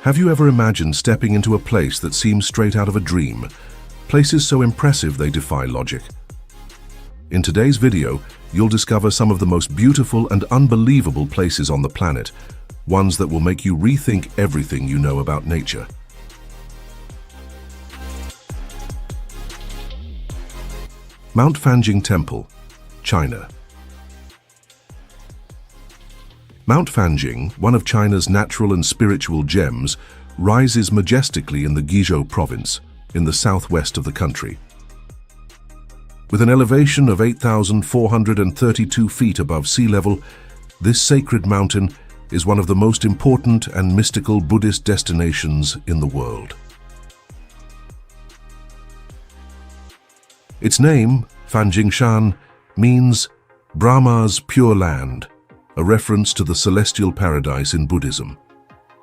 Have you ever imagined stepping into a place that seems straight out of a dream? Places so impressive they defy logic. In today's video, you'll discover some of the most beautiful and unbelievable places on the planet, ones that will make you rethink everything you know about nature. Mount Fanjing Temple, China. Mount Fanjing, one of China's natural and spiritual gems, rises majestically in the Guizhou province, in the southwest of the country. With an elevation of 8,432 feet above sea level, this sacred mountain is one of the most important and mystical Buddhist destinations in the world. Its name, Fanjingshan, means Brahma's pure land, a reference to the celestial paradise in Buddhism.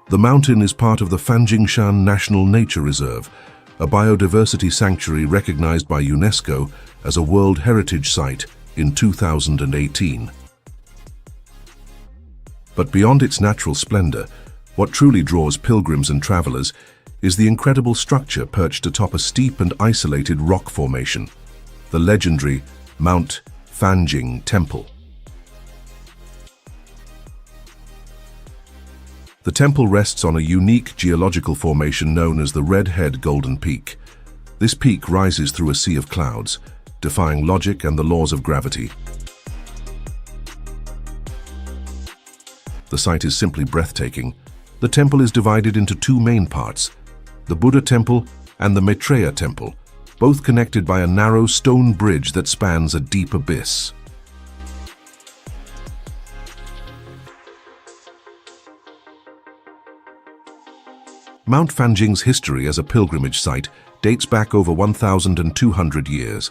The mountain is part of the Fanjingshan National Nature Reserve, a biodiversity sanctuary recognized by UNESCO as a World Heritage Site in 2018. But beyond its natural splendor, what truly draws pilgrims and travelers is the incredible structure perched atop a steep and isolated rock formation, the legendary Mount Fanjing Temple. The temple rests on a unique geological formation known as the Red Head Golden Peak. This peak rises through a sea of clouds, defying logic and the laws of gravity. The site is simply breathtaking. The temple is divided into two main parts, the Buddha Temple and the Maitreya Temple, both connected by a narrow stone bridge that spans a deep abyss. Mount Fanjing's history as a pilgrimage site dates back over 1,200 years.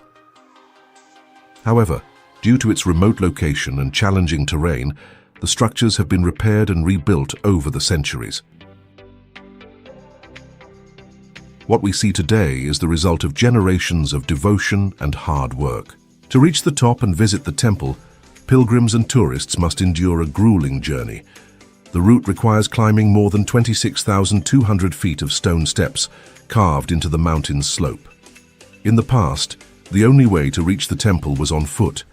However, due to its remote location and challenging terrain, the structures have been repaired and rebuilt over the centuries. What we see today is the result of generations of devotion and hard work. To reach the top and visit the temple, pilgrims and tourists must endure a grueling journey. The route requires climbing more than 26,200 feet of stone steps carved into the mountain's slope. In the past, the only way to reach the temple was on foot.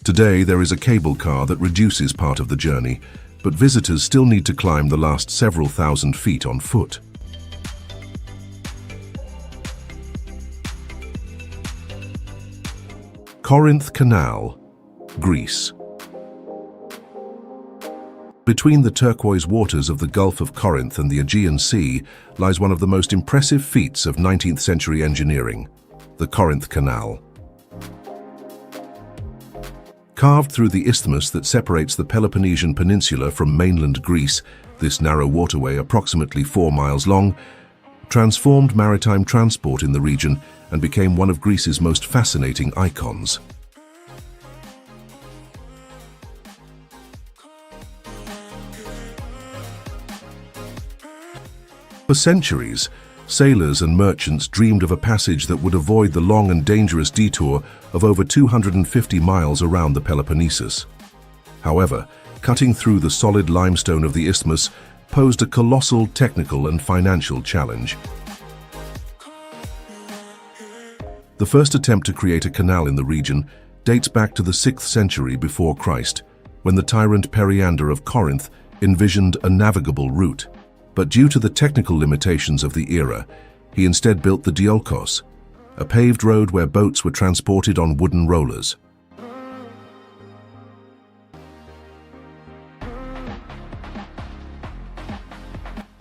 Today, there is a cable car that reduces part of the journey, but visitors still need to climb the last several thousand feet on foot. Corinth Canal, Greece. Between the turquoise waters of the Gulf of Corinth and the Aegean Sea lies one of the most impressive feats of 19th century engineering, the Corinth Canal. Carved through the isthmus that separates the Peloponnesian Peninsula from mainland Greece, this narrow waterway, approximately 4 miles long, transformed maritime transport in the region and became one of Greece's most fascinating icons. For centuries, sailors and merchants dreamed of a passage that would avoid the long and dangerous detour of over 250 miles around the Peloponnesus. However, cutting through the solid limestone of the isthmus posed a colossal technical and financial challenge. The first attempt to create a canal in the region dates back to the 6th century before Christ, when the tyrant Periander of Corinth envisioned a navigable route. But due to the technical limitations of the era, he instead built the diolkos, a paved road where boats were transported on wooden rollers.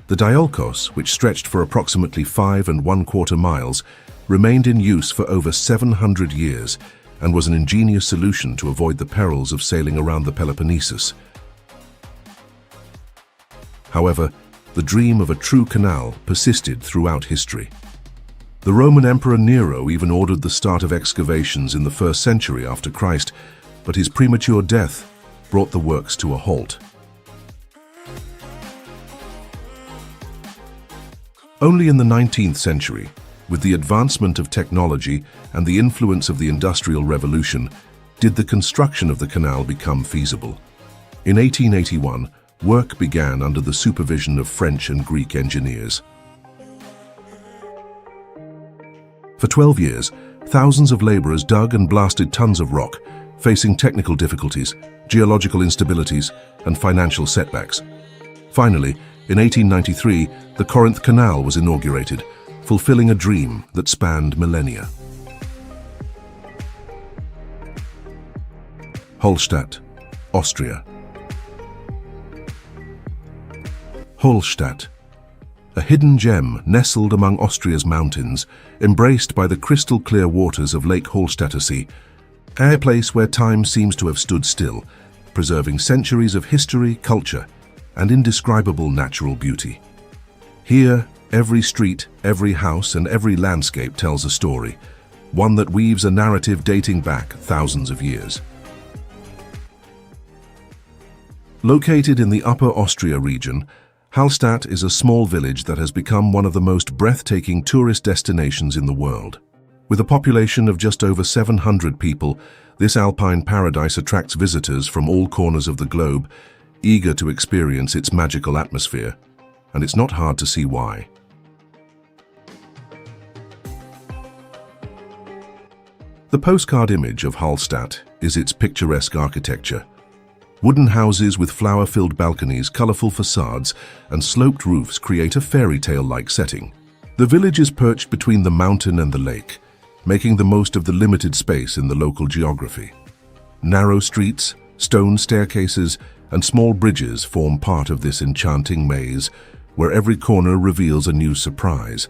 The diolkos, which stretched for approximately 5¼ miles, remained in use for over 700 years and was an ingenious solution to avoid the perils of sailing around the Peloponnesus. However, the dream of a true canal persisted throughout history. The Roman Emperor Nero even ordered the start of excavations in the 1st century after Christ, but his premature death brought the works to a halt. Only in the 19th century, with the advancement of technology and the influence of the Industrial Revolution, did the construction of the canal become feasible. In 1881, work began under the supervision of French and Greek engineers. For 12 years, thousands of laborers dug and blasted tons of rock, facing technical difficulties, geological instabilities, and financial setbacks. Finally, in 1893, the Corinth Canal was inaugurated, fulfilling a dream that spanned millennia. Hallstatt, Austria. Hallstatt, a hidden gem nestled among Austria's mountains, embraced by the crystal-clear waters of Lake Hallstattersee, a place where time seems to have stood still, preserving centuries of history, culture, and indescribable natural beauty. Here, every street, every house, and every landscape tells a story, one that weaves a narrative dating back thousands of years. Located in the Upper Austria region, Hallstatt is a small village that has become one of the most breathtaking tourist destinations in the world. With a population of just over 700 people, this alpine paradise attracts visitors from all corners of the globe, eager to experience its magical atmosphere, and it's not hard to see why. The postcard image of Hallstatt is its picturesque architecture. Wooden houses with flower-filled balconies, colorful facades, and sloped roofs create a fairy tale-like setting. The village is perched between the mountain and the lake, making the most of the limited space in the local geography. Narrow streets, stone staircases, and small bridges form part of this enchanting maze, where every corner reveals a new surprise.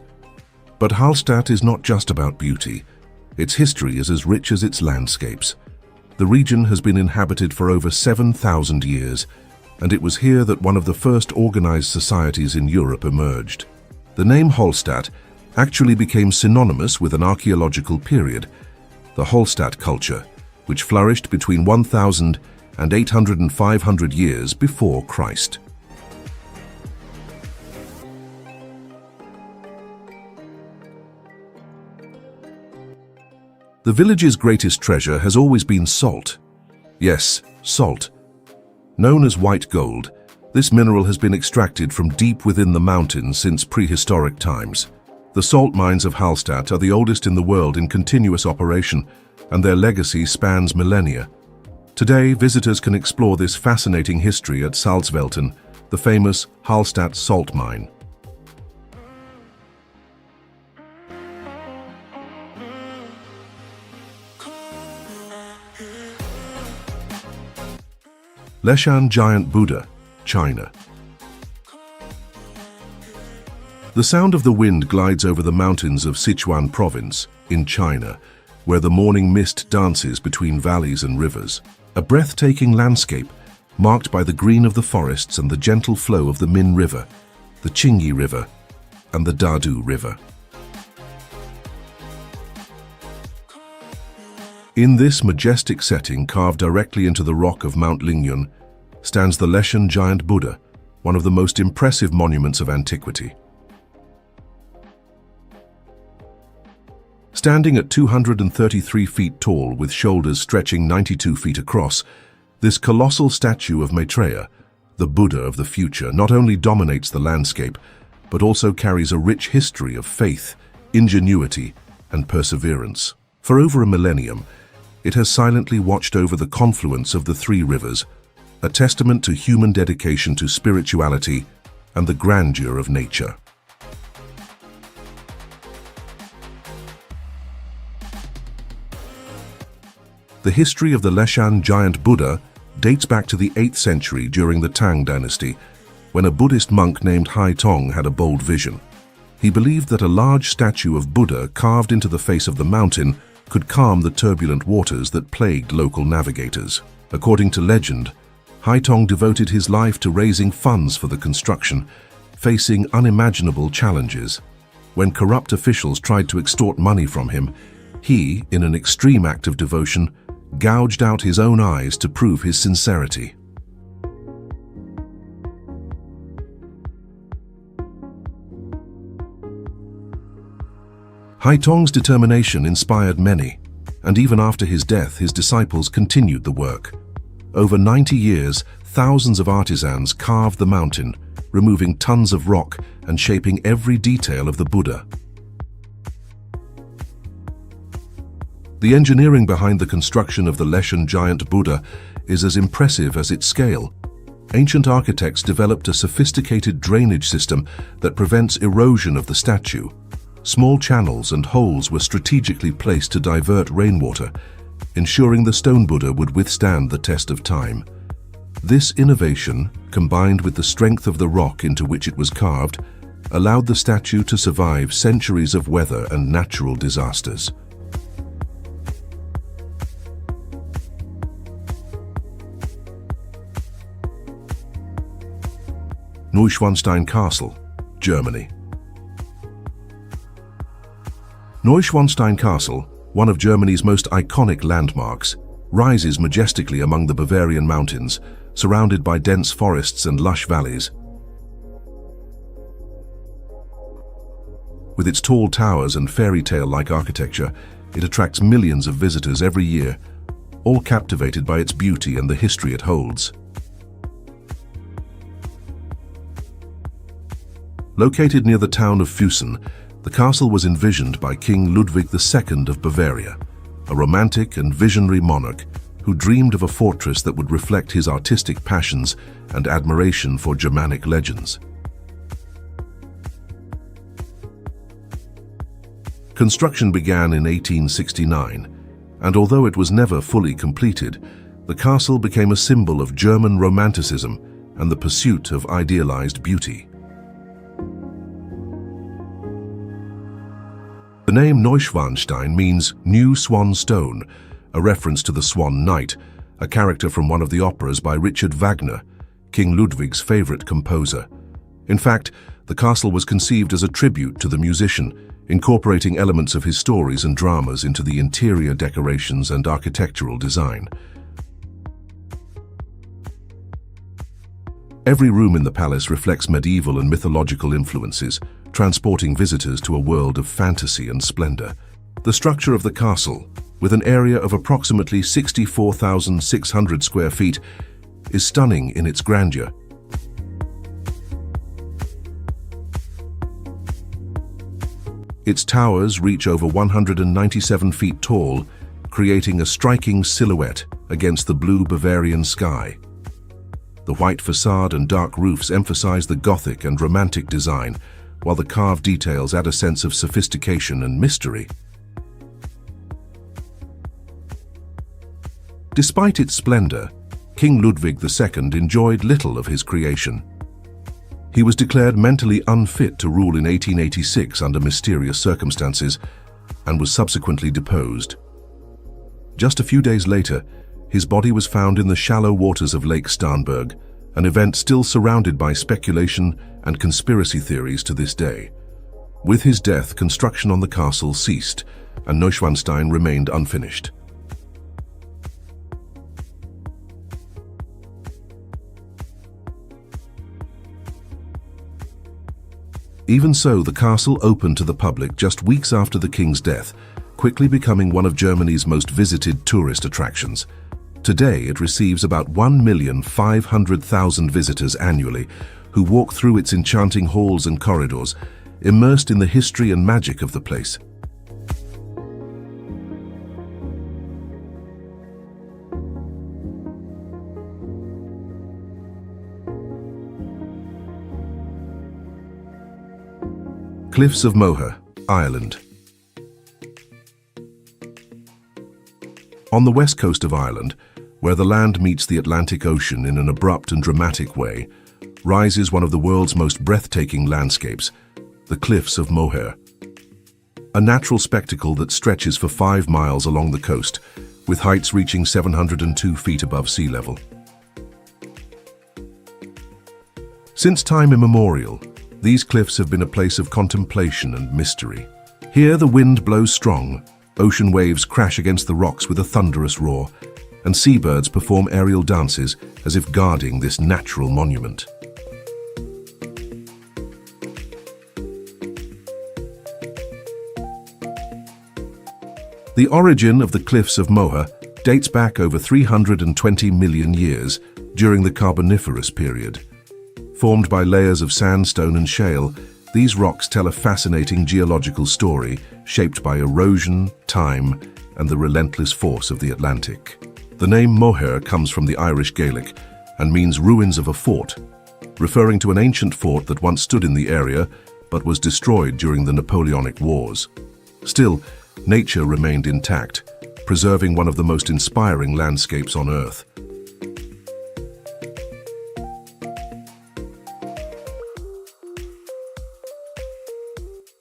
But Hallstatt is not just about beauty. Its history is as rich as its landscapes. The region has been inhabited for over 7,000 years, and it was here that one of the first organized societies in Europe emerged. The name Hallstatt actually became synonymous with an archaeological period, the Hallstatt culture, which flourished between 1,000 and 800 and 500 years before Christ. The village's greatest treasure has always been salt. Yes, salt. Known as white gold, this mineral has been extracted from deep within the mountains since prehistoric times. The salt mines of Hallstatt are the oldest in the world in continuous operation, and their legacy spans millennia. Today, visitors can explore this fascinating history at Salzwelten, the famous Hallstatt salt mine. Leshan Giant Buddha, China. The sound of the wind glides over the mountains of Sichuan province, in China, where the morning mist dances between valleys and rivers. A breathtaking landscape, marked by the green of the forests and the gentle flow of the Min River, the Qingyi River, and the Dadu River. In this majestic setting, carved directly into the rock of Mount Lingyun, stands the Leshan Giant Buddha, one of the most impressive monuments of antiquity. Standing at 233 feet tall with shoulders stretching 92 feet across, this colossal statue of Maitreya, the Buddha of the future, not only dominates the landscape, but also carries a rich history of faith, ingenuity, and perseverance. For over a millennium, it has silently watched over the confluence of the three rivers, a testament to human dedication to spirituality and the grandeur of nature. The history of the Leshan Giant Buddha dates back to the 8th century during the Tang dynasty, when a Buddhist monk named Hai Tong had a bold vision. He believed that a large statue of Buddha carved into the face of the mountain could calm the turbulent waters that plagued local navigators. According to legend, Hai Tong devoted his life to raising funds for the construction, facing unimaginable challenges. When corrupt officials tried to extort money from him, he, in an extreme act of devotion, gouged out his own eyes to prove his sincerity. Hai Tong's determination inspired many, and even after his death, his disciples continued the work. Over 90 years, thousands of artisans carved the mountain, removing tons of rock and shaping every detail of the Buddha. The engineering behind the construction of the Leshan giant Buddha is as impressive as its scale. Ancient architects developed a sophisticated drainage system that prevents erosion of the statue. Small channels and holes were strategically placed to divert rainwater, ensuring the stone Buddha would withstand the test of time. This innovation, combined with the strength of the rock into which it was carved, allowed the statue to survive centuries of weather and natural disasters. Neuschwanstein Castle, Germany. Neuschwanstein Castle, one of Germany's most iconic landmarks, rises majestically among the Bavarian mountains, surrounded by dense forests and lush valleys. With its tall towers and fairy tale-like architecture, it attracts millions of visitors every year, all captivated by its beauty and the history it holds. Located near the town of Füssen, the castle was envisioned by King Ludwig II of Bavaria, a romantic and visionary monarch who dreamed of a fortress that would reflect his artistic passions and admiration for Germanic legends. Construction began in 1869, and although it was never fully completed, the castle became a symbol of German romanticism and the pursuit of idealized beauty. The name Neuschwanstein means New Swan Stone, a reference to the Swan Knight, a character from one of the operas by Richard Wagner, King Ludwig's favorite composer. In fact, the castle was conceived as a tribute to the musician, incorporating elements of his stories and dramas into the interior decorations and architectural design. Every room in the palace reflects medieval and mythological influences, transporting visitors to a world of fantasy and splendor. The structure of the castle, with an area of approximately 64,600 square feet, is stunning in its grandeur. Its towers reach over 197 feet tall, creating a striking silhouette against the blue Bavarian sky. The white facade and dark roofs emphasize the Gothic and Romantic design, while the carved details add a sense of sophistication and mystery. Despite its splendor, King Ludwig II enjoyed little of his creation. He was declared mentally unfit to rule in 1886 under mysterious circumstances and was subsequently deposed. Just a few days later, his body was found in the shallow waters of Lake Starnberg, an event still surrounded by speculation and conspiracy theories to this day. With his death, construction on the castle ceased, and Neuschwanstein remained unfinished. Even so, the castle opened to the public just weeks after the king's death, quickly becoming one of Germany's most visited tourist attractions. Today, it receives about 1,500,000 visitors annually who walk through its enchanting halls and corridors, immersed in the history and magic of the place. Cliffs of Moher, Ireland. On the west coast of Ireland, where the land meets the Atlantic Ocean in an abrupt and dramatic way, rises one of the world's most breathtaking landscapes, the Cliffs of Moher. A natural spectacle that stretches for 5 miles along the coast, with heights reaching 702 feet above sea level. Since time immemorial, these cliffs have been a place of contemplation and mystery. Here the wind blows strong, ocean waves crash against the rocks with a thunderous roar, and seabirds perform aerial dances as if guarding this natural monument. The origin of the Cliffs of Moher dates back over 320 million years, during the Carboniferous period. Formed by layers of sandstone and shale, these rocks tell a fascinating geological story shaped by erosion, time, and the relentless force of the Atlantic. The name Moher comes from the Irish Gaelic and means ruins of a fort, referring to an ancient fort that once stood in the area but was destroyed during the Napoleonic Wars. Still, nature remained intact, preserving one of the most inspiring landscapes on Earth.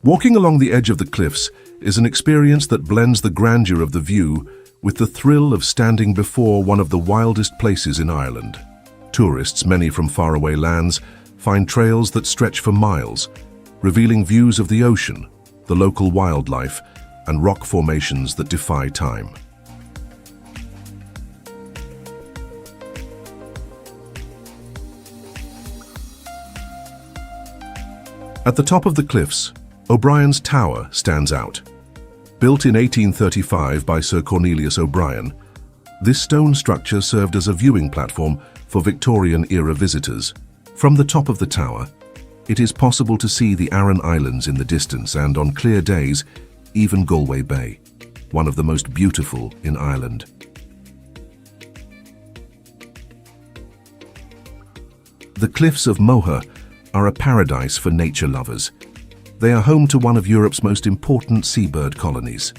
Walking along the edge of the cliffs is an experience that blends the grandeur of the view with the thrill of standing before one of the wildest places in Ireland. Tourists, many from faraway lands, find trails that stretch for miles, revealing views of the ocean, the local wildlife, and rock formations that defy time. At the top of the cliffs, O'Brien's Tower stands out. Built in 1835 by Sir Cornelius O'Brien, this stone structure served as a viewing platform for Victorian-era visitors. From the top of the tower, it is possible to see the Aran Islands in the distance and, on clear days, even Galway Bay, one of the most beautiful in Ireland. The cliffs of Moher are a paradise for nature lovers. They are home to one of Europe's most important seabird colonies.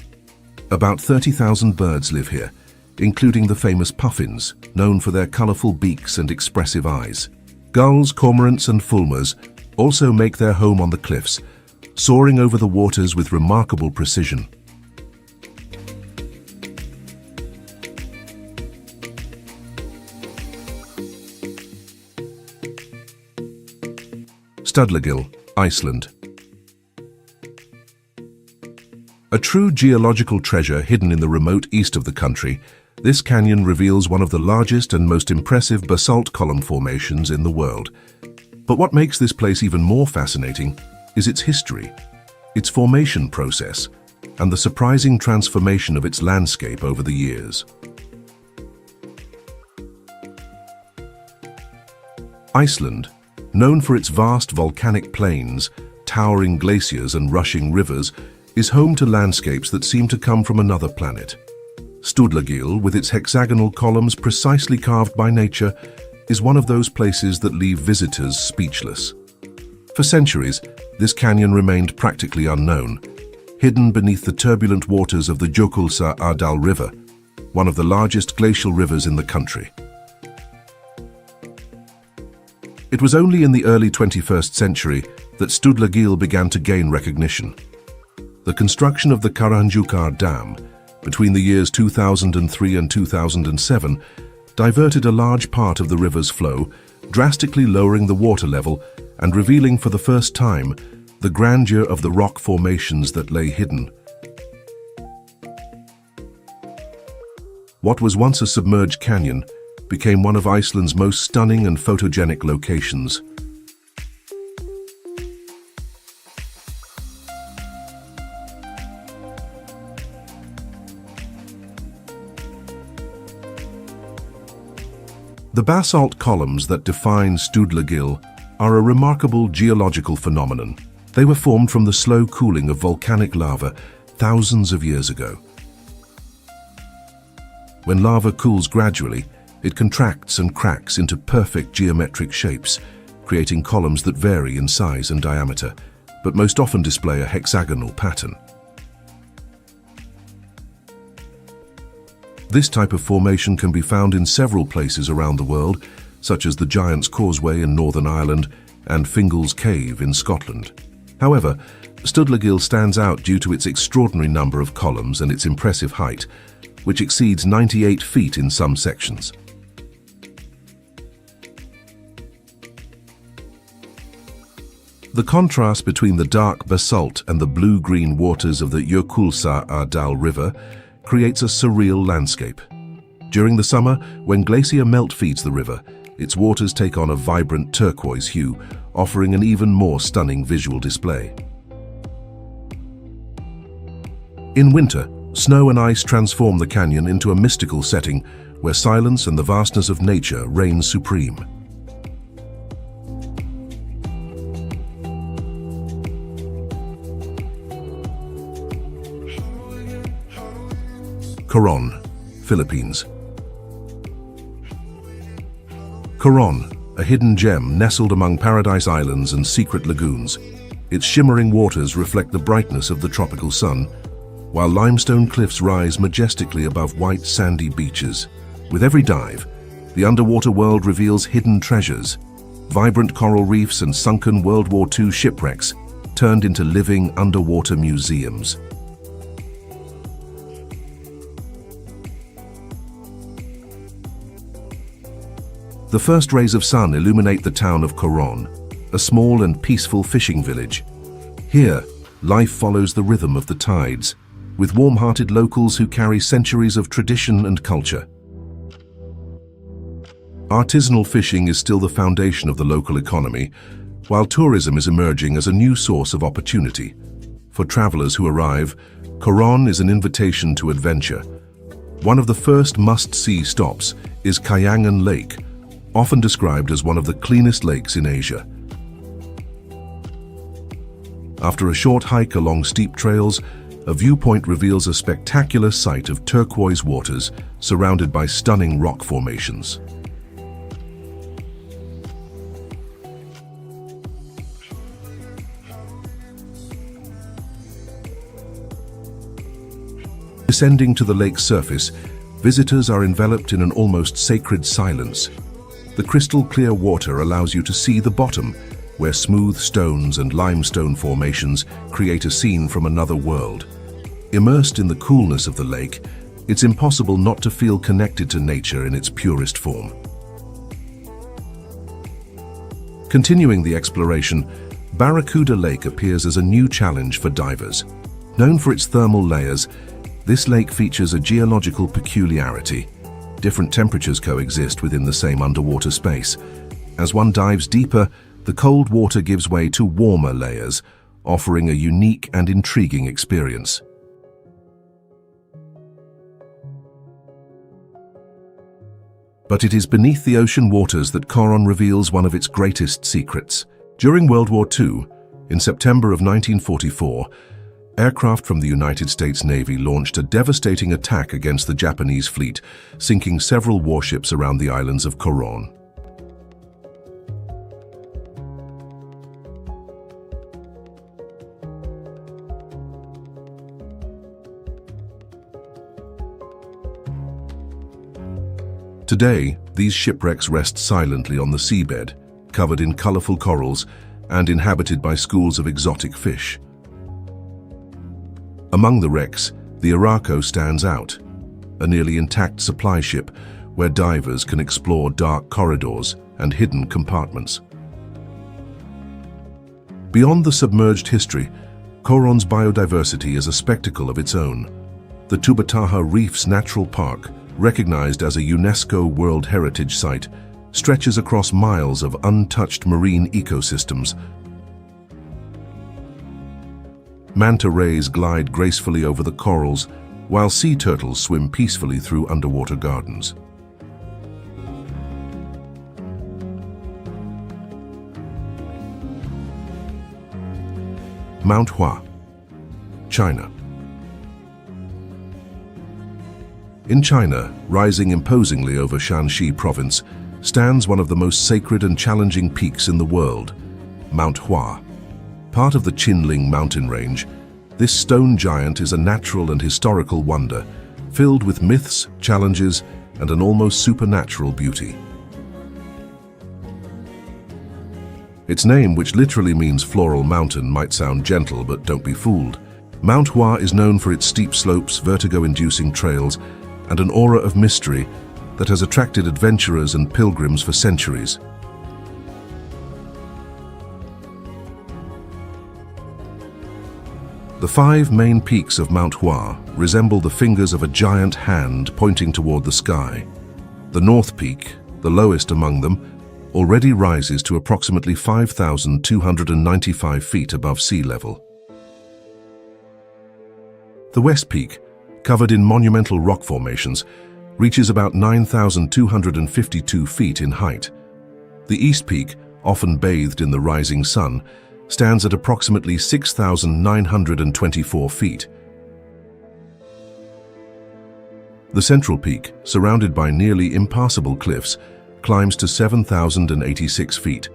About 30,000 birds live here, including the famous puffins, known for their colorful beaks and expressive eyes. Gulls, cormorants, and fulmars also make their home on the cliffs, soaring over the waters with remarkable precision. Studlagil, Iceland. A true geological treasure hidden in the remote east of the country, this canyon reveals one of the largest and most impressive basalt column formations in the world. But what makes this place even more fascinating is its history, its formation process, and the surprising transformation of its landscape over the years. Iceland, known for its vast volcanic plains, towering glaciers, and rushing rivers, is home to landscapes that seem to come from another planet. Studlagil, with its hexagonal columns precisely carved by nature, is one of those places that leave visitors speechless. For centuries, this canyon remained practically unknown, hidden beneath the turbulent waters of the Jökulsá-á-Dal River, one of the largest glacial rivers in the country. It was only in the early 21st century that Studlagil began to gain recognition. The construction of the Karanjukar Dam, between the years 2003 and 2007, diverted a large part of the river's flow, drastically lowering the water level and revealing for the first time the grandeur of the rock formations that lay hidden. What was once a submerged canyon became one of Iceland's most stunning and photogenic locations. The basalt columns that define Studlagil are a remarkable geological phenomenon. They were formed from the slow cooling of volcanic lava thousands of years ago. When lava cools gradually, it contracts and cracks into perfect geometric shapes, creating columns that vary in size and diameter, but most often display a hexagonal pattern. This type of formation can be found in several places around the world, such as the Giant's Causeway in Northern Ireland and Fingal's Cave in Scotland. However, Studlagil stands out due to its extraordinary number of columns and its impressive height, which exceeds 98 feet in some sections. The contrast between the dark basalt and the blue-green waters of the Jökulsá-á-Dal River creates a surreal landscape. During the summer, when glacier melt feeds the river, its waters take on a vibrant turquoise hue, offering an even more stunning visual display. In winter, snow and ice transform the canyon into a mystical setting, where silence and the vastness of nature reign supreme. Coron, Philippines. Coron, a hidden gem nestled among paradise islands and secret lagoons. Its shimmering waters reflect the brightness of the tropical sun, while limestone cliffs rise majestically above white sandy beaches. With every dive, the underwater world reveals hidden treasures, vibrant coral reefs and sunken World War II shipwrecks turned into living underwater museums. The first rays of sun illuminate the town of Coron, a small and peaceful fishing village. Here, life follows the rhythm of the tides, with warm-hearted locals who carry centuries of tradition and culture. Artisanal fishing is still the foundation of the local economy, while tourism is emerging as a new source of opportunity. For travelers who arrive, Coron is an invitation to adventure. One of the first must-see stops is Kayangan Lake, often described as one of the cleanest lakes in Asia. After a short hike along steep trails, a viewpoint reveals a spectacular sight of turquoise waters surrounded by stunning rock formations. Descending to the lake's surface, visitors are enveloped in an almost sacred silence. The crystal-clear water allows you to see the bottom, where smooth stones and limestone formations create a scene from another world. Immersed in the coolness of the lake, it's impossible not to feel connected to nature in its purest form. Continuing the exploration, Barracuda Lake appears as a new challenge for divers. Known for its thermal layers, this lake features a geological peculiarity. Different temperatures coexist within the same underwater space. As one dives deeper, the cold water gives way to warmer layers, offering a unique and intriguing experience. But it is beneath the ocean waters that Coron reveals one of its greatest secrets. During World War II, in September of 1944, aircraft from the United States Navy launched a devastating attack against the Japanese fleet, sinking several warships around the islands of Coron. Today, these shipwrecks rest silently on the seabed, covered in colorful corals and inhabited by schools of exotic fish. Among the wrecks, the Araco stands out, a nearly intact supply ship where divers can explore dark corridors and hidden compartments. Beyond the submerged history, Coron's biodiversity is a spectacle of its own. The Tubataha Reefs Natural Park, recognized as a UNESCO World Heritage Site, stretches across miles of untouched marine ecosystems. Manta rays glide gracefully over the corals, while sea turtles swim peacefully through underwater gardens. Mount Hua, China. In China, rising imposingly over Shanxi province, stands one of the most sacred and challenging peaks in the world, Mount Hua. Part of the Qinling mountain range, this stone giant is a natural and historical wonder, filled with myths, challenges, and an almost supernatural beauty. Its name, which literally means floral mountain, might sound gentle, but don't be fooled. Mount Hua is known for its steep slopes, vertigo-inducing trails, and an aura of mystery that has attracted adventurers and pilgrims for centuries. The 5 main peaks of Mount Hua resemble the fingers of a giant hand pointing toward the sky. The North Peak, the lowest among them, already rises to approximately 5,295 feet above sea level. The West Peak, covered in monumental rock formations, reaches about 9,252 feet in height. The East Peak, often bathed in the rising sun, stands at approximately 6,924 feet. The Central Peak, surrounded by nearly impassable cliffs, climbs to 7,086 feet.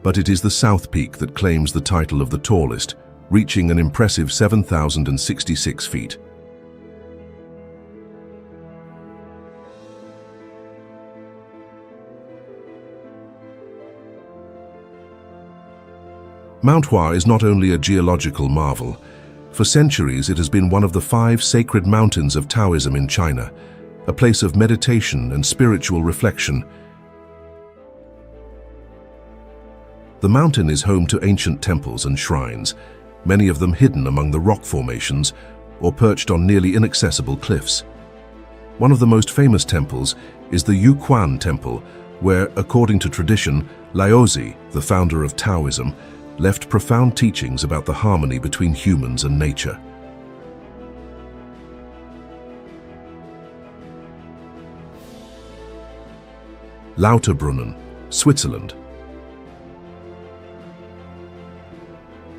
But it is the South Peak that claims the title of the tallest, reaching an impressive 7,066 feet. Mount Hua is not only a geological marvel. For centuries, it has been one of the 5 sacred mountains of Taoism in China, a place of meditation and spiritual reflection. The mountain is home to ancient temples and shrines, many of them hidden among the rock formations or perched on nearly inaccessible cliffs. One of the most famous temples is the Yuquan Temple, where, according to tradition, Laozi, the founder of Taoism, left profound teachings about the harmony between humans and nature. Lauterbrunnen, Switzerland.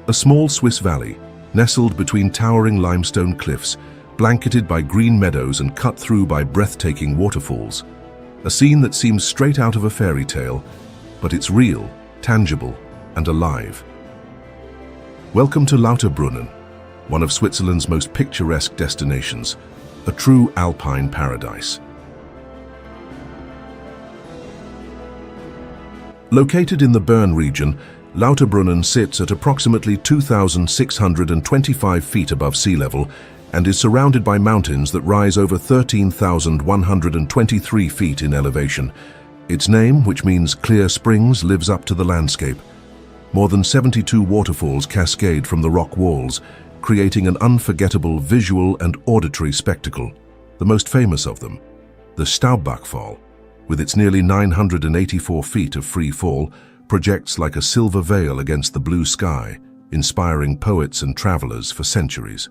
A small Swiss valley, nestled between towering limestone cliffs, blanketed by green meadows and cut through by breathtaking waterfalls. A scene that seems straight out of a fairy tale, but it's real, tangible, and alive. Welcome to Lauterbrunnen, one of Switzerland's most picturesque destinations, a true alpine paradise. Located in the Bern region, Lauterbrunnen sits at approximately 2,625 feet above sea level and is surrounded by mountains that rise over 13,123 feet in elevation. Its name, which means clear springs, lives up to the landscape. More than 72 waterfalls cascade from the rock walls, creating an unforgettable visual and auditory spectacle. The most famous of them, the Staubbachfall, with its nearly 984 feet of free fall, projects like a silver veil against the blue sky, inspiring poets and travelers for centuries.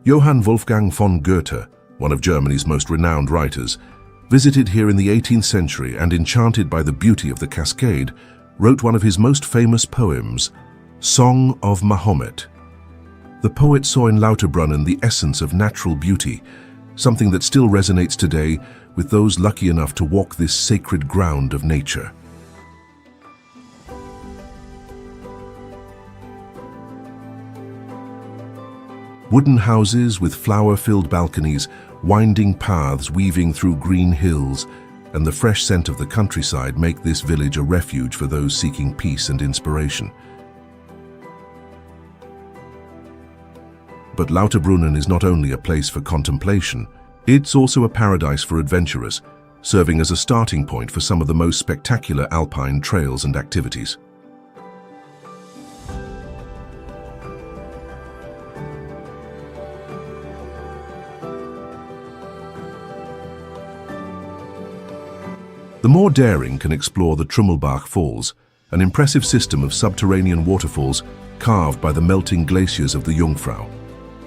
Johann Wolfgang von Goethe, one of Germany's most renowned writers, visited here in the 18th century and, enchanted by the beauty of the cascade, wrote one of his most famous poems, Song of Mahomet. The poet saw in Lauterbrunnen the essence of natural beauty, something that still resonates today with those lucky enough to walk this sacred ground of nature. Wooden houses with flower-filled balconies, winding paths weaving through green hills, and the fresh scent of the countryside make this village a refuge for those seeking peace and inspiration. But Lauterbrunnen is not only a place for contemplation, it's also a paradise for adventurers, serving as a starting point for some of the most spectacular alpine trails and activities. The more daring can explore the Trummelbach Falls, an impressive system of subterranean waterfalls carved by the melting glaciers of the Jungfrau.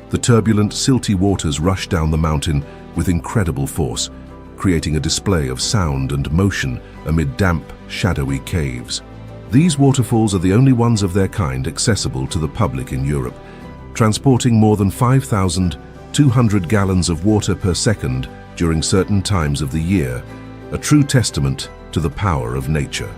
The turbulent, silty waters rush down the mountain with incredible force, creating a display of sound and motion amid damp, shadowy caves. These waterfalls are the only ones of their kind accessible to the public in Europe, transporting more than 5,200 gallons of water per second during certain times of the year, a true testament to the power of nature.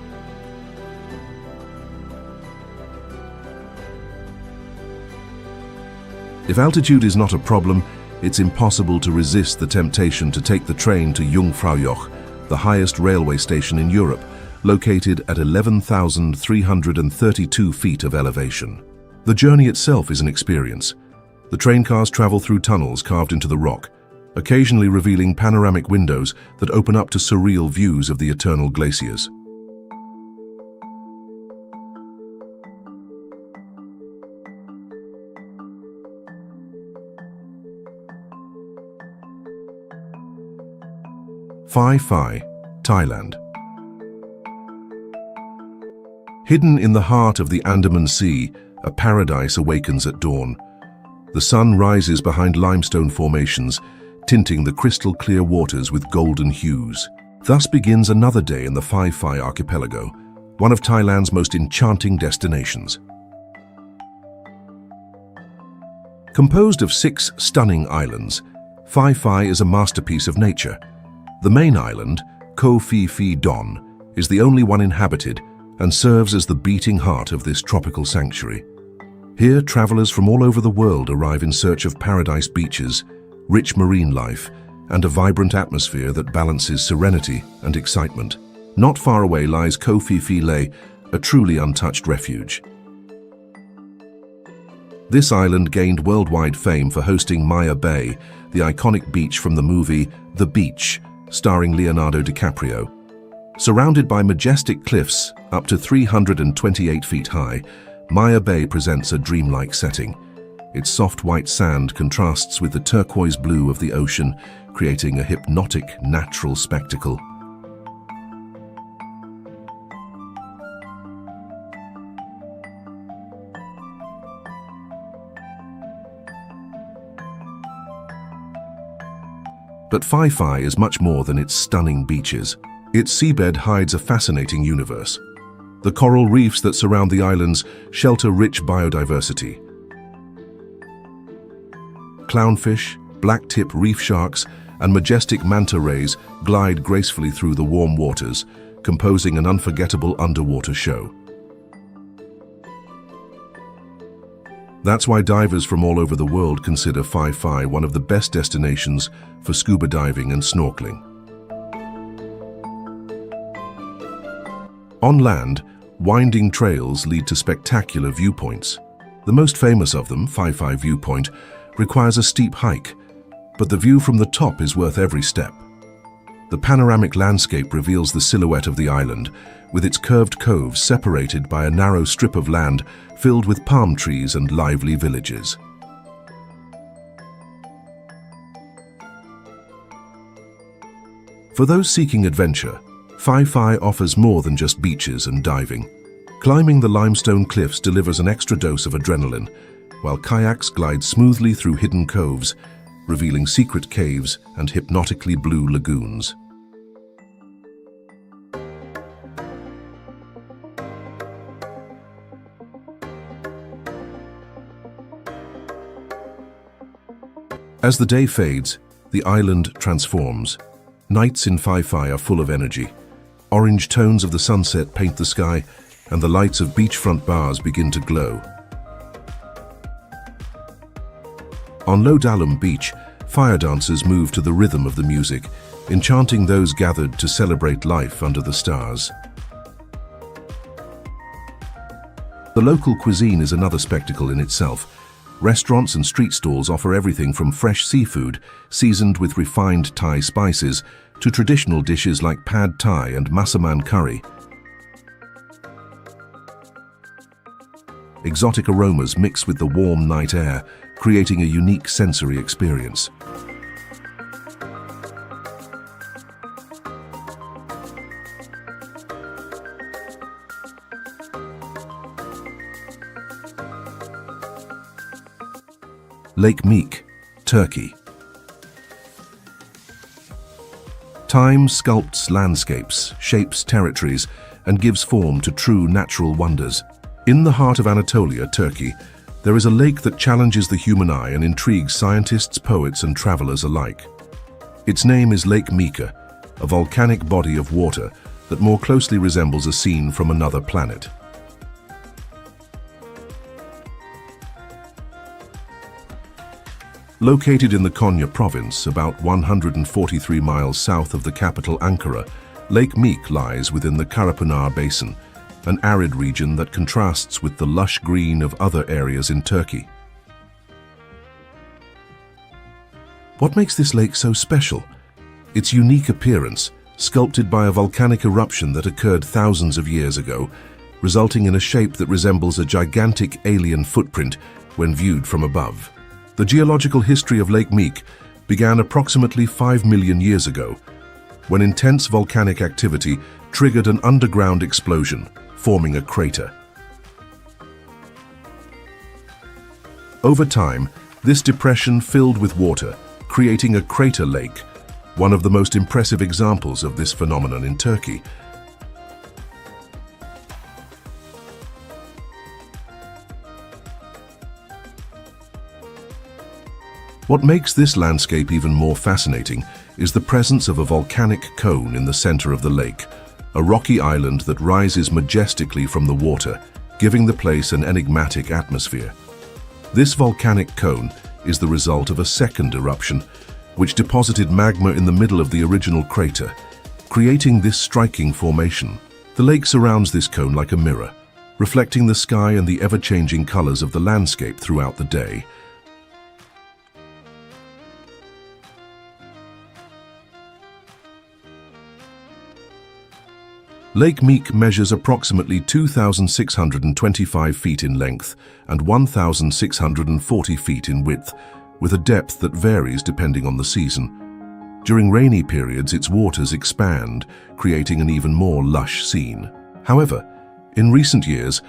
If altitude is not a problem, it's impossible to resist the temptation to take the train to Jungfraujoch, the highest railway station in Europe, located at 11,332 feet of elevation. The journey itself is an experience. The train cars travel through tunnels carved into the rock, occasionally revealing panoramic windows that open up to surreal views of the eternal glaciers. Phi Phi, Thailand. Hidden in the heart of the Andaman Sea, a paradise awakens at dawn. The sun rises behind limestone formations, tinting the crystal-clear waters with golden hues. Thus begins another day in the Phi Phi archipelago, one of Thailand's most enchanting destinations. Composed of 6 stunning islands, Phi Phi is a masterpiece of nature. The main island, Ko Phi Phi Don, is the only one inhabited and serves as the beating heart of this tropical sanctuary. Here, travelers from all over the world arrive in search of paradise beaches, rich marine life, and a vibrant atmosphere that balances serenity and excitement. Not far away lies Ko Phi Phi Lay, a truly untouched refuge. This island gained worldwide fame for hosting Maya Bay, the iconic beach from the movie The Beach, starring Leonardo DiCaprio. Surrounded by majestic cliffs up to 328 feet high, Maya Bay presents a dreamlike setting. Its soft white sand contrasts with the turquoise blue of the ocean, creating a hypnotic, natural spectacle. But Phi Phi is much more than its stunning beaches. Its seabed hides a fascinating universe. The coral reefs that surround the islands shelter rich biodiversity. Clownfish, black-tip reef sharks, and majestic manta rays glide gracefully through the warm waters, composing an unforgettable underwater show. That's why divers from all over the world consider Phi Phi one of the best destinations for scuba diving and snorkeling. On land, winding trails lead to spectacular viewpoints. The most famous of them, Phi Phi Viewpoint, requires a steep hike, but the view from the top is worth every step. The panoramic landscape reveals the silhouette of the island, with its curved coves separated by a narrow strip of land filled with palm trees and lively villages. For those seeking adventure, Phi Phi offers more than just beaches and diving. Climbing the limestone cliffs delivers an extra dose of adrenaline, while kayaks glide smoothly through hidden coves, revealing secret caves and hypnotically blue lagoons. As the day fades, the island transforms. Nights in Phi Phi are full of energy. Orange tones of the sunset paint the sky, and the lights of beachfront bars begin to glow. On Lauterbrunnen Beach, fire dancers move to the rhythm of the music, enchanting those gathered to celebrate life under the stars. The local cuisine is another spectacle in itself. Restaurants and street stalls offer everything from fresh seafood, seasoned with refined Thai spices, to traditional dishes like pad Thai and massaman curry. Exotic aromas mix with the warm night air, creating a unique sensory experience. Lake Meke, Turkey. Time sculpts landscapes, shapes territories, and gives form to true natural wonders. In the heart of Anatolia, Turkey, there is a lake that challenges the human eye and intrigues scientists, poets, and travelers alike. Its name is Lake Meke, a volcanic body of water that more closely resembles a scene from another planet. Located in the Konya province, about 143 miles south of the capital Ankara, Lake Meke lies within the Karapunar Basin, an arid region that contrasts with the lush green of other areas in Turkey. What makes this lake so special? Its unique appearance, sculpted by a volcanic eruption that occurred thousands of years ago, resulting in a shape that resembles a gigantic alien footprint when viewed from above. The geological history of Lake Meke began approximately 5 million years ago, when intense volcanic activity triggered an underground explosion, forming a crater. Over time, this depression filled with water, creating a crater lake, one of the most impressive examples of this phenomenon in Turkey. What makes this landscape even more fascinating is the presence of a volcanic cone in the center of the lake, a rocky island that rises majestically from the water, giving the place an enigmatic atmosphere. This volcanic cone is the result of a second eruption, which deposited magma in the middle of the original crater, creating this striking formation. The lake surrounds this cone like a mirror, reflecting the sky and the ever-changing colors of the landscape throughout the day. Lake Meke measures approximately 2,625 feet in length and 1,640 feet in width, with a depth that varies depending on the season. During rainy periods, its waters expand, creating an even more lush scene. However, in recent years,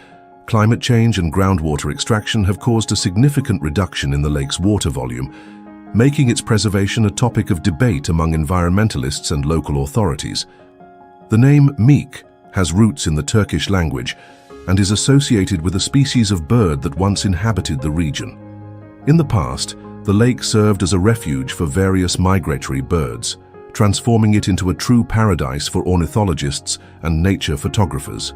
climate change and groundwater extraction have caused a significant reduction in the lake's water volume, making its preservation a topic of debate among environmentalists and local authorities. The name Meke has roots in the Turkish language and is associated with a species of bird that once inhabited the region. In the past, the lake served as a refuge for various migratory birds, transforming it into a true paradise for ornithologists and nature photographers.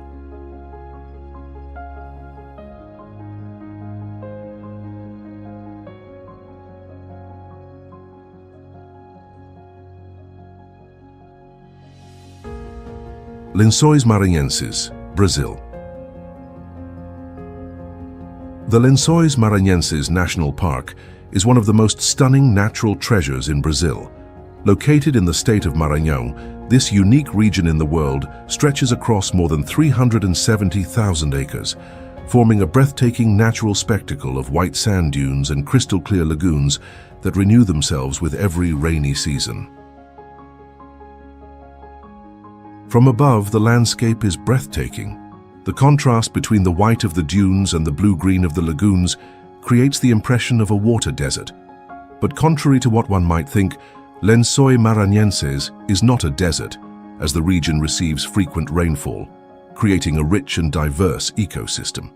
Lençóis Maranhenses, Brazil. The Lençóis Maranhenses National Park is one of the most stunning natural treasures in Brazil. Located in the state of Maranhão, this unique region in the world stretches across more than 370,000 acres, forming a breathtaking natural spectacle of white sand dunes and crystal-clear lagoons that renew themselves with every rainy season. From above, the landscape is breathtaking. The contrast between the white of the dunes and the blue-green of the lagoons creates the impression of a water desert. But contrary to what one might think, Lençóis Maranhenses is not a desert, as the region receives frequent rainfall, creating a rich and diverse ecosystem.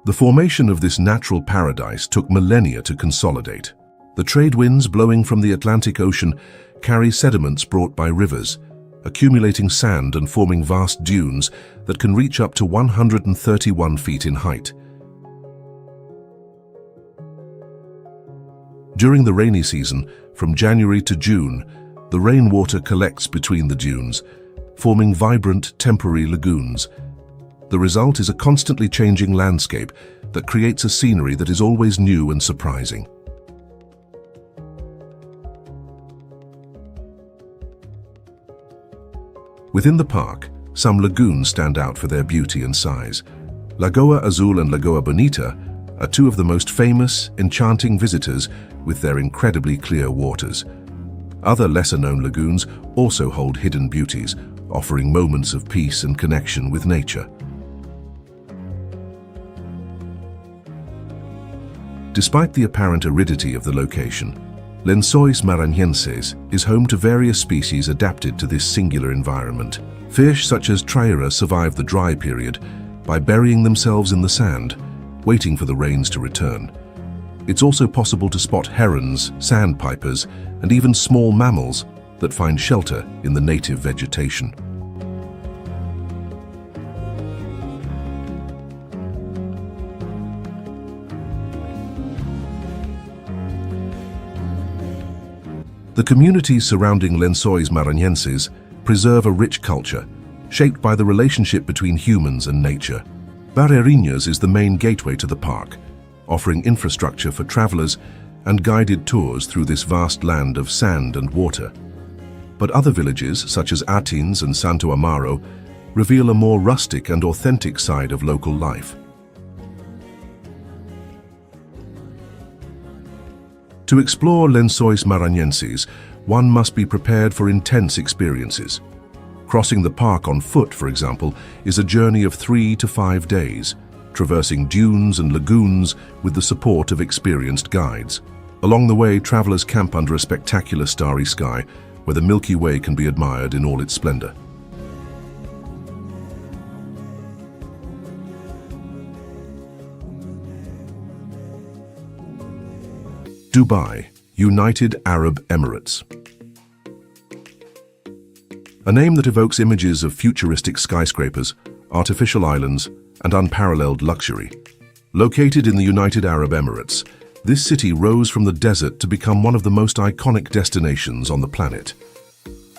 The formation of this natural paradise took millennia to consolidate. The trade winds blowing from the Atlantic Ocean carry sediments brought by rivers, accumulating sand and forming vast dunes that can reach up to 131 feet in height. During the rainy season, from January to June, the rainwater collects between the dunes, forming vibrant temporary lagoons. The result is a constantly changing landscape that creates a scenery that is always new and surprising. Within the park, some lagoons stand out for their beauty and size. Lagoa Azul and Lagoa Bonita are two of the most famous, enchanting visitors with their incredibly clear waters. Other lesser-known lagoons also hold hidden beauties, offering moments of peace and connection with nature. Despite the apparent aridity of the location, Lençóis Maranhenses is home to various species adapted to this singular environment. Fish such as traira survive the dry period by burying themselves in the sand, waiting for the rains to return. It's also possible to spot herons, sandpipers, and even small mammals that find shelter in the native vegetation. The communities surrounding Lençóis Maranhenses preserve a rich culture, shaped by the relationship between humans and nature. Barreirinhas is the main gateway to the park, offering infrastructure for travelers and guided tours through this vast land of sand and water. But other villages, such as Atins and Santo Amaro, reveal a more rustic and authentic side of local life. To explore Lençóis Maranhenses, one must be prepared for intense experiences. Crossing the park on foot, for example, is a journey of 3 to 5 days, traversing dunes and lagoons with the support of experienced guides. Along the way, travelers camp under a spectacular starry sky, where the Milky Way can be admired in all its splendor. Dubai, United Arab Emirates. A name that evokes images of futuristic skyscrapers, artificial islands, and unparalleled luxury. Located in the United Arab Emirates, this city rose from the desert to become one of the most iconic destinations on the planet.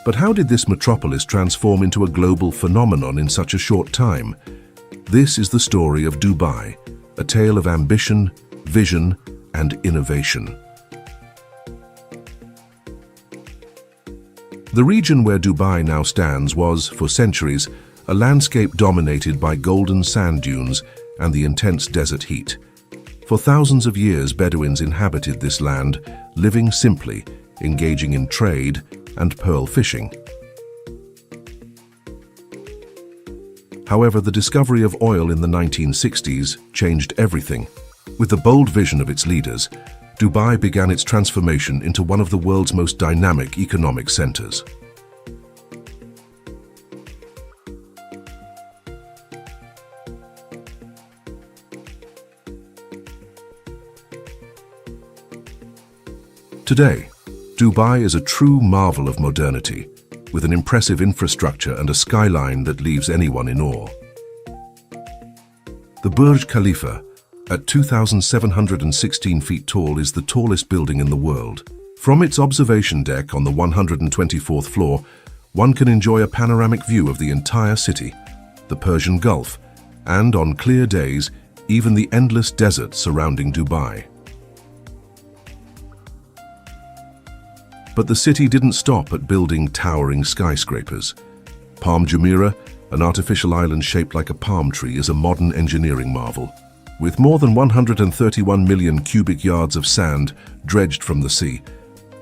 But how did this metropolis transform into a global phenomenon in such a short time? This is the story of Dubai, a tale of ambition, vision, and innovation. The region where Dubai now stands was, for centuries, a landscape dominated by golden sand dunes and the intense desert heat. For thousands of years, Bedouins inhabited this land, living simply, engaging in trade and pearl fishing. However, the discovery of oil in the 1960s changed everything. With the bold vision of its leaders, Dubai began its transformation into one of the world's most dynamic economic centers. Today, Dubai is a true marvel of modernity, with an impressive infrastructure and a skyline that leaves anyone in awe. The Burj Khalifa, at 2,716 feet tall, is the tallest building in the world. From its observation deck on the 124th floor, one can enjoy a panoramic view of the entire city, the Persian Gulf, and on clear days, even the endless desert surrounding Dubai. But the city didn't stop at building towering skyscrapers. Palm Jumeirah, an artificial island shaped like a palm tree, is a modern engineering marvel. With more than 131 million cubic yards of sand dredged from the sea,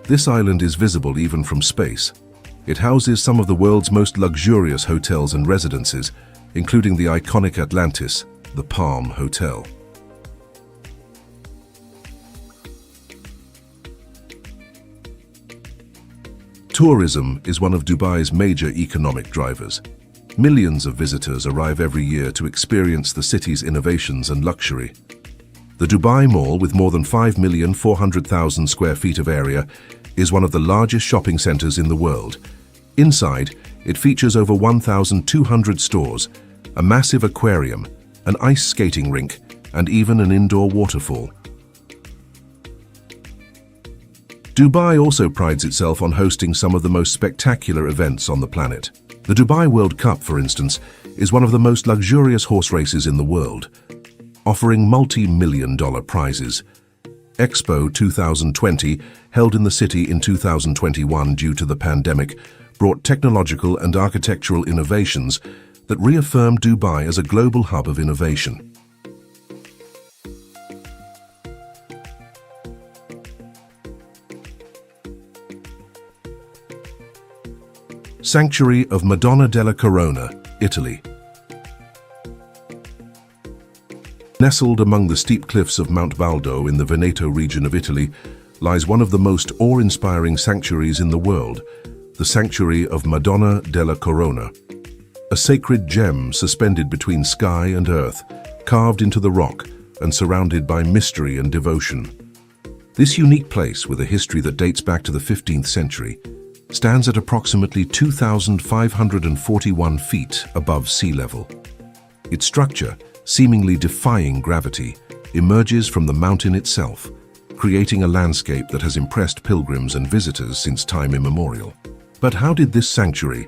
this island is visible even from space. It houses some of the world's most luxurious hotels and residences, including the iconic Atlantis, the Palm Hotel. Tourism is one of Dubai's major economic drivers. Millions of visitors arrive every year to experience the city's innovations and luxury. The Dubai Mall, with more than 5,400,000 square feet of area, is one of the largest shopping centers in the world. Inside, it features over 1,200 stores, a massive aquarium, an ice skating rink, and even an indoor waterfall. Dubai also prides itself on hosting some of the most spectacular events on the planet. The Dubai World Cup, for instance, is one of the most luxurious horse races in the world, offering multi-million-dollar prizes. Expo 2020, held in the city in 2021 due to the pandemic, brought technological and architectural innovations that reaffirmed Dubai as a global hub of innovation. Sanctuary of Madonna della Corona, Italy. Nestled among the steep cliffs of Mount Baldo in the Veneto region of Italy lies one of the most awe-inspiring sanctuaries in the world, the Sanctuary of Madonna della Corona. A sacred gem suspended between sky and earth, carved into the rock and surrounded by mystery and devotion. This unique place, with a history that dates back to the 15th century, stands at approximately 2,541 feet above sea level. Its structure, seemingly defying gravity, emerges from the mountain itself, creating a landscape that has impressed pilgrims and visitors since time immemorial. But how did this sanctuary,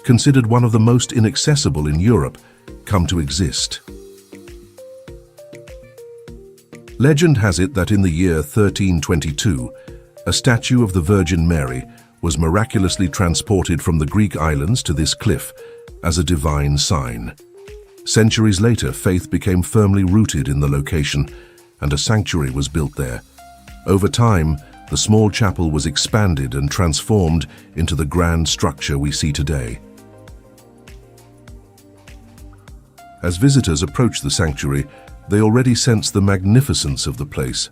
considered one of the most inaccessible in Europe, come to exist? Legend has it that in the year 1322, a statue of the Virgin Mary was miraculously transported from the Greek islands to this cliff as a divine sign. Centuries later, faith became firmly rooted in the location, and a sanctuary was built there. Over time, the small chapel was expanded and transformed into the grand structure we see today. As visitors approach the sanctuary, they already sense the magnificence of the place.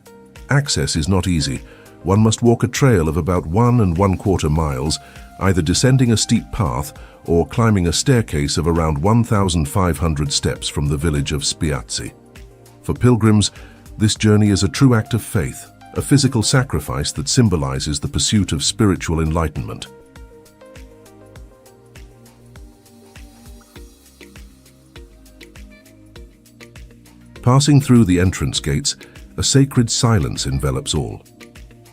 Access is not easy. One must walk a trail of about 1¼ miles, either descending a steep path or climbing a staircase of around 1,500 steps from the village of Spiazzi. For pilgrims, this journey is a true act of faith, a physical sacrifice that symbolizes the pursuit of spiritual enlightenment. Passing through the entrance gates, a sacred silence envelops all.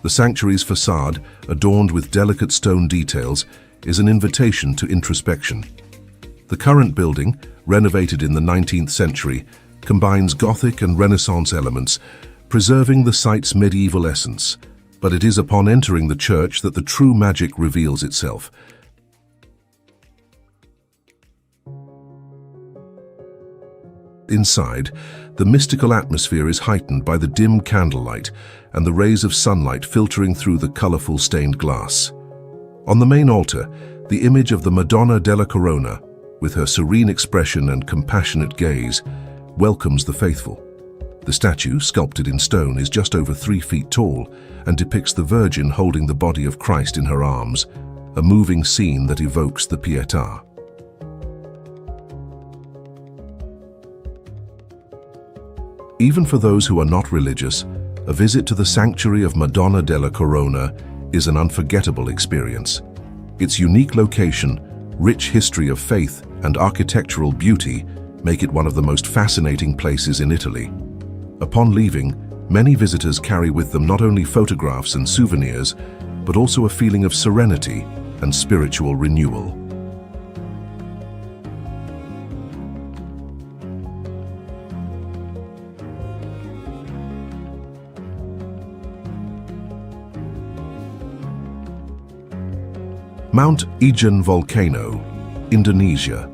The sanctuary's facade, adorned with delicate stone details, is an invitation to introspection. The current building, renovated in the 19th century, combines Gothic and Renaissance elements, preserving the site's medieval essence. But it is upon entering the church that the true magic reveals itself. Inside, the mystical atmosphere is heightened by the dim candlelight and the rays of sunlight filtering through the colorful stained glass. On the main altar, the image of the Madonna della Corona, with her serene expression and compassionate gaze, welcomes the faithful. The statue, sculpted in stone, is just over 3 feet tall and depicts the Virgin holding the body of Christ in her arms, a moving scene that evokes the Pietà. Even for those who are not religious, a visit to the sanctuary of Madonna della Corona is an unforgettable experience. Its unique location, rich history of faith, and architectural beauty make it one of the most fascinating places in Italy. Upon leaving, many visitors carry with them not only photographs and souvenirs, but also a feeling of serenity and spiritual renewal. Mount Ijen volcano, Indonesia.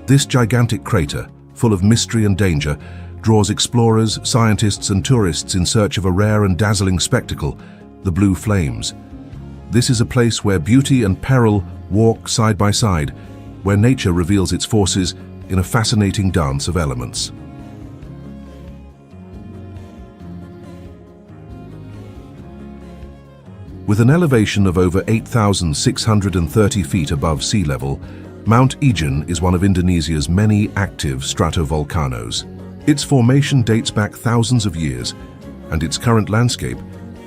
This gigantic crater, full of mystery and danger, draws explorers, scientists, and tourists in search of a rare and dazzling spectacle, the blue flames. This is a place where beauty and peril walk side by side, where nature reveals its forces in a fascinating dance of elements. With an elevation of over 8,630 feet above sea level, Mount Ijen is one of Indonesia's many active stratovolcanoes. Its formation dates back thousands of years, and its current landscape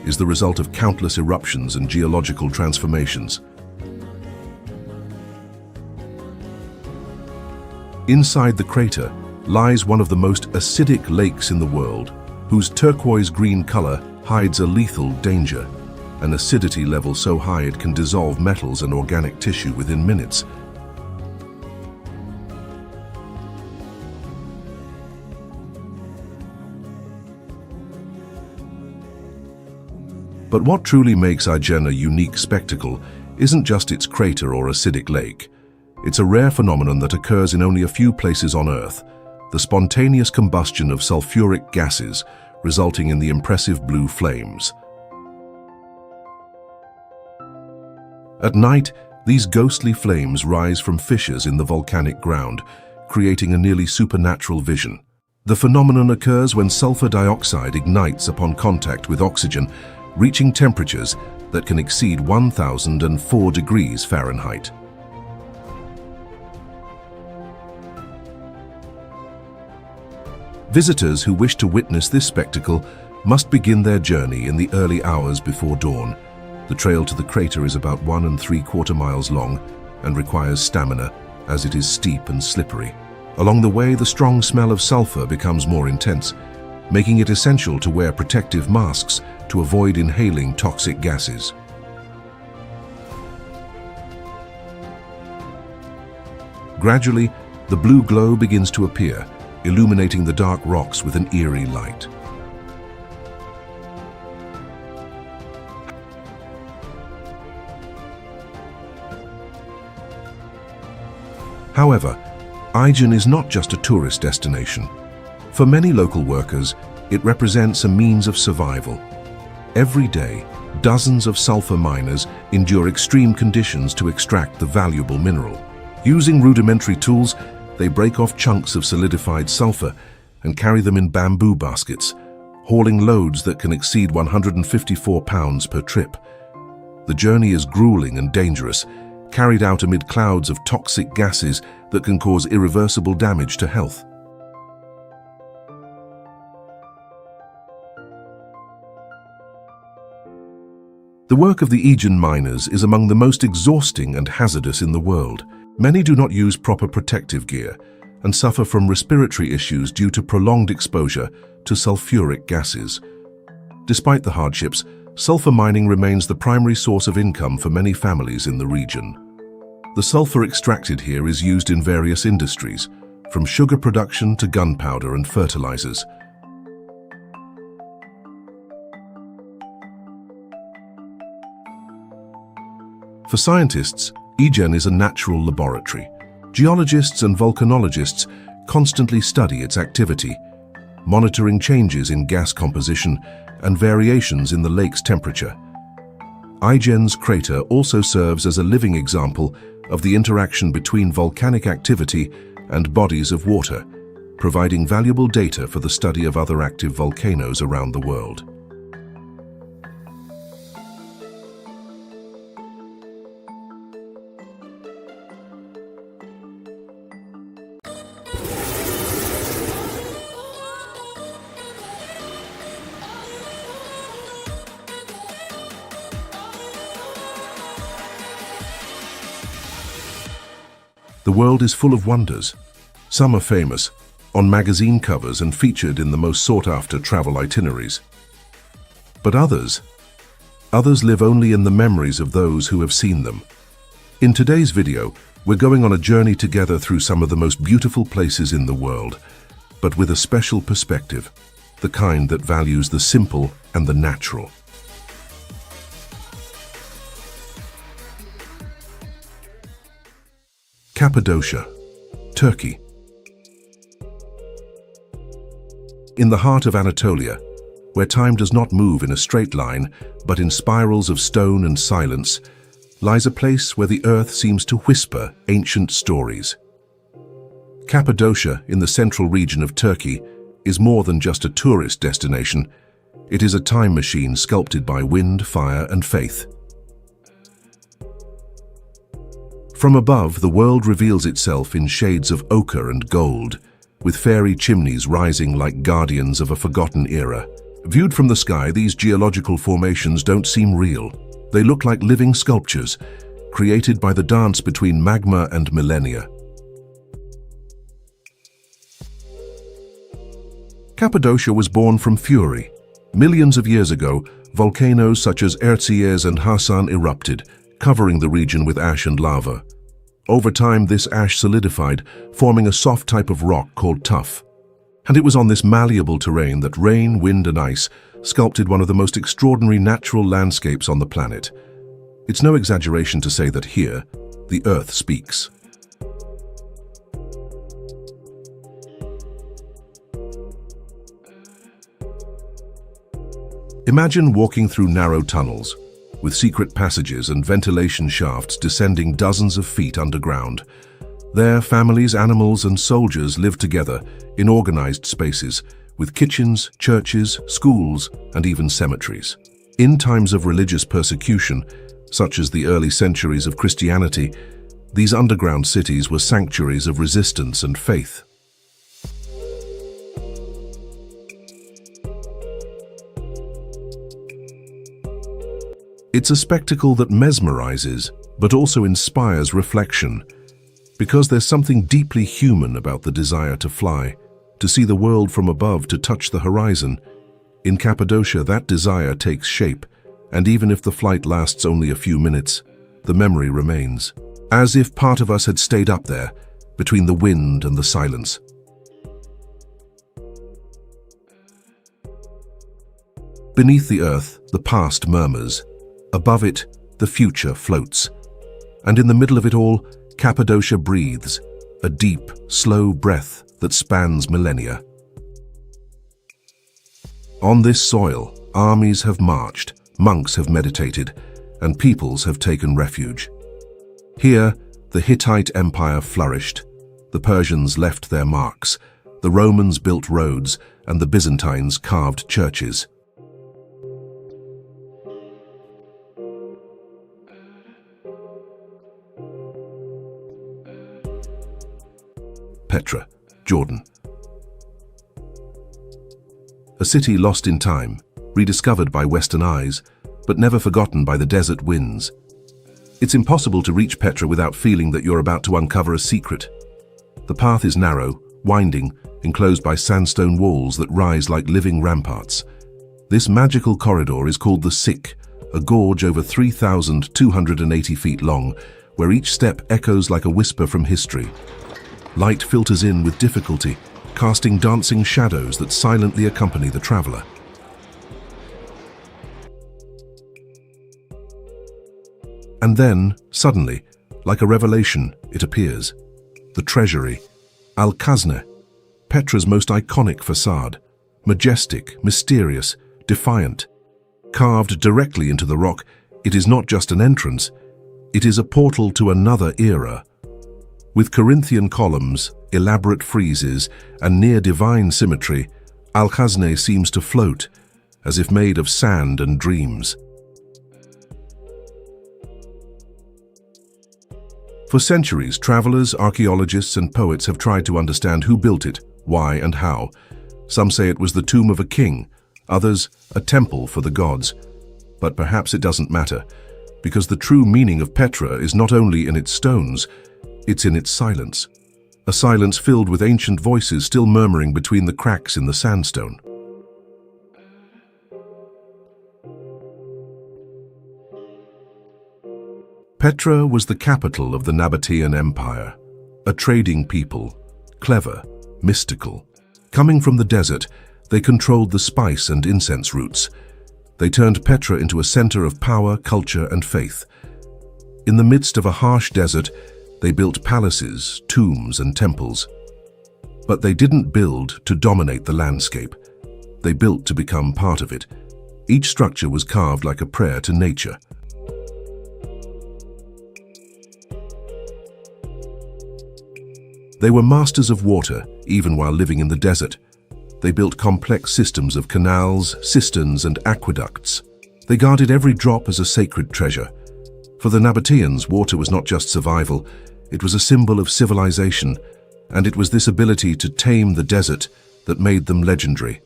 is the result of countless eruptions and geological transformations. Inside the crater lies one of the most acidic lakes in the world, whose turquoise-green color hides a lethal danger, an acidity level so high it can dissolve metals and organic tissue within minutes. But what truly makes Ijen a unique spectacle isn't just its crater or acidic lake. It's a rare phenomenon that occurs in only a few places on Earth, the spontaneous combustion of sulfuric gases, resulting in the impressive blue flames. At night, these ghostly flames rise from fissures in the volcanic ground, creating a nearly supernatural vision. The phenomenon occurs when sulfur dioxide ignites upon contact with oxygen, reaching temperatures that can exceed 1,004 degrees Fahrenheit. Visitors who wish to witness this spectacle must begin their journey in the early hours before dawn. The trail to the crater is about 1¾ miles long and requires stamina, as it is steep and slippery. Along the way, the strong smell of sulfur becomes more intense, making it essential to wear protective masks to avoid inhaling toxic gases. Gradually, the blue glow begins to appear, illuminating the dark rocks with an eerie light. However, Ijen is not just a tourist destination. For many local workers, It represents a means of survival. Every day, dozens of sulfur miners endure extreme conditions to extract the valuable mineral. Using rudimentary tools, they break off chunks of solidified sulfur and carry them in bamboo baskets, hauling loads that can exceed 154 pounds per trip. The journey is grueling and dangerous, carried out amid clouds of toxic gases that can cause irreversible damage to health. The work of the Ijen miners is among the most exhausting and hazardous in the world. Many do not use proper protective gear and suffer from respiratory issues due to prolonged exposure to sulfuric gases. Despite the hardships, sulfur mining remains the primary source of income for many families in the region. The sulfur extracted here is used in various industries, from sugar production to gunpowder and fertilizers. For scientists, Ijen is a natural laboratory. Geologists and volcanologists constantly study its activity, monitoring changes in gas composition and variations in the lake's temperature. Ijen's crater also serves as a living example of the interaction between volcanic activity and bodies of water, providing valuable data for the study of other active volcanoes around the world. The world is full of wonders. Some are famous, on magazine covers and featured in the most sought-after travel itineraries. But others live only in the memories of those who have seen them. In today's video, we're going on a journey together through some of the most beautiful places in the world, but with a special perspective, the kind that values the simple and the natural. Cappadocia, Turkey. In the heart of Anatolia, where time does not move in a straight line, but in spirals of stone and silence, lies a place where the earth seems to whisper ancient stories. Cappadocia, in the central region of Turkey, is more than just a tourist destination. It is a time machine sculpted by wind, fire, and faith. From above, the world reveals itself in shades of ochre and gold, with fairy chimneys rising like guardians of a forgotten era. Viewed from the sky, these geological formations don't seem real. They look like living sculptures, created by the dance between magma and millennia. Cappadocia was born from fury. Millions of years ago, volcanoes such as Erciyes and Hasan erupted, covering the region with ash and lava. Over time, this ash solidified, forming a soft type of rock called tuff. And it was on this malleable terrain that rain, wind, and ice sculpted one of the most extraordinary natural landscapes on the planet. It's no exaggeration to say that here, the earth speaks. Imagine walking through narrow tunnels, with secret passages and ventilation shafts descending dozens of feet underground. There, families, animals, and soldiers live together in organized spaces, with kitchens, churches, schools, and even cemeteries. In times of religious persecution, such as the early centuries of Christianity, these underground cities were sanctuaries of resistance and faith. It's a spectacle that mesmerizes, but also inspires reflection, because there's something deeply human about the desire to fly, to see the world from above, to touch the horizon. In Cappadocia, that desire takes shape, and even if the flight lasts only a few minutes, the memory remains, as if part of us had stayed up there, between the wind and the silence. Beneath the earth, the past murmurs. Above it, the future floats. And in the middle of it all, Cappadocia breathes, a deep, slow breath that spans millennia. On this soil, armies have marched, monks have meditated, and peoples have taken refuge. Here, the Hittite Empire flourished. The Persians left their marks, the Romans built roads, and the Byzantines carved churches. Petra, Jordan. A city lost in time, rediscovered by Western eyes, but never forgotten by the desert winds. It's impossible to reach Petra without feeling that you're about to uncover a secret. The path is narrow, winding, enclosed by sandstone walls that rise like living ramparts. This magical corridor is called the Sik, a gorge over 3,280 feet long, where each step echoes like a whisper from history. Light filters in with difficulty, casting dancing shadows that silently accompany the traveler. And then, suddenly, like a revelation, it appears. The treasury, Al-Khazne, Petra's most iconic facade, majestic, mysterious, defiant. Carved directly into the rock, it is not just an entrance, it is a portal to another era. With Corinthian columns, elaborate friezes, and near-divine symmetry, Al-Khazne seems to float, as if made of sand and dreams. For centuries, travelers, archaeologists, and poets have tried to understand who built it, why, and how. Some say it was the tomb of a king, others, a temple for the gods. But perhaps it doesn't matter, because the true meaning of Petra is not only in its stones, it's in its silence. A silence filled with ancient voices still murmuring between the cracks in the sandstone. Petra was the capital of the Nabatean Empire, a trading people, clever, mystical. Coming from the desert, they controlled the spice and incense routes. They turned Petra into a center of power, culture, and faith. In the midst of a harsh desert, they built palaces, tombs, and temples. But they didn't build to dominate the landscape. They built to become part of it. Each structure was carved like a prayer to nature. They were masters of water, even while living in the desert. They built complex systems of canals, cisterns, and aqueducts. They guarded every drop as a sacred treasure. For the Nabateans, water was not just survival, it was a symbol of civilization, and it was this ability to tame the desert that made them legendary.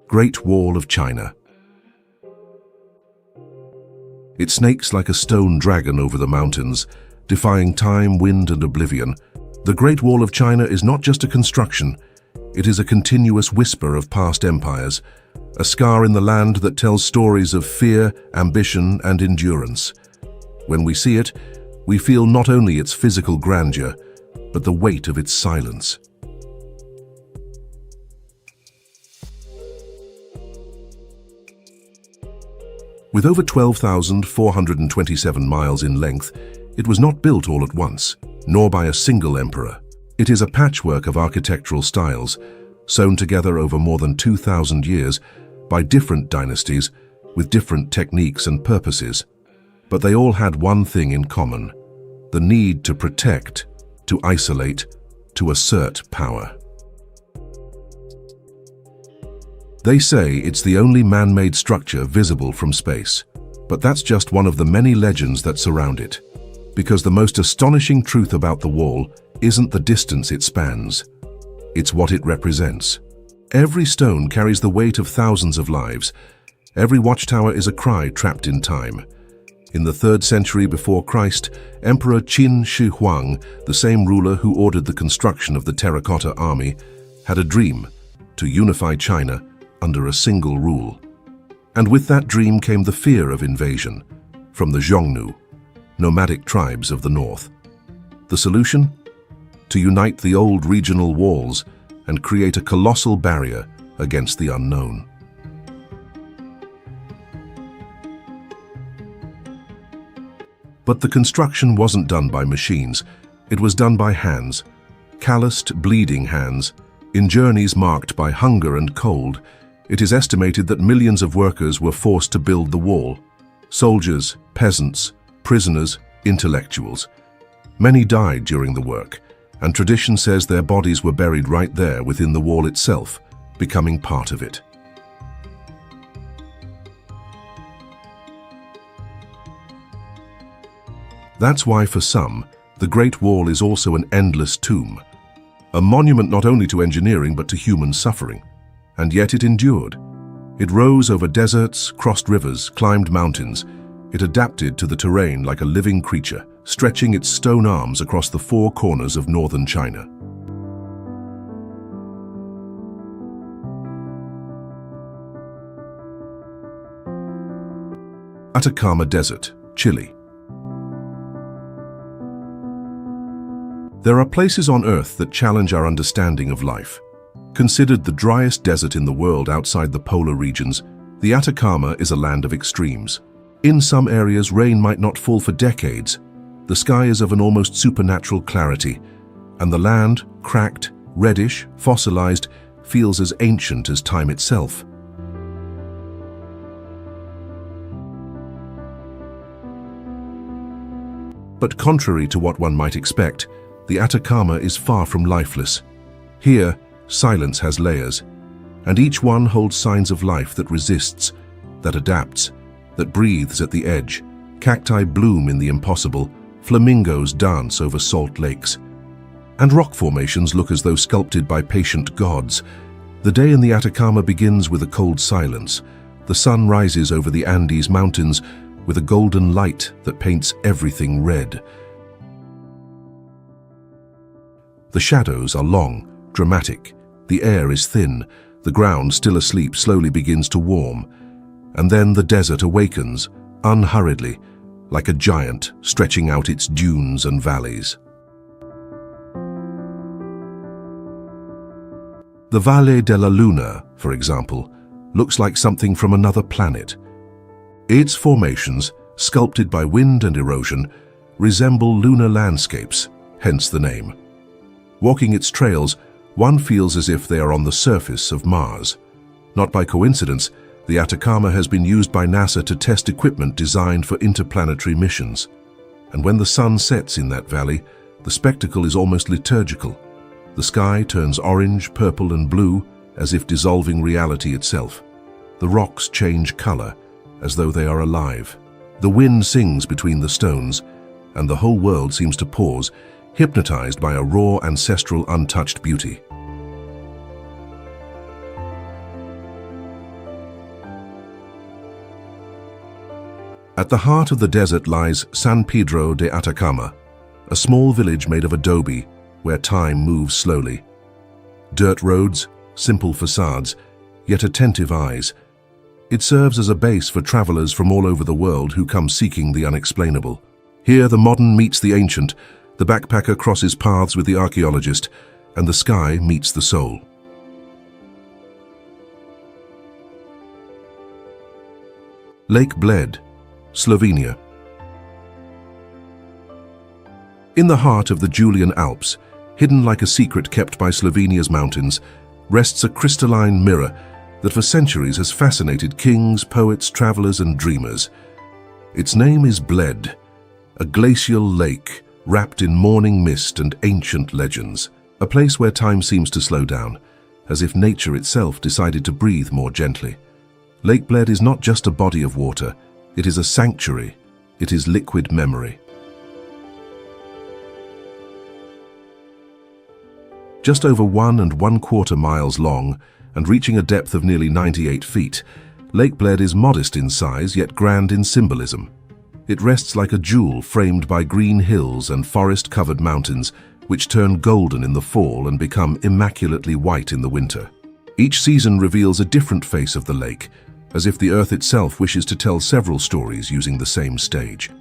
Great Wall of China. It snakes like a stone dragon over the mountains, defying time, wind, and oblivion. The Great Wall of China is not just a construction, it is a continuous whisper of past empires, a scar in the land that tells stories of fear, ambition, and endurance. When we see it, we feel not only its physical grandeur, but the weight of its silence. With over 12,427 miles in length, it was not built all at once, nor by a single emperor. It is a patchwork of architectural styles, sewn together over more than 2,000 years by different dynasties with different techniques and purposes. But they all had one thing in common: the need to protect, to isolate, to assert power. They say it's the only man-made structure visible from space, but that's just one of the many legends that surround it. Because the most astonishing truth about the wall isn't the distance it spans, it's what it represents. Every stone carries the weight of thousands of lives. Every watchtower is a cry trapped in time. In the 3rd century before Christ, Emperor Qin Shi Huang, the same ruler who ordered the construction of the Terracotta Army, had a dream: to unify China under a single rule. And with that dream came the fear of invasion from the Xiongnu, nomadic tribes of the north. The solution? To unite the old regional walls and create a colossal barrier against the unknown. But the construction wasn't done by machines, it was done by hands. calloused, bleeding hands. In journeys marked by hunger and cold, it is estimated that millions of workers were forced to build the wall. Soldiers, peasants, prisoners, intellectuals. Many died during the work, and tradition says their bodies were buried right there within the wall itself, becoming part of it. That's why for some, the Great Wall is also an endless tomb, a monument not only to engineering but to human suffering. And yet it endured. It rose over deserts, crossed rivers, climbed mountains. It adapted to the terrain like a living creature, stretching its stone arms across the four corners of northern China. Atacama Desert, Chile. There are places on Earth that challenge our understanding of life. Considered the driest desert in the world outside the polar regions, the Atacama is a land of extremes. In some areas, rain might not fall for decades. The sky is of an almost supernatural clarity, and the land, cracked, reddish, fossilized, feels as ancient as time itself. But contrary to what one might expect, the Atacama is far from lifeless. Here, silence has layers, and each one holds signs of life that resists, that adapts, that breathes at the edge. Cacti bloom in the impossible, flamingos dance over salt lakes, and rock formations look as though sculpted by patient gods. The day in the Atacama begins with a cold silence. The sun rises over the Andes Mountains with a golden light that paints everything red. The shadows are long, dramatic. The air is thin. The ground, still asleep, slowly begins to warm. And then the desert awakens, unhurriedly, like a giant stretching out its dunes and valleys. The Valle della Luna, for example, looks like something from another planet. Its formations, sculpted by wind and erosion, resemble lunar landscapes, hence the name. Walking its trails, one feels as if they are on the surface of Mars. Not by coincidence, the Atacama has been used by NASA to test equipment designed for interplanetary missions. And when the sun sets in that valley, the spectacle is almost liturgical. The sky turns orange, purple, and blue, as if dissolving reality itself. The rocks change color, as though they are alive. The wind sings between the stones, and the whole world seems to pause, hypnotized by a raw, ancestral, untouched beauty. At the heart of the desert lies San Pedro de Atacama, a small village made of adobe where time moves slowly. Dirt roads, simple facades, yet attentive eyes. It serves as a base for travelers from all over the world who come seeking the unexplainable. Here the modern meets the ancient, the backpacker crosses paths with the archaeologist, and the sky meets the soul. Lake Bled, Slovenia. In the heart of the Julian Alps, hidden like a secret kept by Slovenia's mountains, rests a crystalline mirror that for centuries has fascinated kings, poets, travelers, and dreamers. Its name is Bled, a glacial lake wrapped in morning mist and ancient legends, a place where time seems to slow down, as if nature itself decided to breathe more gently. Lake Bled is not just a body of water, it is a sanctuary, it is liquid memory. Just over 1 1/4 miles long and reaching a depth of nearly 98 feet, Lake Bled is modest in size yet grand in symbolism. It rests like a jewel framed by green hills and forest-covered mountains, which turn golden in the fall and become immaculately white in the winter. Each season reveals a different face of the lake, as if the earth itself wishes to tell several stories using the same stage.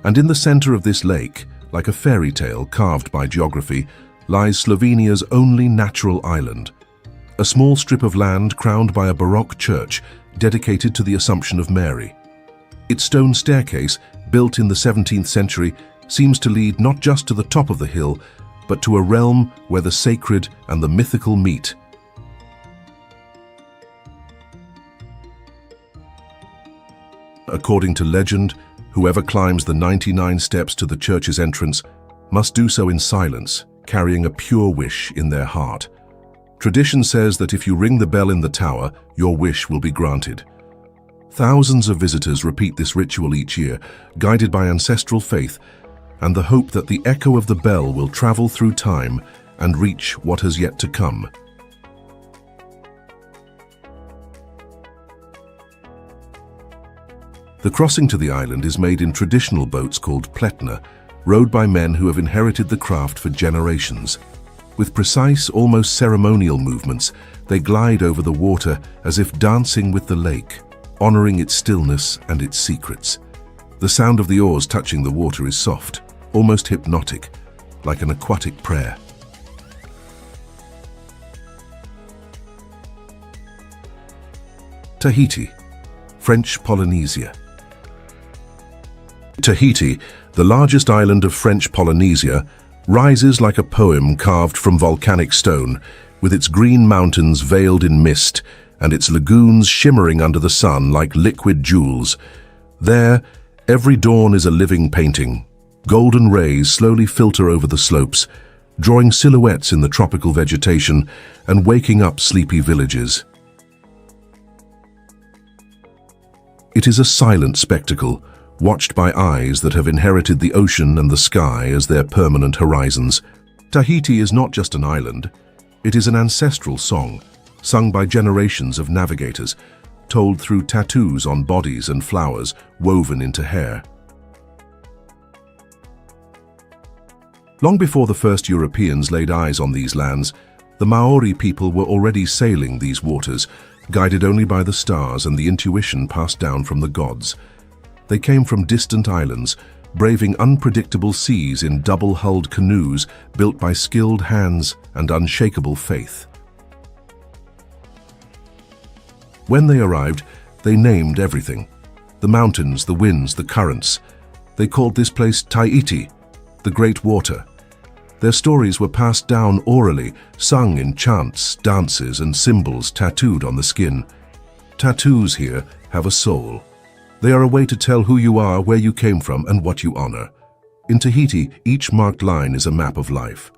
And in the center of this lake, like a fairy tale carved by geography, lies Slovenia's only natural island. A small strip of land crowned by a Baroque church, dedicated to the Assumption of Mary. Its stone staircase, built in the 17th century, seems to lead not just to the top of the hill, but to a realm where the sacred and the mythical meet. According to legend, whoever climbs the 99 steps to the church's entrance must do so in silence, carrying a pure wish in their heart. Tradition says that if you ring the bell in the tower, your wish will be granted. Thousands of visitors repeat this ritual each year, guided by ancestral faith and the hope that the echo of the bell will travel through time and reach what has yet to come. The crossing to the island is made in traditional boats called pletna, rowed by men who have inherited the craft for generations. With precise, almost ceremonial movements, they glide over the water as if dancing with the lake, honoring its stillness and its secrets. The sound of the oars touching the water is soft, almost hypnotic, like an aquatic prayer. Tahiti, French Polynesia. Tahiti, the largest island of French Polynesia, rises like a poem carved from volcanic stone, with its green mountains veiled in mist and its lagoons shimmering under the sun like liquid jewels. There, every dawn is a living painting. Golden rays slowly filter over the slopes, drawing silhouettes in the tropical vegetation and waking up sleepy villages. It is a silent spectacle, watched by eyes that have inherited the ocean and the sky as their permanent horizons. Tahiti is not just an island. It is an ancestral song, sung by generations of navigators, told through tattoos on bodies and flowers woven into hair. Long before the first Europeans laid eyes on these lands, the Maori people were already sailing these waters, guided only by the stars and the intuition passed down from the gods. They came from distant islands, braving unpredictable seas in double-hulled canoes built by skilled hands and unshakable faith. When they arrived, they named everything. The mountains, the winds, the currents. They called this place Tahiti, the Great Water. Their stories were passed down orally, sung in chants, dances, and symbols tattooed on the skin. Tattoos here have a soul. They are a way to tell who you are, where you came from, and what you honor. In Tahiti, each marked line is a map of life.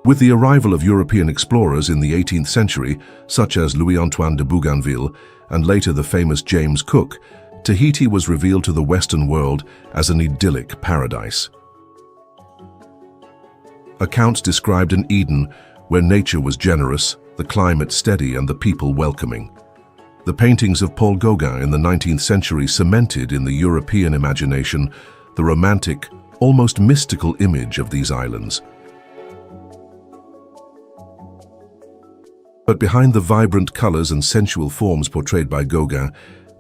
With the arrival of European explorers in the 18th century, such as Louis-Antoine de Bougainville and later the famous James Cook, Tahiti was revealed to the Western world as an idyllic paradise. Accounts described an Eden where nature was generous, the climate steady, and the people welcoming. The paintings of Paul Gauguin in the 19th century cemented in the European imagination the romantic, almost mystical image of these islands. But behind the vibrant colors and sensual forms portrayed by Gauguin,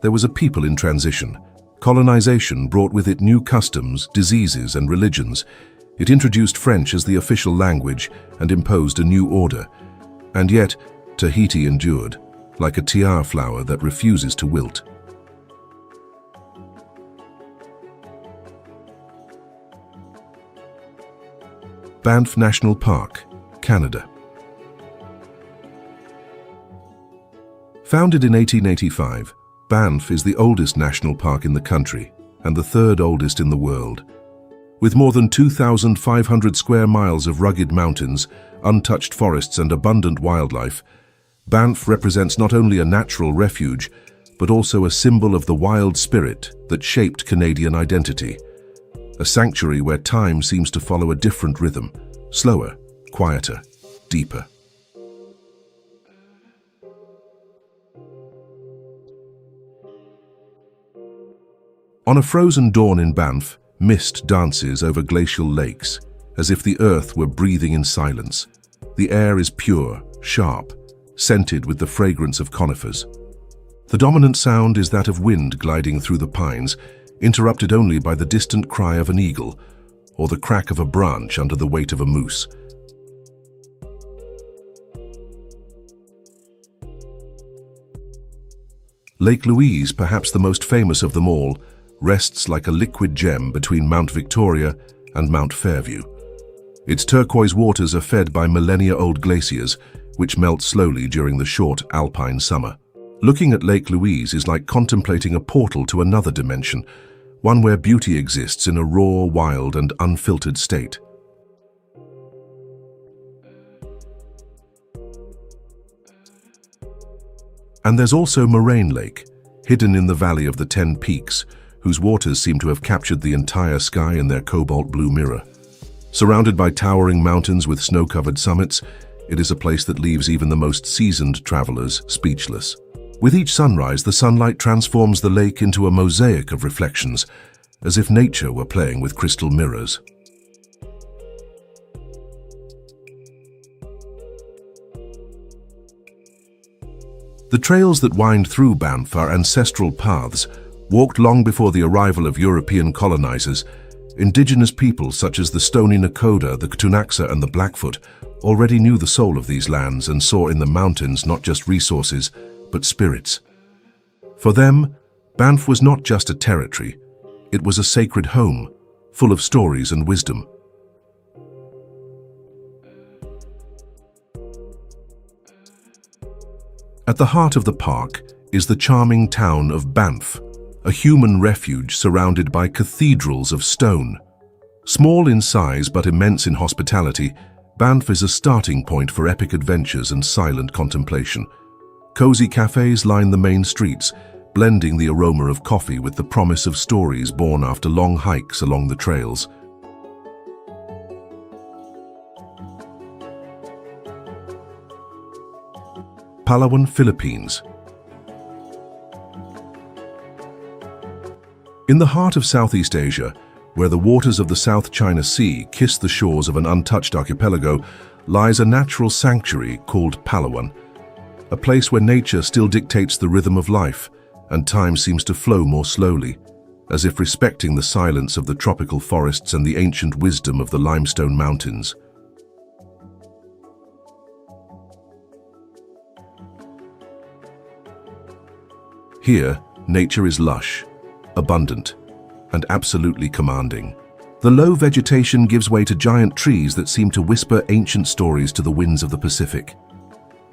there was a people in transition. Colonization brought with it new customs, diseases, and religions. It introduced French as the official language and imposed a new order. And yet, Tahiti endured, like a tiara flower that refuses to wilt. Banff National Park, Canada. Founded in 1885, Banff is the oldest national park in the country and the third oldest in the world. With more than 2,500 square miles of rugged mountains, untouched forests, and abundant wildlife, Banff represents not only a natural refuge, but also a symbol of the wild spirit that shaped Canadian identity. A sanctuary where time seems to follow a different rhythm, slower, quieter, deeper. On a frozen dawn in Banff, mist dances over glacial lakes, as if the earth were breathing in silence. The air is pure, sharp, scented with the fragrance of conifers. The dominant sound is that of wind gliding through the pines, interrupted only by the distant cry of an eagle or the crack of a branch under the weight of a moose. Lake Louise, perhaps the most famous of them all, rests like a liquid gem between Mount Victoria and Mount Fairview. Its turquoise waters are fed by millennia-old glaciers, which melt slowly during the short alpine summer. Looking at Lake Louise is like contemplating a portal to another dimension, one where beauty exists in a raw, wild, and unfiltered state. And there's also Moraine Lake, hidden in the Valley of the 10 Peaks, whose waters seem to have captured the entire sky in their cobalt blue mirror. Surrounded by towering mountains with snow-covered summits, it is a place that leaves even the most seasoned travelers speechless. With each sunrise, the sunlight transforms the lake into a mosaic of reflections, as if nature were playing with crystal mirrors. The trails that wind through Banff are ancestral paths, walked long before the arrival of European colonizers. Indigenous peoples such as the Stony Nakoda, the Ktunaxa, and the Blackfoot already knew the soul of these lands and saw in the mountains not just resources, but spirits. For them, Banff was not just a territory, it was a sacred home, full of stories and wisdom. At the heart of the park is the charming town of Banff, a human refuge surrounded by cathedrals of stone. Small in size but immense in hospitality, Banff is a starting point for epic adventures and silent contemplation. Cozy cafes line the main streets, blending the aroma of coffee with the promise of stories born after long hikes along the trails. Palawan, Philippines. In the heart of Southeast Asia, where the waters of the South China Sea kiss the shores of an untouched archipelago, lies a natural sanctuary called Palawan, a place where nature still dictates the rhythm of life, and time seems to flow more slowly, as if respecting the silence of the tropical forests and the ancient wisdom of the limestone mountains. Here, nature is lush, abundant, and absolutely commanding. The low vegetation gives way to giant trees that seem to whisper ancient stories to the winds of the Pacific.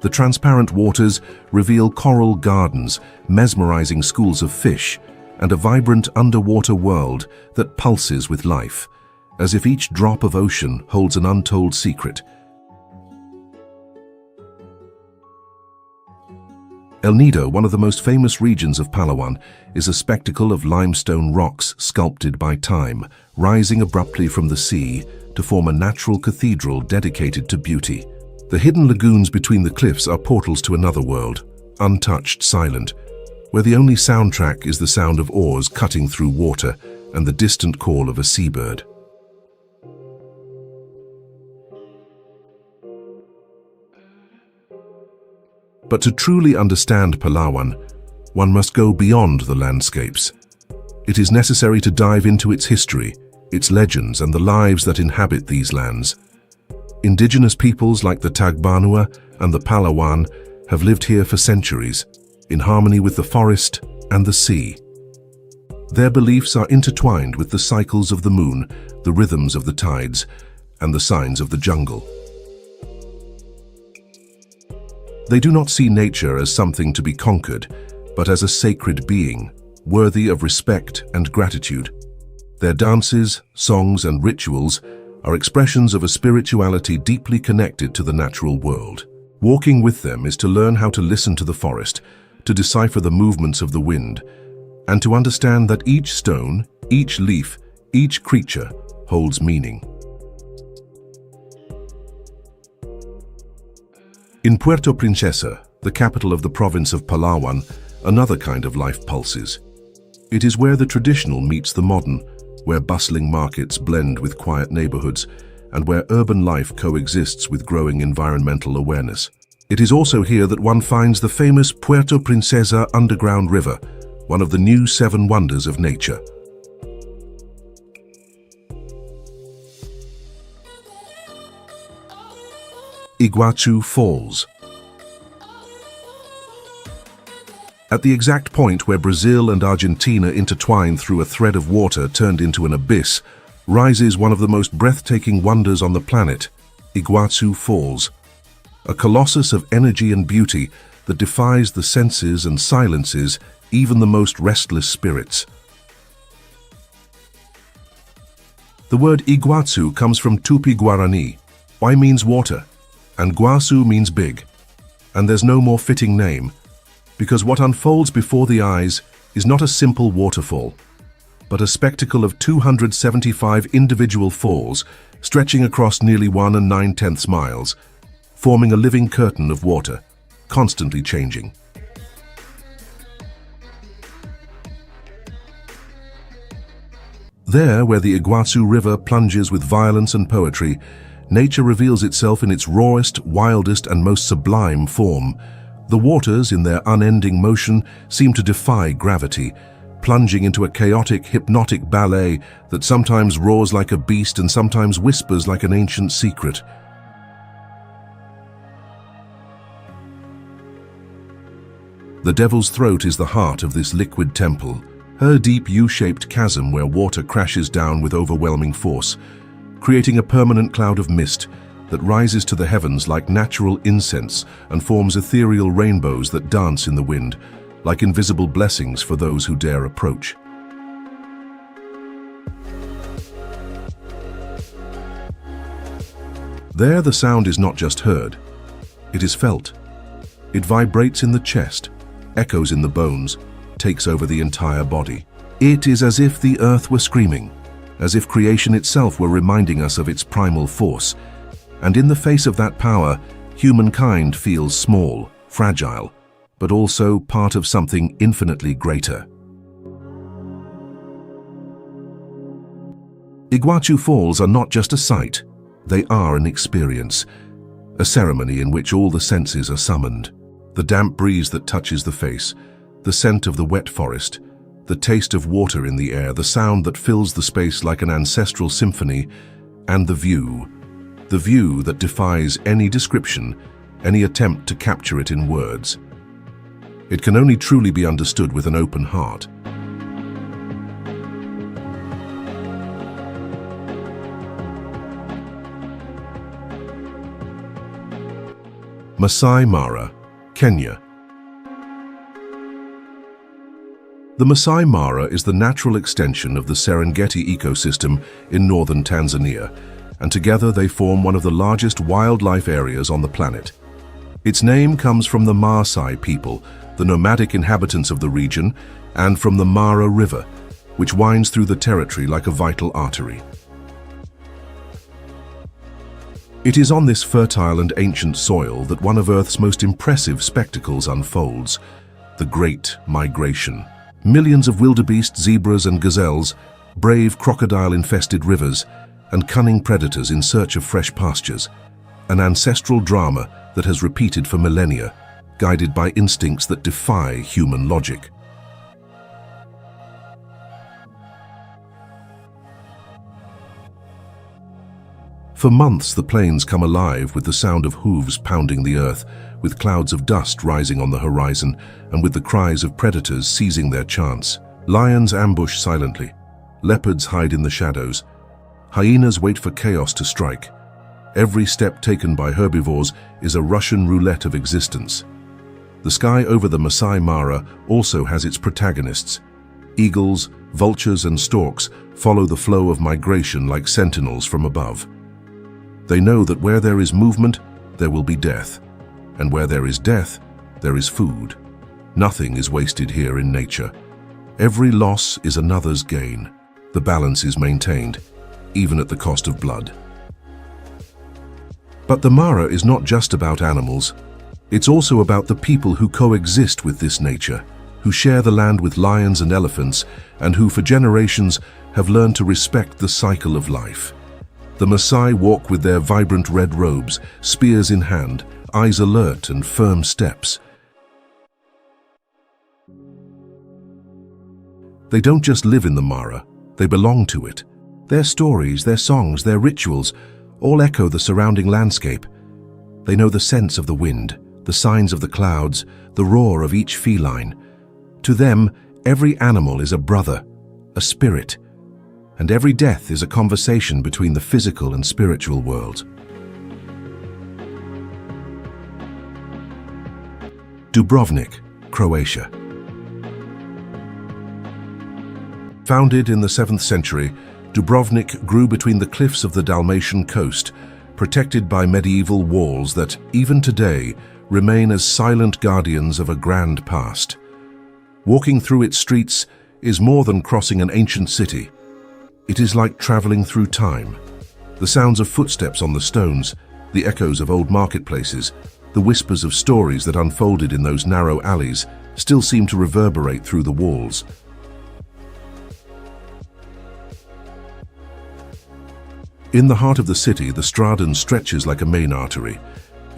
The transparent waters reveal coral gardens, mesmerizing schools of fish, and a vibrant underwater world that pulses with life, as if each drop of ocean holds an untold secret. El Nido, one of the most famous regions of Palawan, is a spectacle of limestone rocks sculpted by time, rising abruptly from the sea to form a natural cathedral dedicated to beauty. The hidden lagoons between the cliffs are portals to another world, untouched, silent, where the only soundtrack is the sound of oars cutting through water and the distant call of a seabird. But to truly understand Palawan, one must go beyond the landscapes. It is necessary to dive into its history, its legends, and the lives that inhabit these lands. Indigenous peoples like the Tagbanua and the Palawan have lived here for centuries, in harmony with the forest and the sea. Their beliefs are intertwined with the cycles of the moon, the rhythms of the tides, and the signs of the jungle. They do not see nature as something to be conquered, but as a sacred being, worthy of respect and gratitude. Their dances, songs, and rituals are expressions of a spirituality deeply connected to the natural world. Walking with them is to learn how to listen to the forest, to decipher the movements of the wind, and to understand that each stone, each leaf, each creature holds meaning. In Puerto Princesa, the capital of the province of Palawan, another kind of life pulses. It is where the traditional meets the modern, where bustling markets blend with quiet neighborhoods, and where urban life coexists with growing environmental awareness. It is also here that one finds the famous Puerto Princesa underground river, one of the new 7 wonders of nature. Iguazu Falls. At the exact point where Brazil and Argentina intertwine through a thread of water turned into an abyss, rises one of the most breathtaking wonders on the planet, Iguazu Falls. A colossus of energy and beauty that defies the senses and silences even the most restless spirits. The word Iguazu comes from Tupi-Guarani. Why means water, and Guazu means big. And there's no more fitting name, because what unfolds before the eyes is not a simple waterfall, but a spectacle of 275 individual falls stretching across nearly 1 9/10 miles, forming a living curtain of water, constantly changing. There, where the Iguazu River plunges with violence and poetry, nature reveals itself in its rawest, wildest, and most sublime form. The waters, in their unending motion, seem to defy gravity, plunging into a chaotic, hypnotic ballet that sometimes roars like a beast and sometimes whispers like an ancient secret. The Devil's Throat is the heart of this liquid temple, her deep U-shaped chasm where water crashes down with overwhelming force, creating a permanent cloud of mist that rises to the heavens like natural incense and forms ethereal rainbows that dance in the wind, like invisible blessings for those who dare approach. There, the sound is not just heard, it is felt. It vibrates in the chest, echoes in the bones, takes over the entire body. It is as if the earth were screaming, as if creation itself were reminding us of its primal force. And in the face of that power, humankind feels small, fragile, but also part of something infinitely greater. Iguazu Falls are not just a sight, they are an experience, a ceremony in which all the senses are summoned. The damp breeze that touches the face, the scent of the wet forest, the taste of water in the air, the sound that fills the space like an ancestral symphony, and the view that defies any description, any attempt to capture it in words. It can only truly be understood with an open heart. Masai Mara, Kenya. The Masai Mara is the natural extension of the Serengeti ecosystem in northern Tanzania, and together they form one of the largest wildlife areas on the planet. Its name comes from the Maasai people, the nomadic inhabitants of the region, and from the Mara River, which winds through the territory like a vital artery. It is on this fertile and ancient soil that one of Earth's most impressive spectacles unfolds, the Great Migration. Millions of wildebeest, zebras and gazelles brave crocodile-infested rivers and cunning predators in search of fresh pastures, an ancestral drama that has repeated for millennia, guided by instincts that defy human logic. For months, the plains come alive with the sound of hooves pounding the earth, with clouds of dust rising on the horizon, and with the cries of predators seizing their chance. Lions ambush silently, leopards hide in the shadows, hyenas wait for chaos to strike. Every step taken by herbivores is a Russian roulette of existence. The sky over the Masai Mara also has its protagonists. Eagles, vultures and storks follow the flow of migration like sentinels from above. They know that where there is movement, there will be death, and where there is death, there is food. Nothing is wasted here in nature. Every loss is another's gain. The balance is maintained, even at the cost of blood. But the Mara is not just about animals. It's also about the people who coexist with this nature, who share the land with lions and elephants, and who for generations have learned to respect the cycle of life. The Maasai walk with their vibrant red robes, spears in hand, eyes alert and firm steps. They don't just live in the Mara, they belong to it. Their stories, their songs, their rituals all echo the surrounding landscape. They know the sense of the wind, the signs of the clouds, the roar of each feline. To them, every animal is a brother, a spirit, and every death is a conversation between the physical and spiritual worlds. Dubrovnik, Croatia. Founded in the 7th century, Dubrovnik grew between the cliffs of the Dalmatian coast, protected by medieval walls that, even today, remain as silent guardians of a grand past. Walking through its streets is more than crossing an ancient city. It is like traveling through time. The sounds of footsteps on the stones, the echoes of old marketplaces, the whispers of stories that unfolded in those narrow alleys still seem to reverberate through the walls. In the heart of the city, the Straden stretches like a main artery.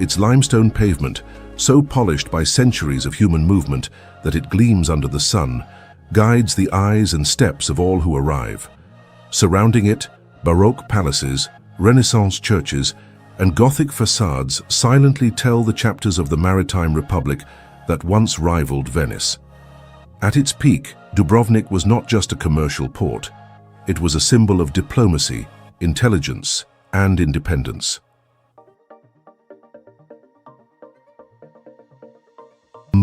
Its limestone pavement, so polished by centuries of human movement that it gleams under the sun, guides the eyes and steps of all who arrive. Surrounding it, Baroque palaces, Renaissance churches, and Gothic facades silently tell the chapters of the maritime republic that once rivaled Venice. At its peak, Dubrovnik was not just a commercial port. It was a symbol of diplomacy, intelligence, and independence.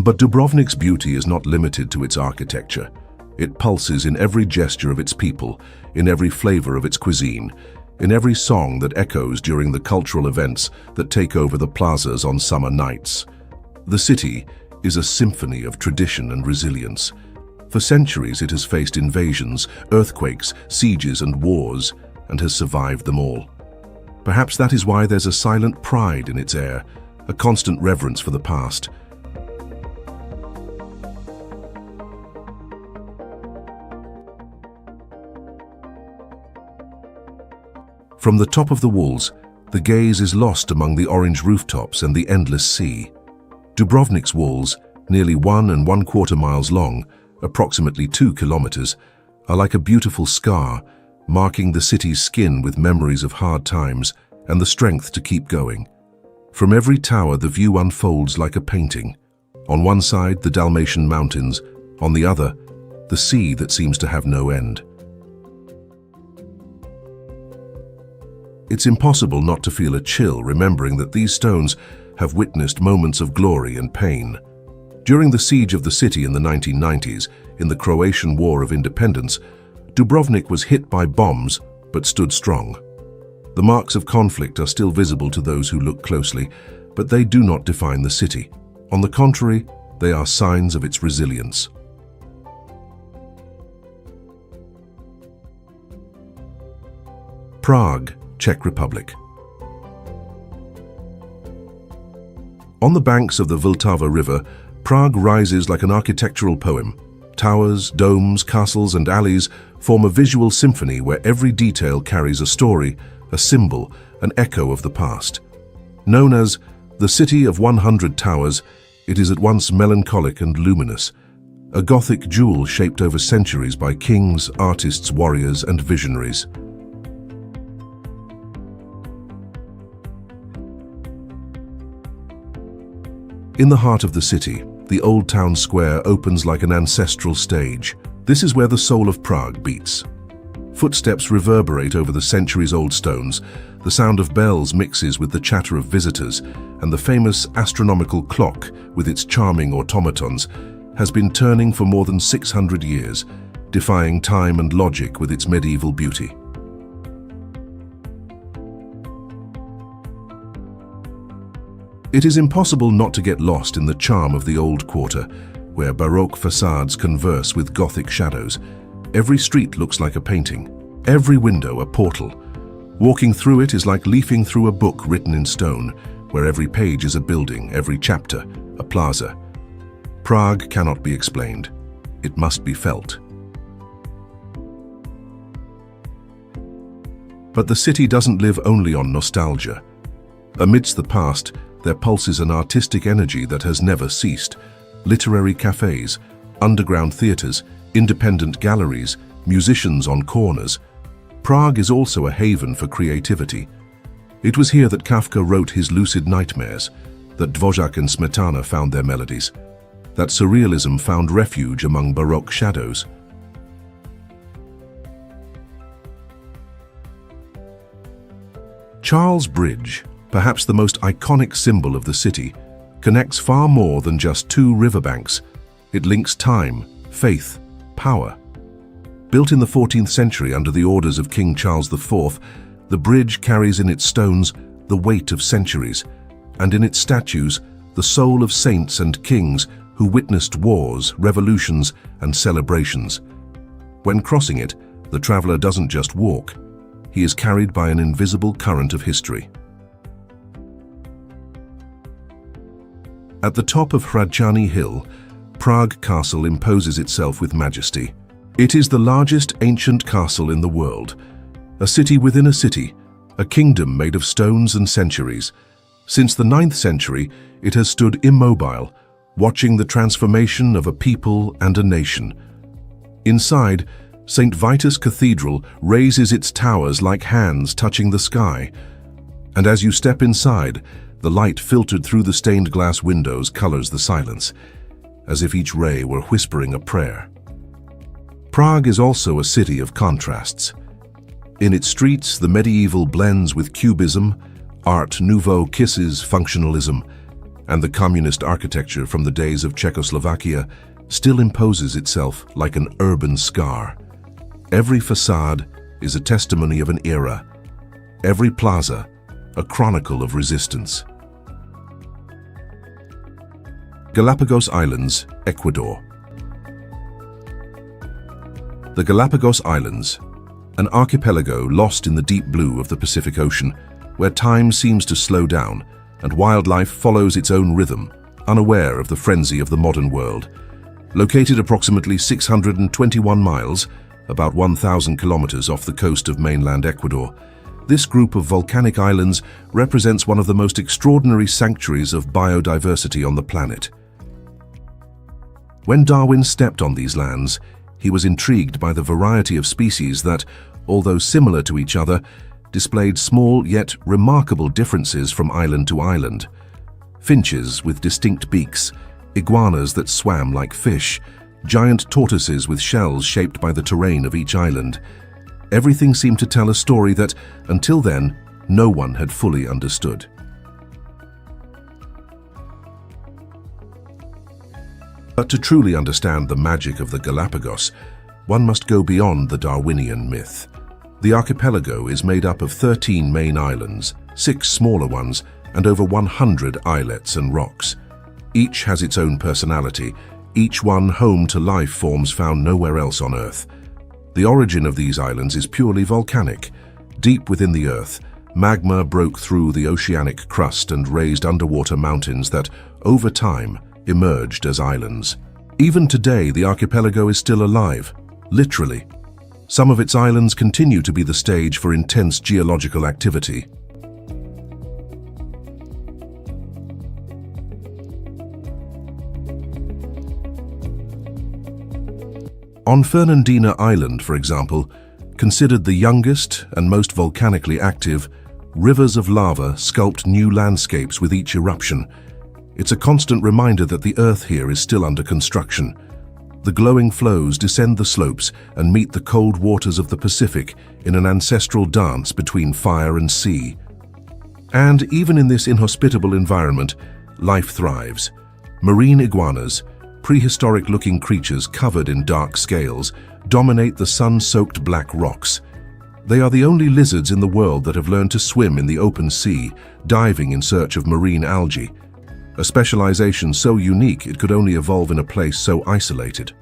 But Dubrovnik's beauty is not limited to its architecture. It pulses in every gesture of its people, in every flavor of its cuisine, in every song that echoes during the cultural events that take over the plazas on summer nights. The city is a symphony of tradition and resilience. For centuries it has faced invasions, earthquakes, sieges and wars, and has survived them all. Perhaps that is why there's a silent pride in its air, a constant reverence for the past. From the top of the walls, the gaze is lost among the orange rooftops and the endless sea. Dubrovnik's walls, nearly 1 1/4 miles long, approximately 2 kilometers, are like a beautiful scar, marking the city's skin with memories of hard times and the strength to keep going. From every tower, the view unfolds like a painting. On one side, the Dalmatian mountains, on the other, the sea that seems to have no end. It's impossible not to feel a chill remembering that these stones have witnessed moments of glory and pain. During the siege of the city in the 1990s, in the Croatian War of Independence, Dubrovnik was hit by bombs but stood strong. The marks of conflict are still visible to those who look closely, but they do not define the city. On the contrary, they are signs of its resilience. Prague, Czech Republic. On the banks of the Vltava River, Prague rises like an architectural poem. Towers, domes, castles, and alleys form a visual symphony where every detail carries a story, a symbol, an echo of the past. Known as the City of 100 Towers, it is at once melancholic and luminous, a Gothic jewel shaped over centuries by kings, artists, warriors, and visionaries. In the heart of the city, the Old Town Square opens like an ancestral stage. This is where the soul of Prague beats. Footsteps reverberate over the centuries-old stones, the sound of bells mixes with the chatter of visitors, and the famous astronomical clock, with its charming automatons, has been turning for more than 600 years, defying time and logic with its medieval beauty. It is impossible not to get lost in the charm of the old quarter, where Baroque facades converse with Gothic shadows. Every street looks like a painting, every window a portal. Walking through it is like leafing through a book written in stone, where every page is a building, every chapter a plaza. Prague cannot be explained. It must be felt. But the city doesn't live only on nostalgia. Amidst the past, there pulses an artistic energy that has never ceased. Literary cafes, underground theaters, independent galleries, musicians on corners. Prague is also a haven for creativity. It was here that Kafka wrote his lucid nightmares, that Dvořák and Smetana found their melodies. that surrealism found refuge among Baroque shadows. Charles Bridge, perhaps the most iconic symbol of the city, connects far more than just two riverbanks. It links time, faith, power. Built in the 14th century under the orders of King Charles IV, the bridge carries in its stones the weight of centuries, and in its statues the soul of saints and kings who witnessed wars, revolutions, and celebrations. When crossing it, the traveler doesn't just walk. He is carried by an invisible current of history. At the top of Hradčany Hill, Prague Castle imposes itself with majesty. It is the largest ancient castle in the world, a city within a city, a kingdom made of stones and centuries. Since the 9th century, it has stood immobile, watching the transformation of a people and a nation. Inside, St. Vitus Cathedral raises its towers like hands touching the sky. And as you step inside, the light filtered through the stained glass windows colors the silence, as if each ray were whispering a prayer. Prague is also a city of contrasts. In its streets, the medieval blends with cubism, Art Nouveau kisses functionalism, and the communist architecture from the days of Czechoslovakia still imposes itself like an urban scar. Every facade is a testimony of an era, every plaza a chronicle of resistance. Galapagos Islands, Ecuador. The Galapagos Islands, an archipelago lost in the deep blue of the Pacific Ocean, where time seems to slow down and wildlife follows its own rhythm, unaware of the frenzy of the modern world. Located approximately 621 miles, about 1,000 kilometers off the coast of mainland Ecuador, this group of volcanic islands represents one of the most extraordinary sanctuaries of biodiversity on the planet. When Darwin stepped on these lands, he was intrigued by the variety of species that, although similar to each other, displayed small yet remarkable differences from island to island. Finches with distinct beaks, iguanas that swam like fish, giant tortoises with shells shaped by the terrain of each island. Everything seemed to tell a story that, until then, no one had fully understood. But to truly understand the magic of the Galapagos, one must go beyond the Darwinian myth. The archipelago is made up of 13 main islands, 6 smaller ones, and over 100 islets and rocks. Each has its own personality, each one home to life forms found nowhere else on Earth. The origin of these islands is purely volcanic. Deep within the Earth, magma broke through the oceanic crust and raised underwater mountains that, over time, emerged as islands. Even today, the archipelago is still alive, literally. Some of its islands continue to be the stage for intense geological activity. On Fernandina Island, for example, considered the youngest and most volcanically active, rivers of lava sculpt new landscapes with each eruption. It's a constant reminder that the Earth here is still under construction. The glowing flows descend the slopes and meet the cold waters of the Pacific in an ancestral dance between fire and sea. And even in this inhospitable environment, life thrives. Marine iguanas, prehistoric-looking creatures covered in dark scales, dominate the sun-soaked black rocks. They are the only lizards in the world that have learned to swim in the open sea, diving in search of marine algae. A specialization so unique it could only evolve in a place so isolated.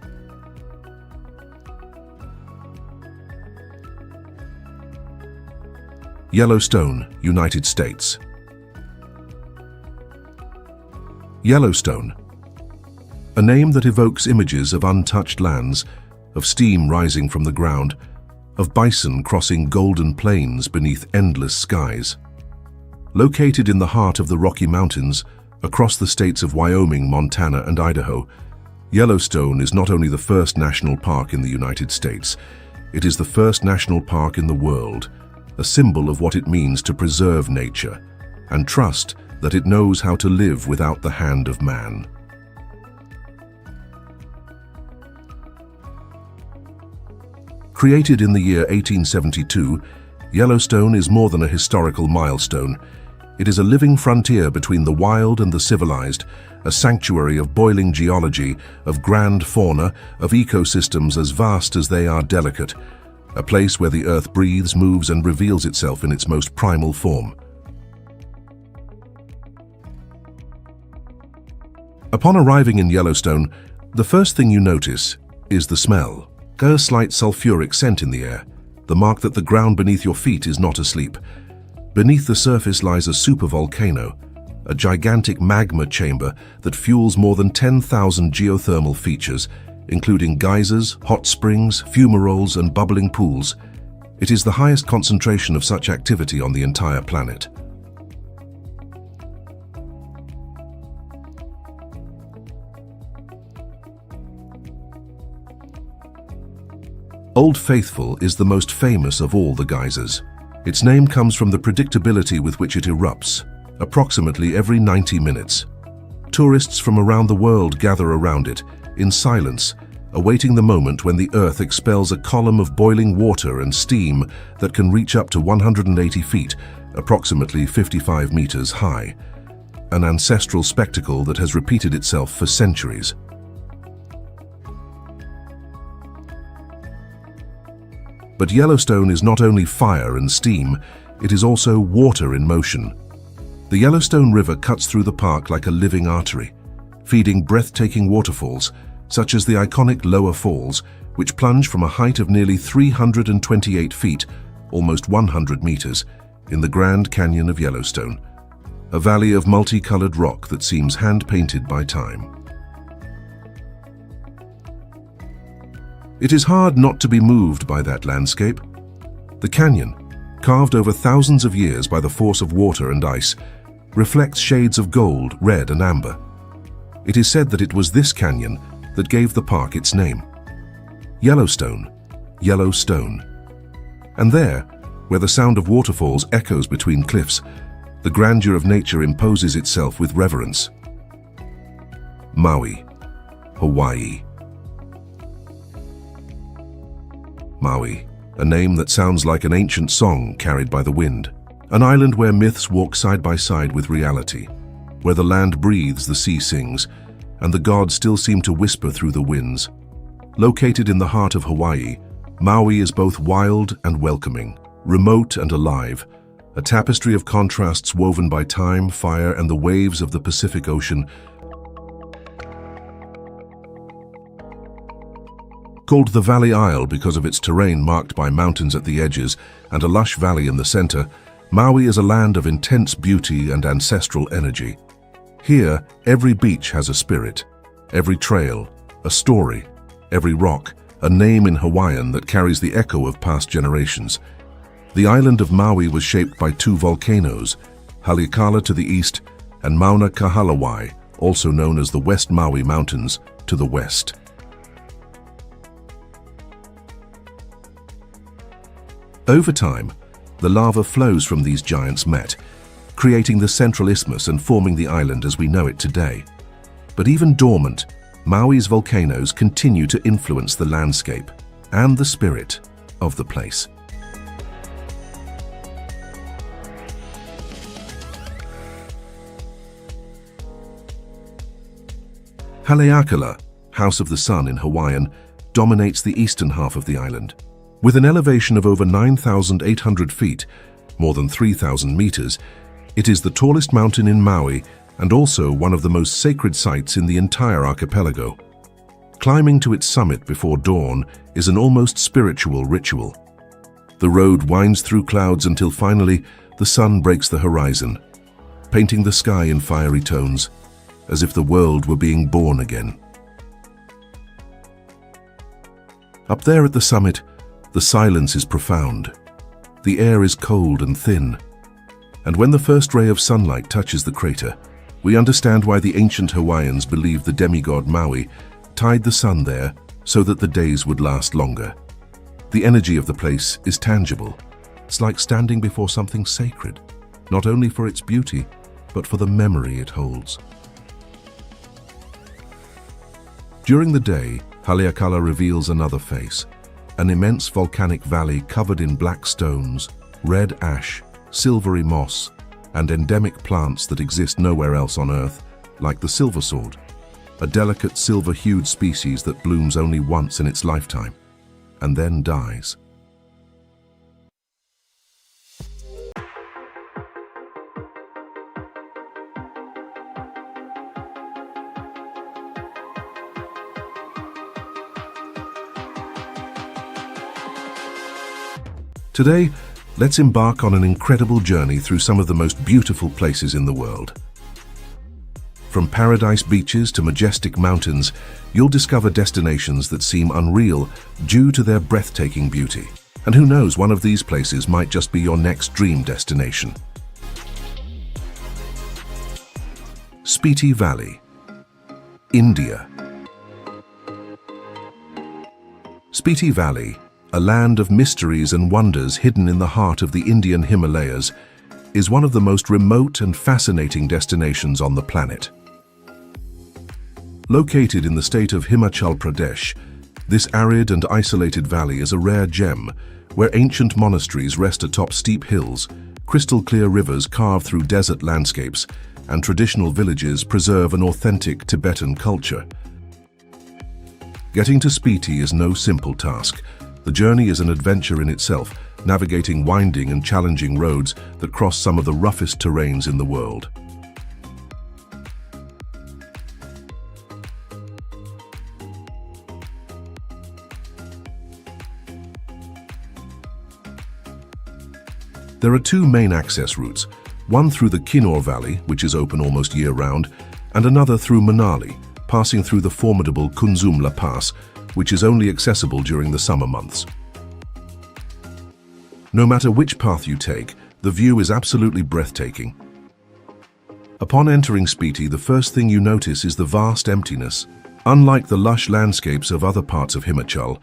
Yellowstone, United States. Yellowstone, a name that evokes images of untouched lands, of steam rising from the ground, of bison crossing golden plains beneath endless skies. Located in the heart of the Rocky Mountains, across the states of Wyoming, Montana, and Idaho, Yellowstone is not only the first national park in the United States, it is the first national park in the world, a symbol of what it means to preserve nature and trust that it knows how to live without the hand of man. Created in the year 1872, Yellowstone is more than a historical milestone. It is a living frontier between the wild and the civilized, a sanctuary of boiling geology, of grand fauna, of ecosystems as vast as they are delicate, a place where the earth breathes, moves, and reveals itself in its most primal form. Upon arriving in Yellowstone, the first thing you notice is the smell. A slight sulfuric scent in the air, the mark that the ground beneath your feet is not asleep. Beneath the surface lies a supervolcano, a gigantic magma chamber that fuels more than 10,000 geothermal features, including geysers, hot springs, fumaroles, and bubbling pools. It is the highest concentration of such activity on the entire planet. Old Faithful is the most famous of all the geysers. Its name comes from the predictability with which it erupts, approximately every 90 minutes. Tourists from around the world gather around it, in silence, awaiting the moment when the earth expels a column of boiling water and steam that can reach up to 180 feet, approximately 55 meters high. An ancestral spectacle that has repeated itself for centuries. But Yellowstone is not only fire and steam, it is also water in motion. The Yellowstone River cuts through the park like a living artery, feeding breathtaking waterfalls, such as the iconic Lower Falls, which plunge from a height of nearly 328 feet, almost 100 meters, in the Grand Canyon of Yellowstone, a valley of multicolored rock that seems hand-painted by time. It is hard not to be moved by that landscape. The canyon, carved over thousands of years by the force of water and ice, reflects shades of gold, red, and amber. It is said that it was this canyon that gave the park its name. Yellowstone, Yellowstone. And there, where the sound of waterfalls echoes between cliffs, the grandeur of nature imposes itself with reverence. Maui, Hawaii. Maui, a name that sounds like an ancient song carried by the wind. An island where myths walk side by side with reality, where the land breathes, the sea sings, and the gods still seem to whisper through the winds. Located in the heart of Hawaii, Maui is both wild and welcoming, remote and alive, a tapestry of contrasts woven by time, fire, and the waves of the Pacific Ocean. Called the Valley Isle because of its terrain marked by mountains at the edges and a lush valley in the center, Maui is a land of intense beauty and ancestral energy. Here, every beach has a spirit, every trail, a story, every rock, a name in Hawaiian that carries the echo of past generations. The island of Maui was shaped by two volcanoes, Haleakala to the east and Mauna Kahalawai, also known as the West Maui Mountains, to the west. Over time, the lava flows from these giants met, creating the Central Isthmus and forming the island as we know it today. But even dormant, Maui's volcanoes continue to influence the landscape and the spirit of the place. Haleakala, House of the Sun in Hawaiian, dominates the eastern half of the island. With an elevation of over 9,800 feet, more than 3,000 meters, it is the tallest mountain in Maui and also one of the most sacred sites in the entire archipelago. Climbing to its summit before dawn is an almost spiritual ritual. The road winds through clouds until finally the sun breaks the horizon, painting the sky in fiery tones, as if the world were being born again. Up there at the summit, the silence is profound. The air is cold and thin. And when the first ray of sunlight touches the crater, we understand why the ancient Hawaiians believed the demigod Maui tied the sun there so that the days would last longer. The energy of the place is tangible. It's like standing before something sacred, not only for its beauty, but for the memory it holds. During the day, Haleakala reveals another face. an immense volcanic valley covered in black stones, red ash, silvery moss, and endemic plants that exist nowhere else on Earth, like the silversword, a delicate silver-hued species that blooms only once in its lifetime, and then dies. Today, let's embark on an incredible journey through some of the most beautiful places in the world. From paradise beaches to majestic mountains, you'll discover destinations that seem unreal due to their breathtaking beauty. And who knows, one of these places might just be your next dream destination. Spiti Valley, India. Spiti Valley, a land of mysteries and wonders hidden in the heart of the Indian Himalayas, is one of the most remote and fascinating destinations on the planet. Located in the state of Himachal Pradesh, this arid and isolated valley is a rare gem where ancient monasteries rest atop steep hills, crystal-clear rivers carve through desert landscapes, and traditional villages preserve an authentic Tibetan culture. Getting to Spiti is no simple task. The journey is an adventure in itself, navigating winding and challenging roads that cross some of the roughest terrains in the world. There are two main access routes, one through the Kinnaur Valley, which is open almost year-round, and another through Manali, passing through the formidable Kunzumla Pass, which is only accessible during the summer months. No matter which path you take, the view is absolutely breathtaking. Upon entering Spiti, the first thing you notice is the vast emptiness. Unlike the lush landscapes of other parts of Himachal,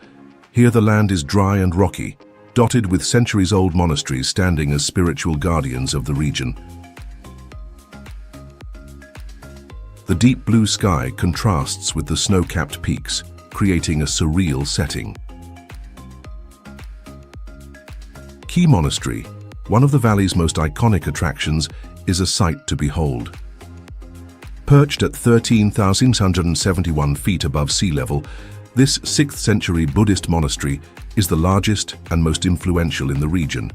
here the land is dry and rocky, dotted with centuries-old monasteries standing as spiritual guardians of the region. The deep blue sky contrasts with the snow-capped peaks, creating a surreal setting. Key Monastery, one of the valley's most iconic attractions, is a sight to behold. Perched at 13,671 feet above sea level, this 6th century Buddhist monastery is the largest and most influential in the region.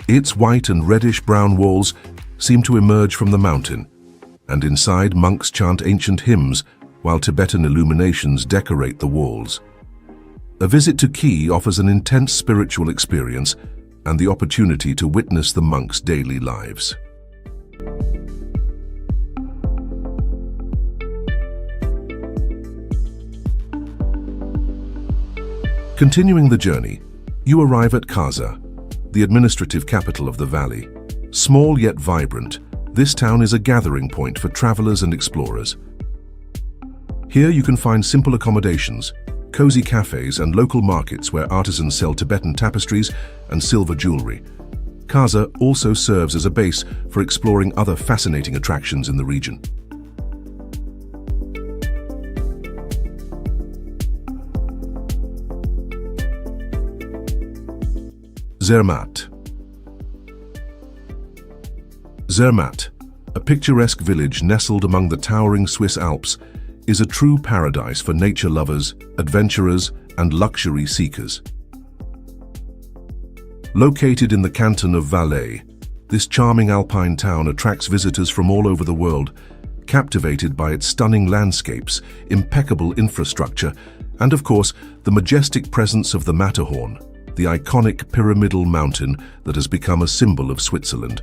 Its white and reddish-brown walls seem to emerge from the mountain, and inside monks chant ancient hymns while Tibetan illuminations decorate the walls. A visit to Key offers an intense spiritual experience and the opportunity to witness the monks' daily lives. Continuing the journey, you arrive at Kasa, the administrative capital of the valley. Small yet vibrant, this town is a gathering point for travelers and explorers. Here you can find simple accommodations, cozy cafes and local markets where artisans sell Tibetan tapestries and silver jewelry. Kasa also serves as a base for exploring other fascinating attractions in the region. Zermatt. Zermatt, a picturesque village nestled among the towering Swiss Alps, is a true paradise for nature lovers, adventurers, and luxury seekers. Located in the canton of Valais, this charming alpine town attracts visitors from all over the world, captivated by its stunning landscapes, impeccable infrastructure, and of course, the majestic presence of the Matterhorn, the iconic pyramidal mountain that has become a symbol of Switzerland.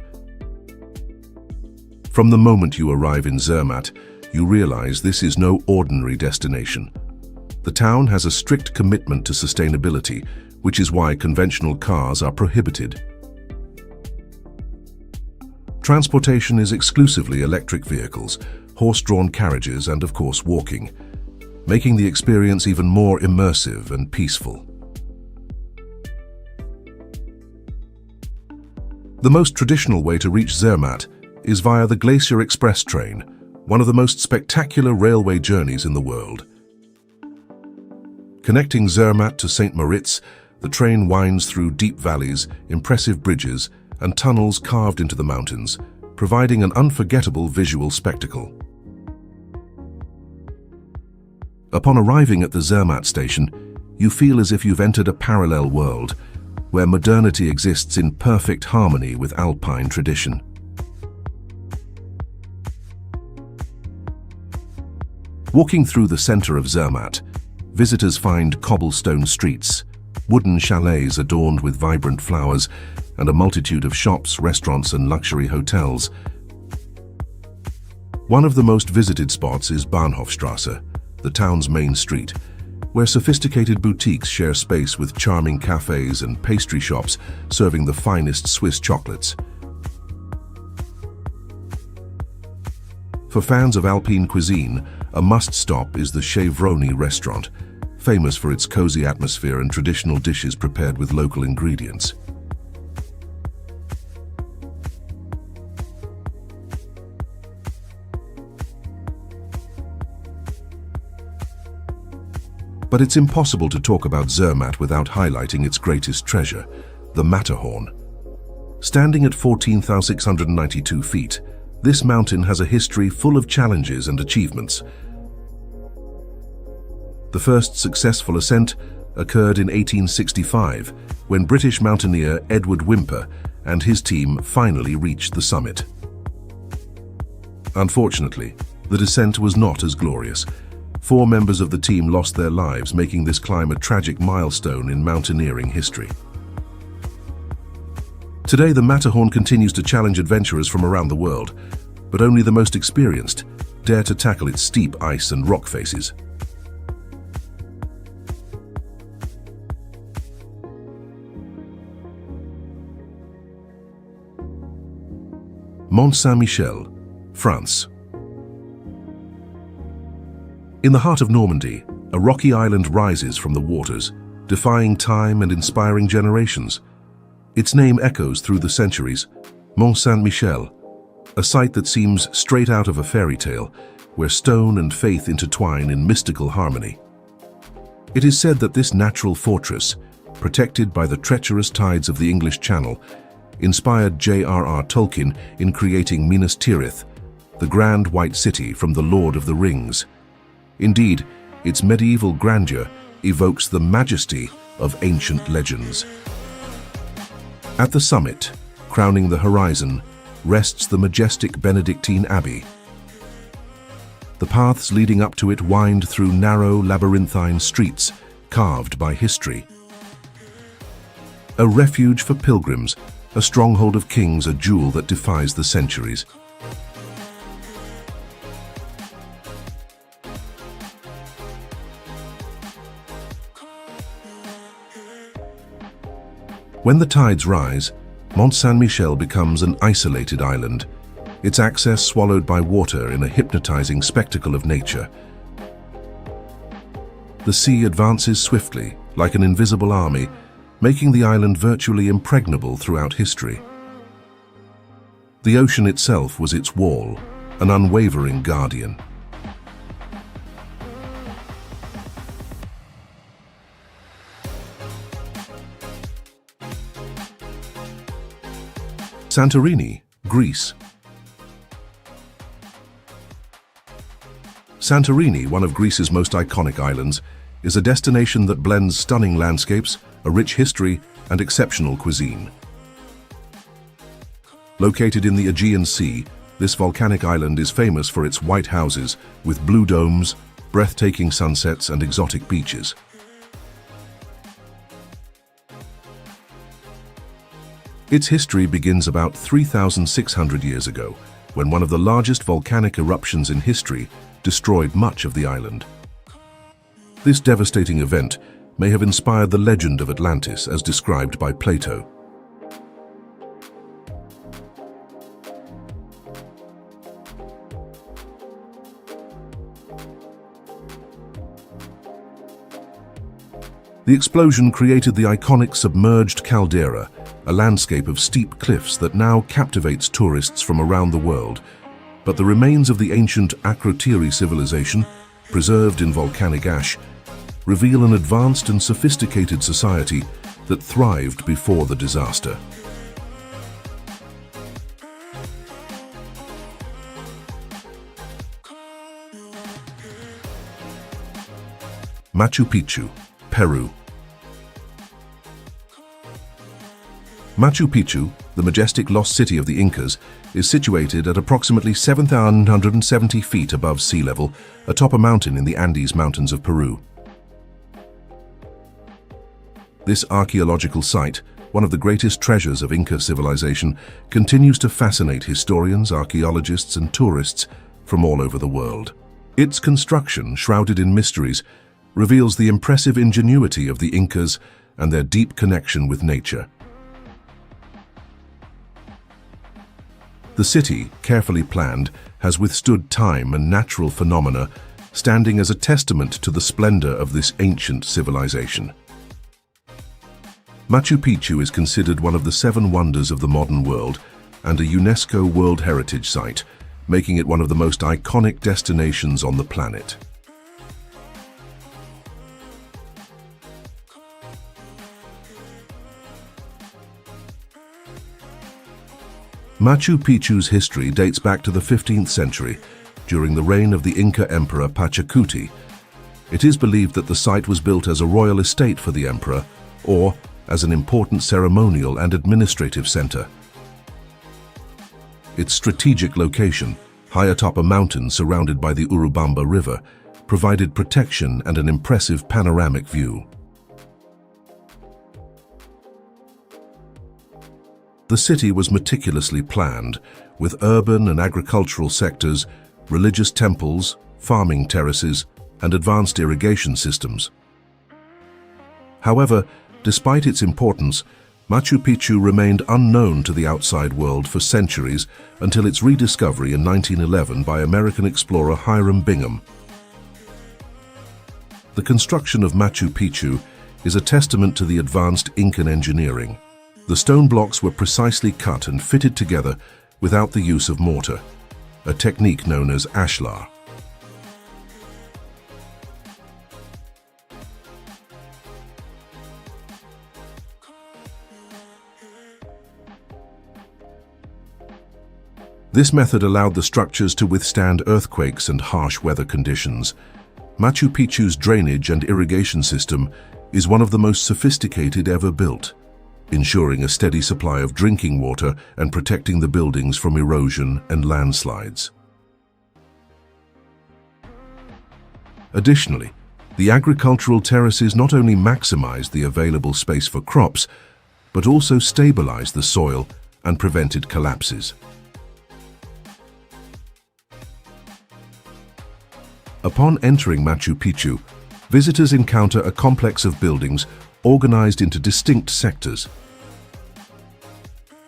From the moment you arrive in Zermatt, you realize this is no ordinary destination. The town has a strict commitment to sustainability, which is why conventional cars are prohibited. Transportation is exclusively electric vehicles, horse-drawn carriages, and of course walking, making the experience even more immersive and peaceful. The most traditional way to reach Zermatt is via the Glacier Express train, one of the most spectacular railway journeys in the world. Connecting Zermatt to St. Moritz, the train winds through deep valleys, impressive bridges, and tunnels carved into the mountains, providing an unforgettable visual spectacle. Upon arriving at the Zermatt station, you feel as if you've entered a parallel world, where modernity exists in perfect harmony with alpine tradition. Walking through the center of Zermatt, visitors find cobblestone streets, wooden chalets adorned with vibrant flowers, and a multitude of shops, restaurants, and luxury hotels. One of the most visited spots is Bahnhofstrasse, the town's main street, where sophisticated boutiques share space with charming cafes and pastry shops serving the finest Swiss chocolates. For fans of Alpine cuisine, a must-stop is the Chevroni restaurant, famous for its cozy atmosphere and traditional dishes prepared with local ingredients. But it's impossible to talk about Zermatt without highlighting its greatest treasure, the Matterhorn. Standing at 14,692 feet, this mountain has a history full of challenges and achievements. The first successful ascent occurred in 1865, when British mountaineer Edward Whymper and his team finally reached the summit. Unfortunately, the descent was not as glorious. 4 members of the team lost their lives, making this climb a tragic milestone in mountaineering history. Today, the Matterhorn continues to challenge adventurers from around the world, but only the most experienced dare to tackle its steep ice and rock faces. Mont Saint-Michel, France. In the heart of Normandy, a rocky island rises from the waters, defying time and inspiring generations. Its name echoes through the centuries, Mont Saint-Michel, a site that seems straight out of a fairy tale, where stone and faith intertwine in mystical harmony. It is said that this natural fortress, protected by the treacherous tides of the English Channel, inspired J.R.R. Tolkien in creating Minas Tirith, the Grand White City from The Lord of the Rings. Indeed, its medieval grandeur evokes the majesty of ancient legends. At the summit, crowning the horizon, rests the majestic Benedictine Abbey. The paths leading up to it wind through narrow, labyrinthine streets carved by history. A refuge for pilgrims, a stronghold of kings, a jewel that defies the centuries. When the tides rise, Mont Saint-Michel becomes an isolated island, its access swallowed by water in a hypnotizing spectacle of nature. The sea advances swiftly, like an invisible army, making the island virtually impregnable throughout history. The ocean itself was its wall, an unwavering guardian. Santorini, Greece. Santorini, one of Greece's most iconic islands, is a destination that blends stunning landscapes, a rich history, and exceptional cuisine. Located in the Aegean Sea, this volcanic island is famous for its white houses with blue domes, breathtaking sunsets, and exotic beaches. Its history begins about 3,600 years ago, when one of the largest volcanic eruptions in history destroyed much of the island. This devastating event may have inspired the legend of Atlantis as described by Plato. The explosion created the iconic submerged caldera, a landscape of steep cliffs that now captivates tourists from around the world. But the remains of the ancient Akrotiri civilization, preserved in volcanic ash, reveal an advanced and sophisticated society that thrived before the disaster. Machu Picchu, Peru. Machu Picchu, the majestic lost city of the Incas, is situated at approximately 7,170 feet above sea level atop a mountain in the Andes Mountains of Peru. This archaeological site, one of the greatest treasures of Inca civilization, continues to fascinate historians, archaeologists, and tourists from all over the world. Its construction, shrouded in mysteries, reveals the impressive ingenuity of the Incas and their deep connection with nature. The city, carefully planned, has withstood time and natural phenomena, standing as a testament to the splendor of this ancient civilization. Machu Picchu is considered one of the 7 wonders of the modern world and a UNESCO World Heritage Site, making it one of the most iconic destinations on the planet. Machu Picchu's history dates back to the 15th century, during the reign of the Inca Emperor Pachacuti. It is believed that the site was built as a royal estate for the emperor, or as an important ceremonial and administrative center. Its strategic location, high atop a mountain surrounded by the Urubamba River, provided protection and an impressive panoramic view. The city was meticulously planned, with urban and agricultural sectors, religious temples, farming terraces, and advanced irrigation systems. However, despite its importance, Machu Picchu remained unknown to the outside world for centuries until its rediscovery in 1911 by American explorer Hiram Bingham. The construction of Machu Picchu is a testament to the advanced Incan engineering. The stone blocks were precisely cut and fitted together without the use of mortar, a technique known as ashlar. This method allowed the structures to withstand earthquakes and harsh weather conditions. Machu Picchu's drainage and irrigation system is one of the most sophisticated ever built, ensuring a steady supply of drinking water and protecting the buildings from erosion and landslides. Additionally, the agricultural terraces not only maximized the available space for crops, but also stabilized the soil and prevented collapses. Upon entering Machu Picchu, visitors encounter a complex of buildings organized into distinct sectors.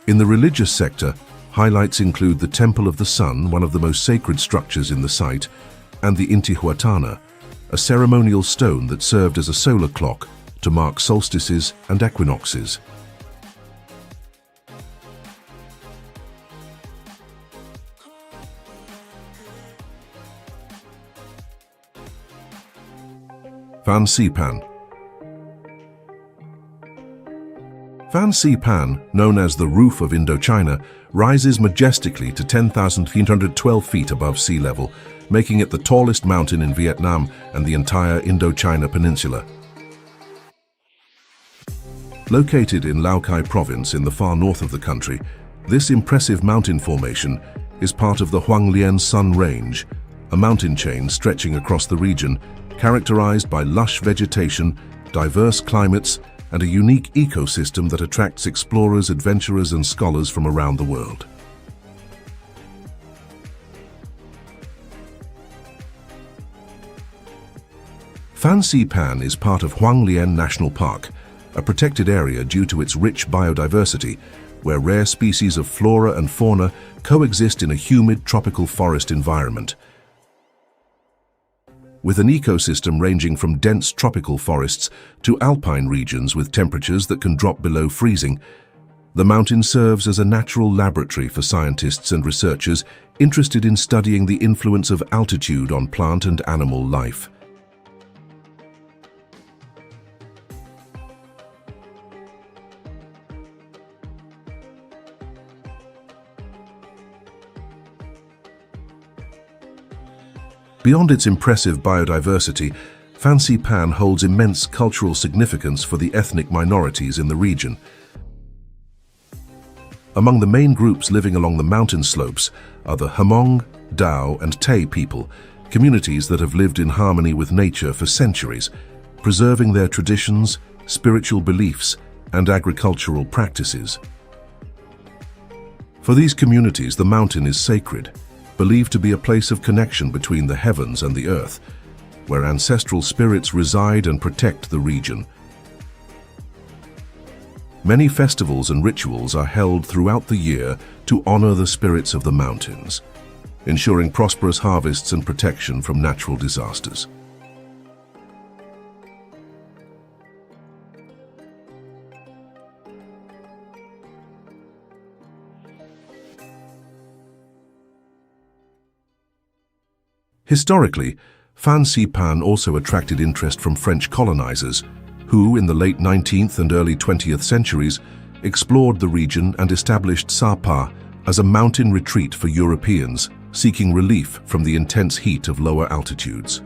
In the religious sector, highlights include the Temple of the Sun, one of the most sacred structures in the site, and the Intihuatana, a ceremonial stone that served as a solar clock to mark solstices and equinoxes. Fansipan. Fansipan, known as the Roof of Indochina, rises majestically to 10,312 feet above sea level, making it the tallest mountain in Vietnam and the entire Indochina Peninsula. Located in Lao Cai province in the far north of the country, this impressive mountain formation is part of the Huanglian Sun Range, a mountain chain stretching across the region, characterized by lush vegetation, diverse climates, and a unique ecosystem that attracts explorers, adventurers, and scholars from around the world. Fansipan is part of Huanglian National Park, a protected area due to its rich biodiversity, where rare species of flora and fauna coexist in a humid tropical forest environment. With an ecosystem ranging from dense tropical forests to alpine regions with temperatures that can drop below freezing, the mountain serves as a natural laboratory for scientists and researchers interested in studying the influence of altitude on plant and animal life. Beyond its impressive biodiversity, Fansi Pan holds immense cultural significance for the ethnic minorities in the region. Among the main groups living along the mountain slopes are the Hmong, Dao and Tay people, communities that have lived in harmony with nature for centuries, preserving their traditions, spiritual beliefs and agricultural practices. For these communities, the mountain is sacred, believed to be a place of connection between the heavens and the earth, where ancestral spirits reside and protect the region. Many festivals and rituals are held throughout the year to honor the spirits of the mountains, ensuring prosperous harvests and protection from natural disasters. Historically, Fansi Pan also attracted interest from French colonizers, who, in the late 19th and early 20th centuries, explored the region and established Sapa as a mountain retreat for Europeans seeking relief from the intense heat of lower altitudes.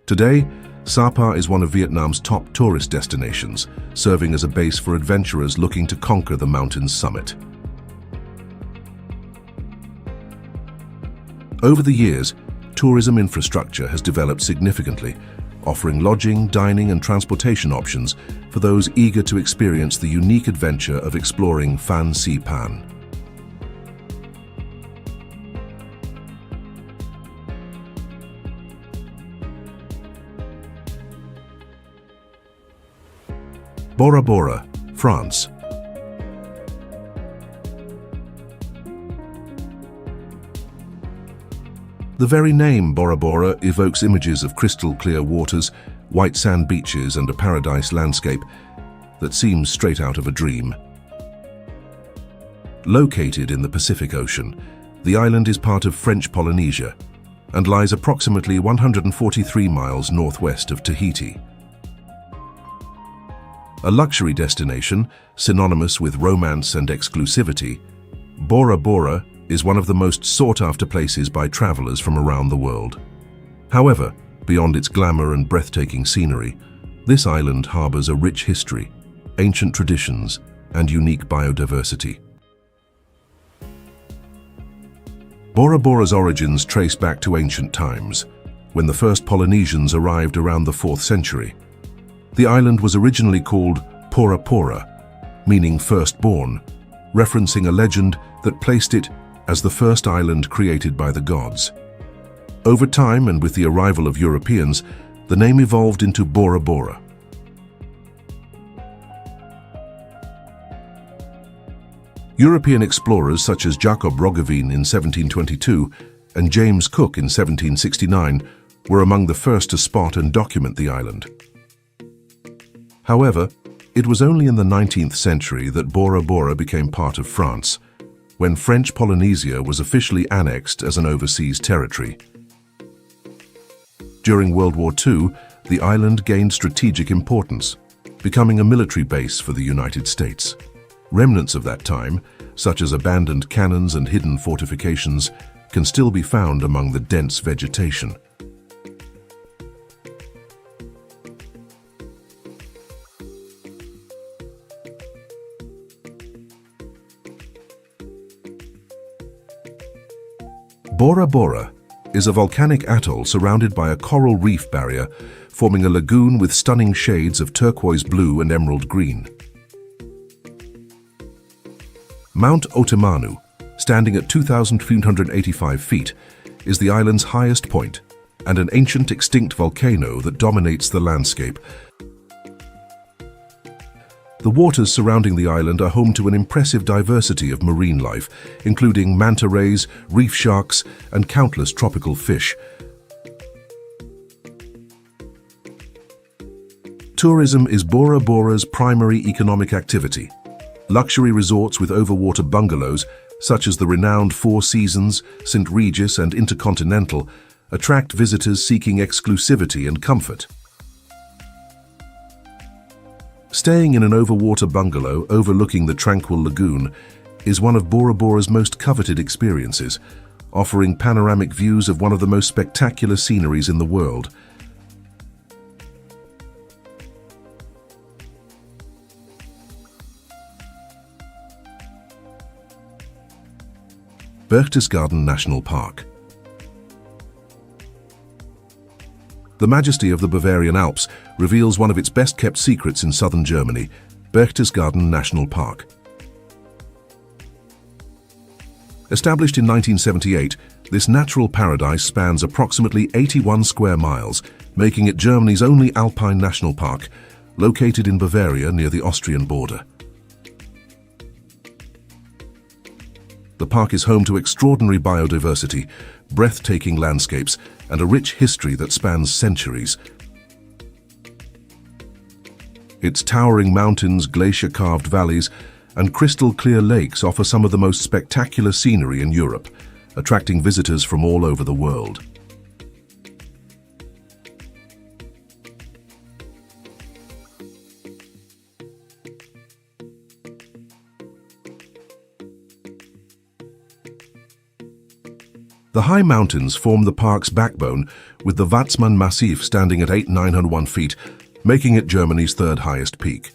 Today, Sapa is one of Vietnam's top tourist destinations, serving as a base for adventurers looking to conquer the mountain's summit. Over the years, tourism infrastructure has developed significantly, offering lodging, dining and transportation options for those eager to experience the unique adventure of exploring Fansi Pan. Bora Bora, France. The very name Bora Bora evokes images of crystal-clear waters, white sand beaches and a paradise landscape that seems straight out of a dream. Located in the Pacific Ocean, the island is part of French Polynesia and lies approximately 143 miles northwest of Tahiti. A luxury destination synonymous with romance and exclusivity, Bora Bora is one of the most sought-after places by travelers from around the world. However, beyond its glamour and breathtaking scenery, this island harbors a rich history, ancient traditions, and unique biodiversity. Bora Bora's origins trace back to ancient times, when the first Polynesians arrived around the 4th century. The island was originally called Pora Pora, meaning firstborn, referencing a legend that placed it as the first island created by the gods. Over time, and with the arrival of Europeans, the name evolved into Bora Bora. European explorers such as Jacob Roggeveen in 1722 and James Cook in 1769 were among the first to spot and document the island. However, it was only in the 19th century that Bora Bora became part of France, when French Polynesia was officially annexed as an overseas territory. During World War II, the island gained strategic importance, becoming a military base for the United States. Remnants of that time, such as abandoned cannons and hidden fortifications, can still be found among the dense vegetation. Bora Bora is a volcanic atoll surrounded by a coral reef barrier, forming a lagoon with stunning shades of turquoise blue and emerald green. Mount Otemanu, standing at 2,385 feet, is the island's highest point and an ancient extinct volcano that dominates the landscape. The waters surrounding the island are home to an impressive diversity of marine life, including manta rays, reef sharks, and countless tropical fish. Tourism is Bora Bora's primary economic activity. Luxury resorts with overwater bungalows, such as the renowned Four Seasons, St. Regis, and Intercontinental, attract visitors seeking exclusivity and comfort. Staying in an overwater bungalow overlooking the tranquil lagoon is one of Bora Bora's most coveted experiences, offering panoramic views of one of the most spectacular sceneries in the world. Berchtesgaden National Park. The majesty of the Bavarian Alps reveals one of its best-kept secrets in southern Germany, Berchtesgaden National Park. Established in 1978, this natural paradise spans approximately 81 square miles, making it Germany's only alpine national park, located in Bavaria near the Austrian border. The park is home to extraordinary biodiversity, breathtaking landscapes, and a rich history that spans centuries. Its towering mountains, glacier-carved valleys, and crystal-clear lakes offer some of the most spectacular scenery in Europe, attracting visitors from all over the world. The high mountains form the park's backbone, with the Watzmann Massif standing at 8,901 feet, making it Germany's third highest peak.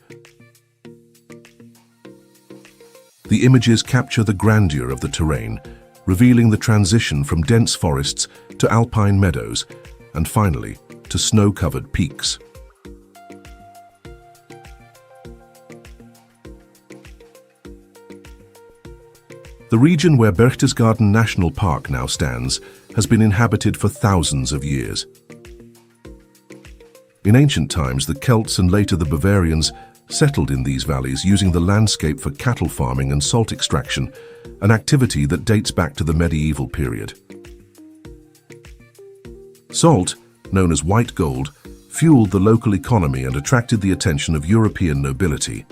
The images capture the grandeur of the terrain, revealing the transition from dense forests to alpine meadows, and finally, to snow-covered peaks. The region where Berchtesgaden National Park now stands has been inhabited for thousands of years. In ancient times, the Celts and later the Bavarians settled in these valleys using the landscape for cattle farming and salt extraction, an activity that dates back to the medieval period. Salt, known as white gold, fueled the local economy and attracted the attention of European nobility.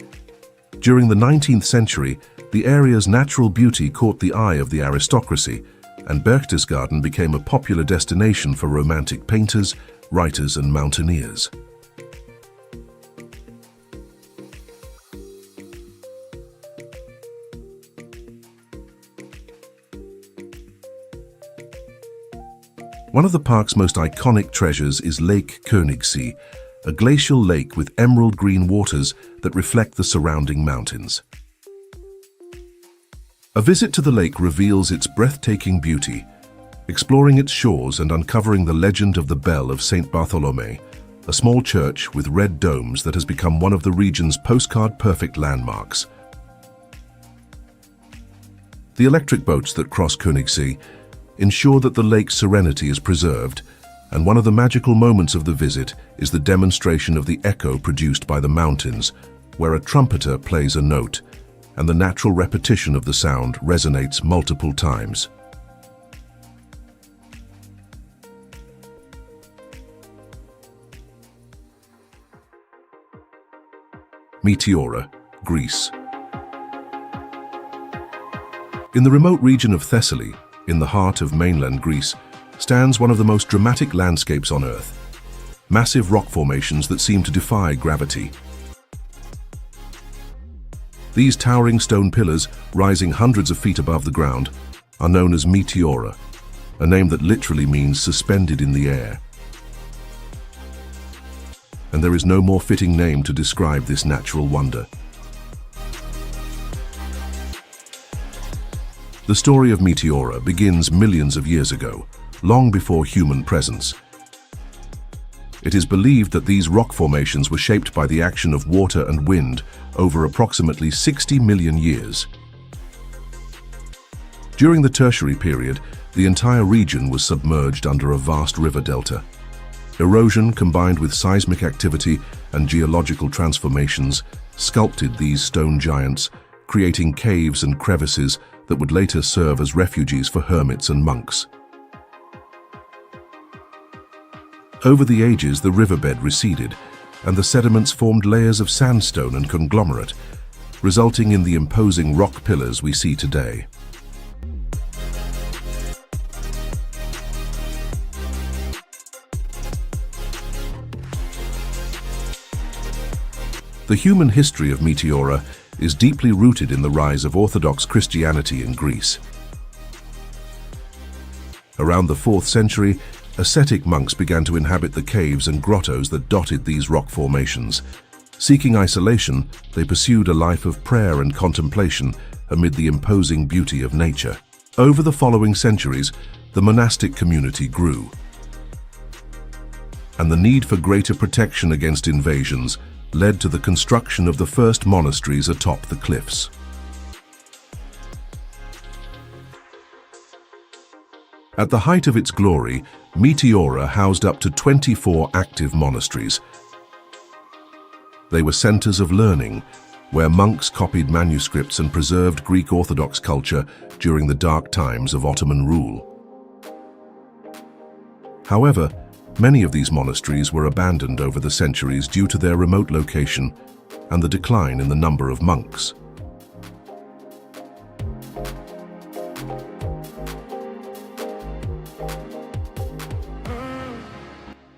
During the 19th century, the area's natural beauty caught the eye of the aristocracy, and Berchtesgaden became a popular destination for romantic painters, writers, and mountaineers. One of the park's most iconic treasures is Lake Königssee, a glacial lake with emerald green waters that reflect the surrounding mountains. A visit to the lake reveals its breathtaking beauty, exploring its shores and uncovering the legend of the Bell of Saint Bartholomew, a small church with red domes that has become one of the region's postcard-perfect landmarks. The electric boats that cross Königssee ensure that the lake's serenity is preserved, and one of the magical moments of the visit is the demonstration of the echo produced by the mountains, where a trumpeter plays a note, and the natural repetition of the sound resonates multiple times. Meteora, Greece. In the remote region of Thessaly, in the heart of mainland Greece, stands one of the most dramatic landscapes on Earth. Massive rock formations that seem to defy gravity. These towering stone pillars, rising hundreds of feet above the ground, are known as Meteora, a name that literally means suspended in the air. And there is no more fitting name to describe this natural wonder. The story of Meteora begins millions of years ago, long before human presence. It is believed that these rock formations were shaped by the action of water and wind over approximately 60 million years. During the Tertiary period, the entire region was submerged under a vast river delta. Erosion combined with seismic activity and geological transformations sculpted these stone giants, creating caves and crevices that would later serve as refuges for hermits and monks. Over the ages, the riverbed receded, and the sediments formed layers of sandstone and conglomerate, resulting in the imposing rock pillars we see today. The human history of Meteora is deeply rooted in the rise of Orthodox Christianity in Greece. Around the 4th century, ascetic monks began to inhabit the caves and grottos that dotted these rock formations. Seeking isolation, they pursued a life of prayer and contemplation amid the imposing beauty of nature. Over the following centuries, the monastic community grew, and the need for greater protection against invasions led to the construction of the first monasteries atop the cliffs. At the height of its glory, Meteora housed up to 24 active monasteries. They were centers of learning, where monks copied manuscripts and preserved Greek Orthodox culture during the dark times of Ottoman rule. However, many of these monasteries were abandoned over the centuries due to their remote location and the decline in the number of monks.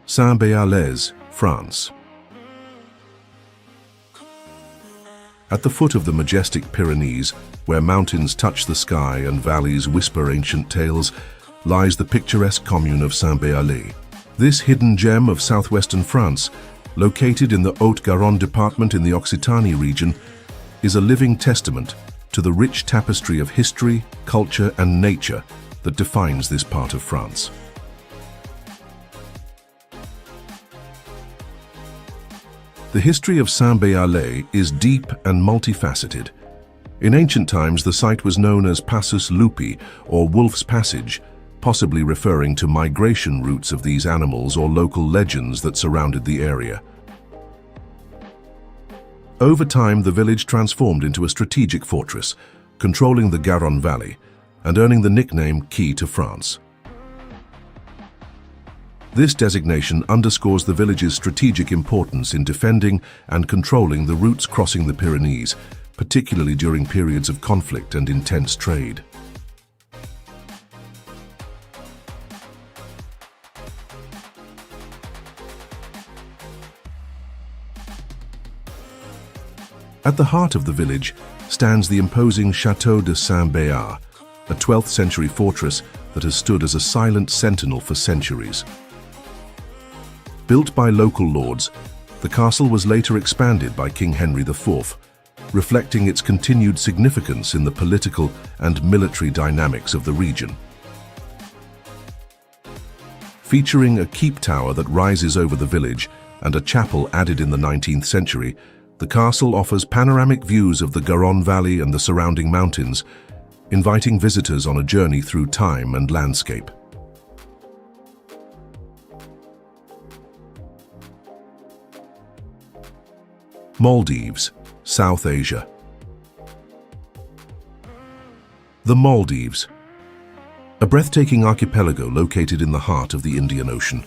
Saint-Bertrand-de-Comminges, France. At the foot of the majestic Pyrenees, where mountains touch the sky and valleys whisper ancient tales, lies the picturesque commune of Saint-Bertrand. This hidden gem of southwestern France, located in the Haute-Garonne department in the Occitanie region, is a living testament to the rich tapestry of history, culture, and nature that defines this part of France. The history of Saint-Bertrand is deep and multifaceted. In ancient times, the site was known as Passus Lupi, or Wolf's Passage, possibly referring to migration routes of these animals or local legends that surrounded the area. Over time, the village transformed into a strategic fortress, controlling the Garonne Valley and earning the nickname Key to France. This designation underscores the village's strategic importance in defending and controlling the routes crossing the Pyrenees, particularly during periods of conflict and intense trade. At the heart of the village stands the imposing Château de Saint-Bertrand, a 12th century fortress that has stood as a silent sentinel for centuries. Built by local lords, the castle was later expanded by King Henry IV, reflecting its continued significance in the political and military dynamics of the region. Featuring a keep tower that rises over the village and a chapel added in the 19th century, the castle offers panoramic views of the Garonne Valley and the surrounding mountains, inviting visitors on a journey through time and landscape. Maldives, South Asia. The Maldives, a breathtaking archipelago located in the heart of the Indian Ocean.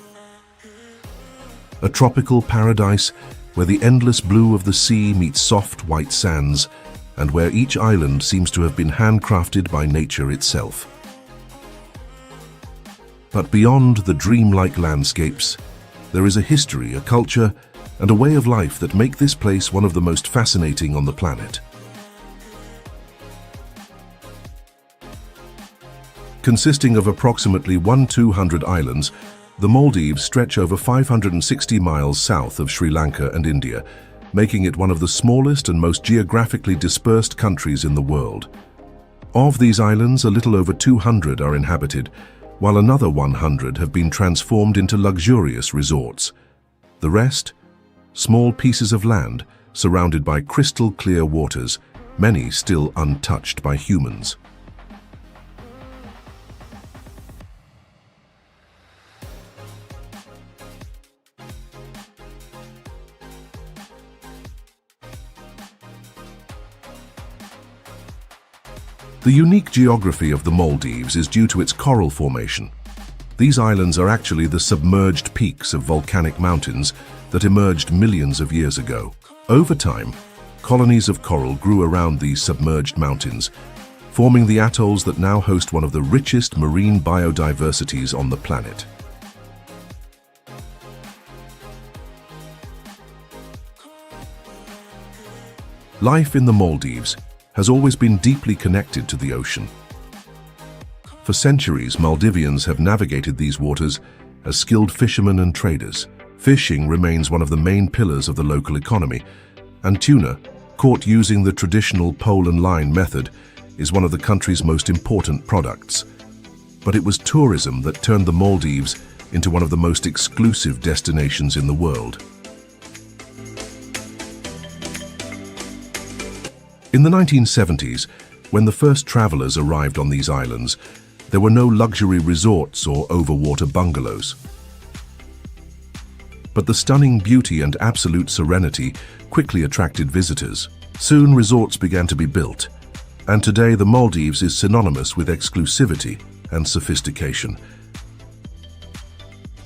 A tropical paradise where the endless blue of the sea meets soft white sands, and where each island seems to have been handcrafted by nature itself. But beyond the dreamlike landscapes, there is a history, a culture, and a way of life that make this place one of the most fascinating on the planet. Consisting of approximately 1,200 islands, the Maldives stretch over 560 miles south of Sri Lanka and India, making it one of the smallest and most geographically dispersed countries in the world. Of these islands, a little over 200 are inhabited, while another 100 have been transformed into luxurious resorts. The rest, small pieces of land surrounded by crystal clear waters, many still untouched by humans. The unique geography of the Maldives is due to its coral formation. These islands are actually the submerged peaks of volcanic mountains that emerged millions of years ago. Over time, colonies of coral grew around these submerged mountains, forming the atolls that now host one of the richest marine biodiversities on the planet. Life in the Maldives has always been deeply connected to the ocean. For centuries, Maldivians have navigated these waters as skilled fishermen and traders. Fishing remains one of the main pillars of the local economy, and tuna, caught using the traditional pole and line method, is one of the country's most important products. But it was tourism that turned the Maldives into one of the most exclusive destinations in the world. In the 1970s, when the first travelers arrived on these islands, there were no luxury resorts or overwater bungalows. But the stunning beauty and absolute serenity quickly attracted visitors. Soon resorts began to be built, and today the Maldives is synonymous with exclusivity and sophistication.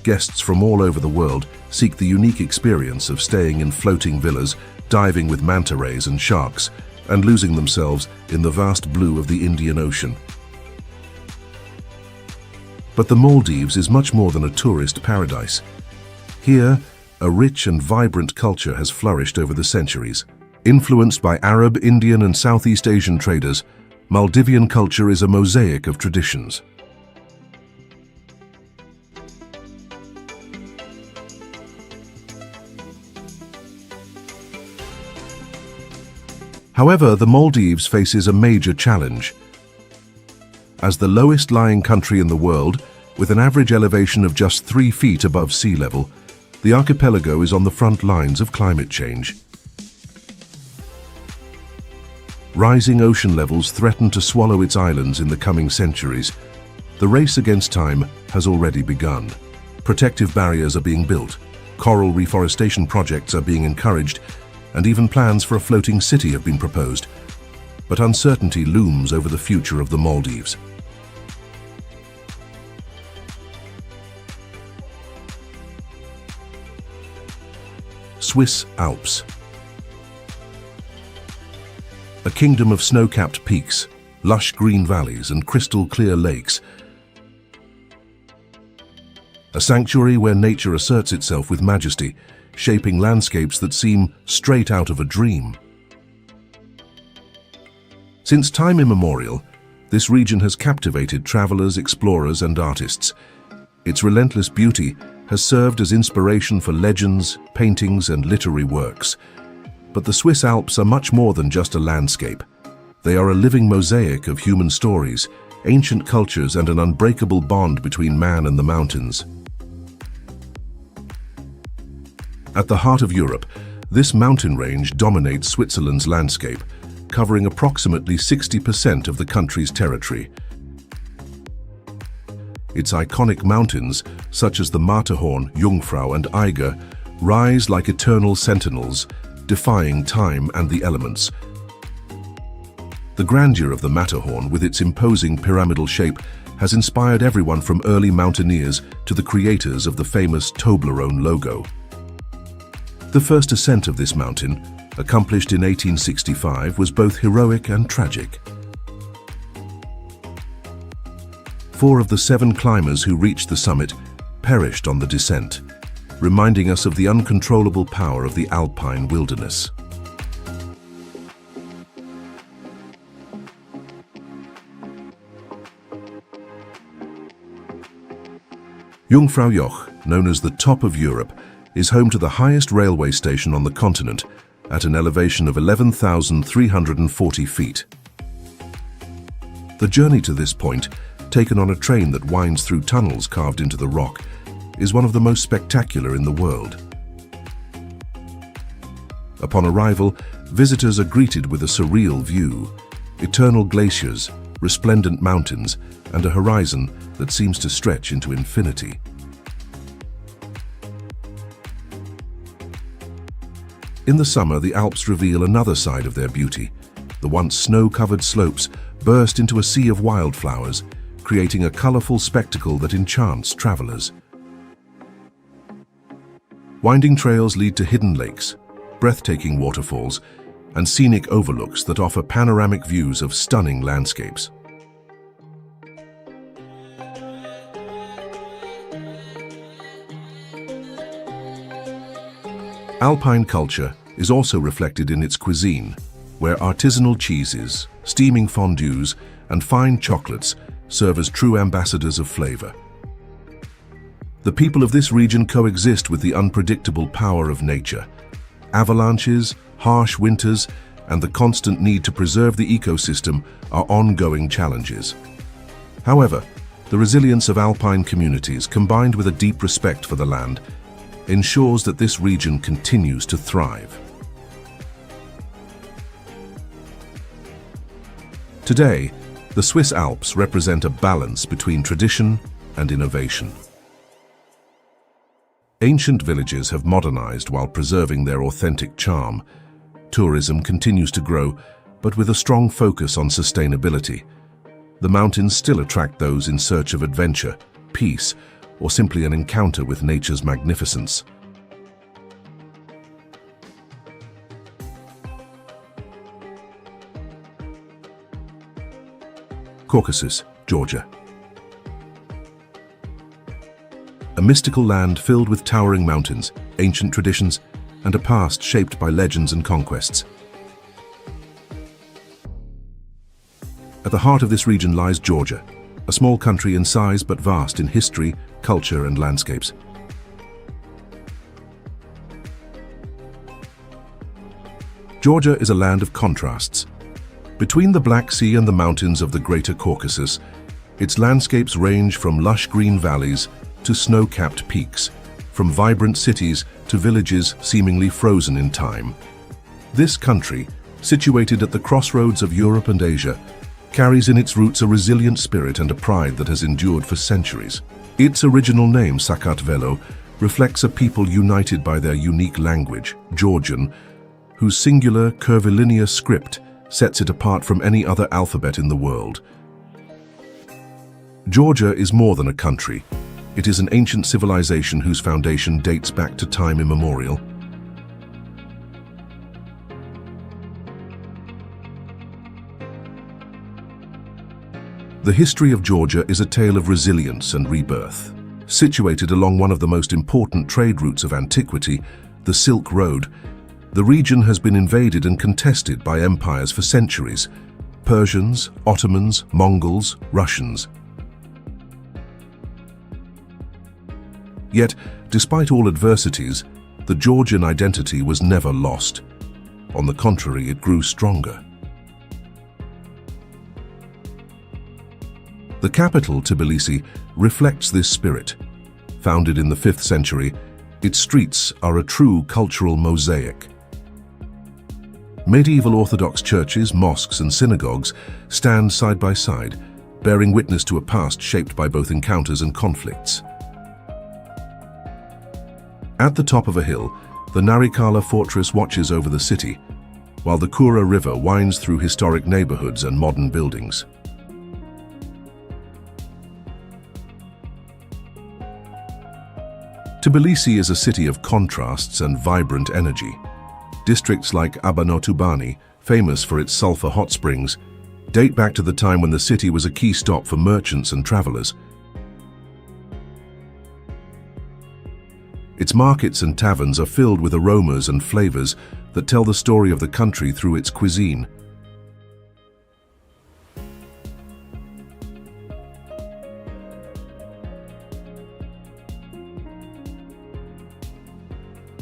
Guests from all over the world seek the unique experience of staying in floating villas, diving with manta rays and sharks, and losing themselves in the vast blue of the Indian Ocean. But the Maldives is much more than a tourist paradise. Here, a rich and vibrant culture has flourished over the centuries. Influenced by Arab, Indian, and Southeast Asian traders, Maldivian culture is a mosaic of traditions. However, the Maldives faces a major challenge. As the lowest lying country in the world, with an average elevation of just 3 feet above sea level, the archipelago is on the front lines of climate change. Rising ocean levels threaten to swallow its islands in the coming centuries. The race against time has already begun. Protective barriers are being built, coral reforestation projects are being encouraged, and even plans for a floating city have been proposed. But uncertainty looms over the future of the Maldives. Swiss Alps. A kingdom of snow-capped peaks, lush green valleys, and crystal-clear lakes. A sanctuary where nature asserts itself with majesty, shaping landscapes that seem straight out of a dream. Since time immemorial, this region has captivated travelers, explorers, and artists. Its relentless beauty has served as inspiration for legends, paintings, and literary works. But the Swiss Alps are much more than just a landscape. They are a living mosaic of human stories, ancient cultures, and an unbreakable bond between man and the mountains. At the heart of Europe, this mountain range dominates Switzerland's landscape, covering approximately 60% of the country's territory. Its iconic mountains, such as the Matterhorn, Jungfrau, and Eiger, rise like eternal sentinels, defying time and the elements. The grandeur of the Matterhorn, with its imposing pyramidal shape, has inspired everyone from early mountaineers to the creators of the famous Toblerone logo. The first ascent of this mountain, accomplished in 1865, was both heroic and tragic. 4 of the 7 climbers who reached the summit perished on the descent, reminding us of the uncontrollable power of the alpine wilderness. Jungfraujoch, known as the top of Europe, is home to the highest railway station on the continent at an elevation of 11,340 feet. The journey to this point, taken on a train that winds through tunnels carved into the rock, is one of the most spectacular in the world. Upon arrival, visitors are greeted with a surreal view: eternal glaciers, resplendent mountains, and a horizon that seems to stretch into infinity. In the summer, the Alps reveal another side of their beauty. The once snow-covered slopes burst into a sea of wildflowers, creating a colorful spectacle that enchants travelers. Winding trails lead to hidden lakes, breathtaking waterfalls, and scenic overlooks that offer panoramic views of stunning landscapes. Alpine culture is also reflected in its cuisine, where artisanal cheeses, steaming fondues, and fine chocolates serve as true ambassadors of flavor. The people of this region coexist with the unpredictable power of nature. Avalanches, harsh winters, and the constant need to preserve the ecosystem are ongoing challenges. However, the resilience of alpine communities, combined with a deep respect for the land, ensures that this region continues to thrive. Today, the Swiss Alps represent a balance between tradition and innovation. Ancient villages have modernized while preserving their authentic charm. Tourism continues to grow, but with a strong focus on sustainability. The mountains still attract those in search of adventure, peace, or simply an encounter with nature's magnificence. Caucasus, Georgia. A mystical land filled with towering mountains, ancient traditions, and a past shaped by legends and conquests. At the heart of this region lies Georgia, a small country in size but vast in history, culture, and landscapes. Georgia is a land of contrasts. Between the Black Sea and the mountains of the Greater Caucasus, its landscapes range from lush green valleys to snow-capped peaks, from vibrant cities to villages seemingly frozen in time. This country, situated at the crossroads of Europe and Asia, carries in its roots a resilient spirit and a pride that has endured for centuries. Its original name, Sakartvelo, reflects a people united by their unique language, Georgian, whose singular curvilinear script sets it apart from any other alphabet in the world. Georgia is more than a country. It is an ancient civilization whose foundation dates back to time immemorial. The history of Georgia is a tale of resilience and rebirth. Situated along one of the most important trade routes of antiquity, the Silk Road, the region has been invaded and contested by empires for centuries: Persians, Ottomans, Mongols, Russians. Yet, despite all adversities, the Georgian identity was never lost. On the contrary, it grew stronger. The capital, Tbilisi, reflects this spirit. Founded in the 5th century, its streets are a true cultural mosaic. Medieval Orthodox churches, mosques, and synagogues stand side by side, bearing witness to a past shaped by both encounters and conflicts. At the top of a hill, the Narikala fortress watches over the city, while the Kura River winds through historic neighborhoods and modern buildings. Tbilisi is a city of contrasts and vibrant energy. Districts like Abanotubani, famous for its sulfur hot springs, date back to the time when the city was a key stop for merchants and travelers. Its markets and taverns are filled with aromas and flavors that tell the story of the country through its cuisine.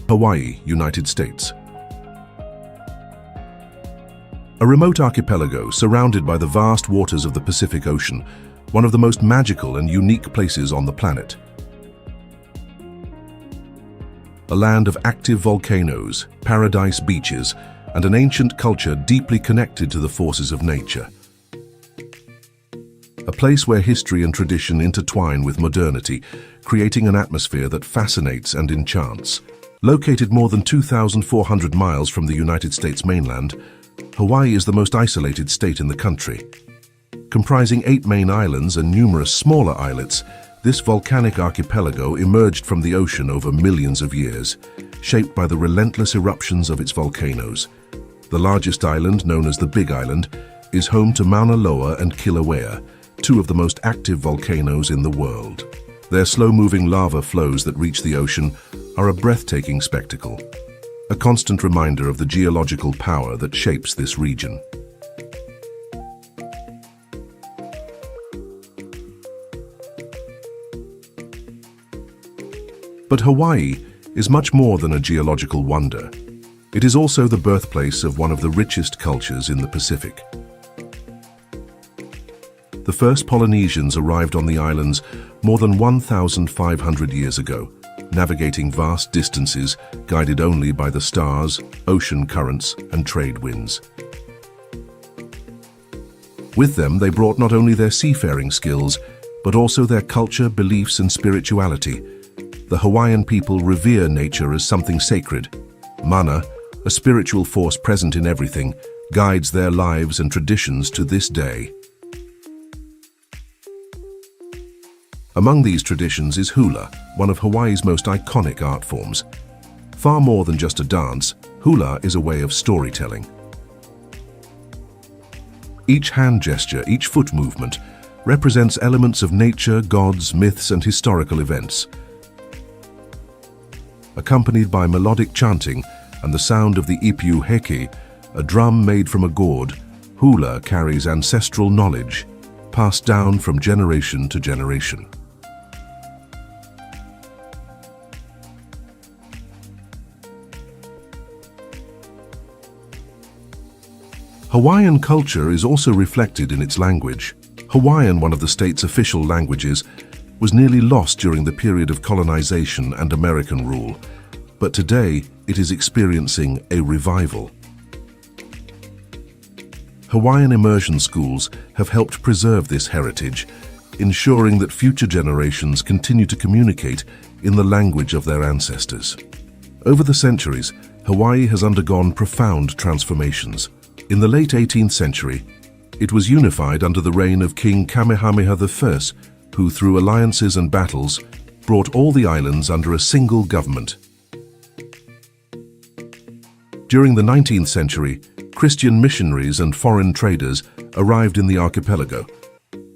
Hawaii, United States. A remote archipelago surrounded by the vast waters of the Pacific Ocean, one of the most magical and unique places on the planet. A land of active volcanoes, paradise beaches, and an ancient culture deeply connected to the forces of nature. A place where history and tradition intertwine with modernity, creating an atmosphere that fascinates and enchants. Located more than 2,400 miles from the United States mainland, Hawaii is the most isolated state in the country. Comprising 8 main islands and numerous smaller islets, this volcanic archipelago emerged from the ocean over millions of years, shaped by the relentless eruptions of its volcanoes. The largest island, known as the Big Island, is home to Mauna Loa and Kilauea, 2 of the most active volcanoes in the world. Their slow-moving lava flows that reach the ocean are a breathtaking spectacle, a constant reminder of the geological power that shapes this region. But Hawaii is much more than a geological wonder. It is also the birthplace of one of the richest cultures in the Pacific. The first Polynesians arrived on the islands more than 1,500 years ago, navigating vast distances guided only by the stars, ocean currents, and trade winds. With them, they brought not only their seafaring skills, but also their culture, beliefs, and spirituality. The Hawaiian people revere nature as something sacred. Mana, a spiritual force present in everything, guides their lives and traditions to this day. Among these traditions is hula, one of Hawaii's most iconic art forms. Far more than just a dance, hula is a way of storytelling. Each hand gesture, each foot movement, represents elements of nature, gods, myths, and historical events. Accompanied by melodic chanting and the sound of the ipiu heke, a drum made from a gourd, hula carries ancestral knowledge, passed down from generation to generation. Hawaiian culture is also reflected in its language. Hawaiian, one of the state's official languages, was nearly lost during the period of colonization and American rule, but today it is experiencing a revival. Hawaiian immersion schools have helped preserve this heritage, ensuring that future generations continue to communicate in the language of their ancestors. Over the centuries, Hawaii has undergone profound transformations. In the late 18th century, it was unified under the reign of King Kamehameha I, who through alliances and battles brought all the islands under a single government. During the 19th century, Christian missionaries and foreign traders arrived in the archipelago,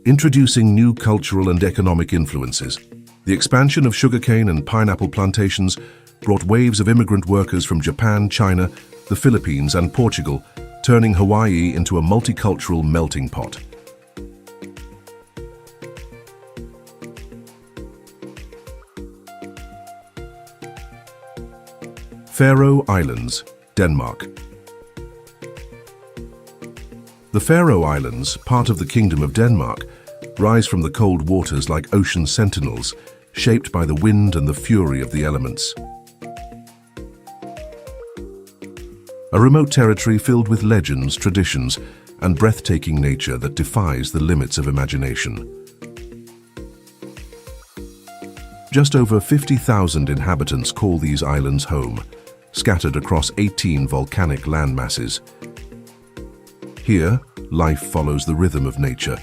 introducing new cultural and economic influences. The expansion of sugarcane and pineapple plantations brought waves of immigrant workers from Japan, China, the Philippines, and Portugal, turning Hawaii into a multicultural melting pot. Faroe Islands, Denmark. The Faroe Islands, part of the Kingdom of Denmark, rise from the cold waters like ocean sentinels, shaped by the wind and the fury of the elements. A remote territory filled with legends, traditions, and breathtaking nature that defies the limits of imagination. Just over 50,000 inhabitants call these islands home, scattered across 18 volcanic landmasses. Here, life follows the rhythm of nature,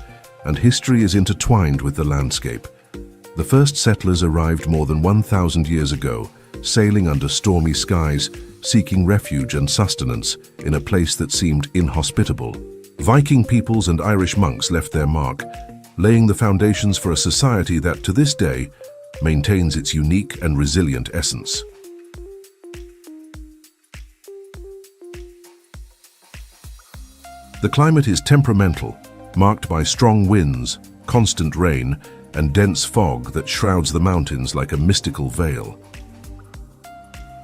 and history is intertwined with the landscape. The first settlers arrived more than 1,000 years ago, sailing under stormy skies, seeking refuge and sustenance in a place that seemed inhospitable. Viking peoples and Irish monks left their mark, laying the foundations for a society that, to this day, maintains its unique and resilient essence. The climate is temperamental, marked by strong winds, constant rain, and dense fog that shrouds the mountains like a mystical veil.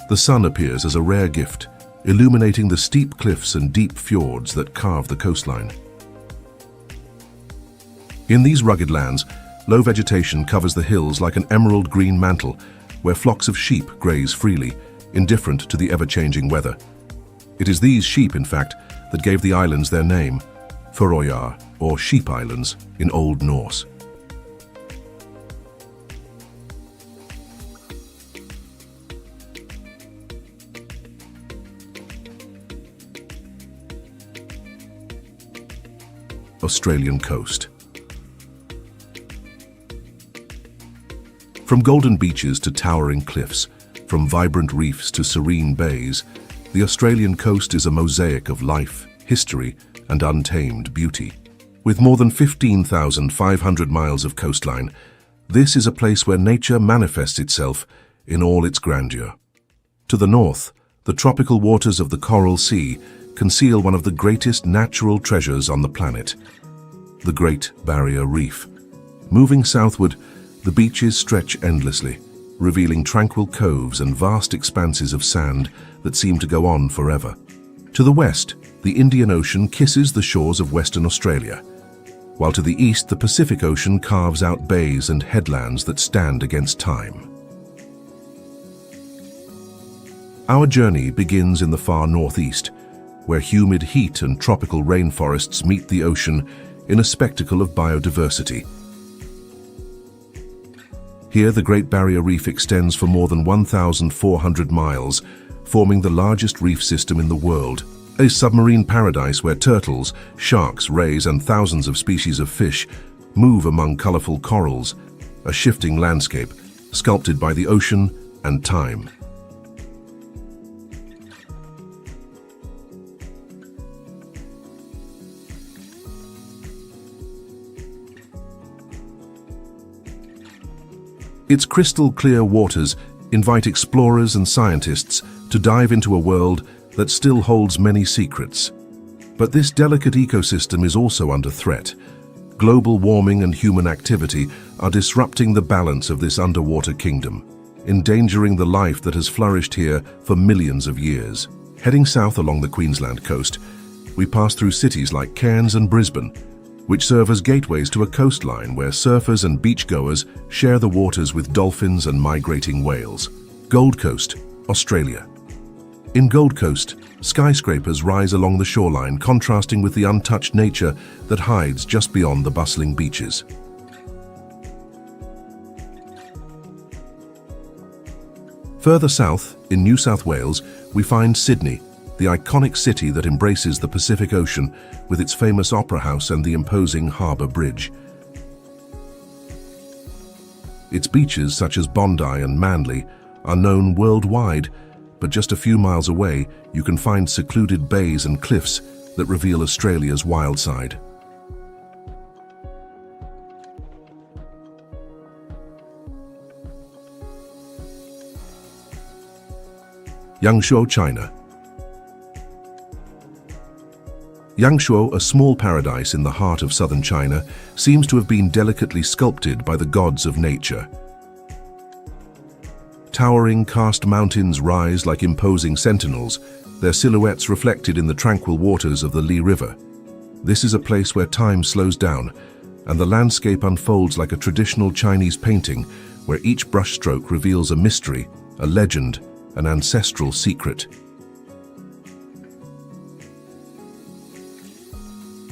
The sun appears as a rare gift, illuminating the steep cliffs and deep fjords that carve the coastline. In these rugged lands, low vegetation covers the hills like an emerald green mantle, where flocks of sheep graze freely, indifferent to the ever-changing weather. It is these sheep, in fact, that gave the islands their name, Føroyar, or Sheep Islands, in Old Norse. Australian coast. From golden beaches to towering cliffs, from vibrant reefs to serene bays, the Australian coast is a mosaic of life, history, and untamed beauty. With more than 15,500 miles of coastline, this is a place where nature manifests itself in all its grandeur. To the north, the tropical waters of the Coral Sea conceal one of the greatest natural treasures on the planet, the Great Barrier Reef. Moving southward, the beaches stretch endlessly, revealing tranquil coves and vast expanses of sand that seem to go on forever. To the west, the Indian Ocean kisses the shores of Western Australia, while to the east the Pacific Ocean carves out bays and headlands that stand against time. Our journey begins in the far northeast, where humid heat and tropical rainforests meet the ocean in a spectacle of biodiversity. Here, the Great Barrier Reef extends for more than 1,400 miles, forming the largest reef system in the world. A submarine paradise where turtles, sharks, rays, and thousands of species of fish move among colorful corals, a shifting landscape sculpted by the ocean and time. Its crystal-clear waters invite explorers and scientists to dive into a world that still holds many secrets. But this delicate ecosystem is also under threat. Global warming and human activity are disrupting the balance of this underwater kingdom, endangering the life that has flourished here for millions of years. Heading south along the Queensland coast, we pass through cities like Cairns and Brisbane, which serve as gateways to a coastline where surfers and beachgoers share the waters with dolphins and migrating whales. Gold Coast, Australia. In Gold Coast, skyscrapers rise along the shoreline, contrasting with the untouched nature that hides just beyond the bustling beaches. Further south, in New South Wales, we find Sydney, the iconic city that embraces the Pacific Ocean with its famous opera house and the imposing harbour bridge. Its beaches, such as Bondi and Manly, are known worldwide, but just a few miles away, you can find secluded bays and cliffs that reveal Australia's wild side. Yangshuo, China. Yangshuo, a small paradise in the heart of southern China, seems to have been delicately sculpted by the gods of nature. Towering karst mountains rise like imposing sentinels, their silhouettes reflected in the tranquil waters of the Li River. This is a place where time slows down, and the landscape unfolds like a traditional Chinese painting, where each brushstroke reveals a mystery, a legend, an ancestral secret.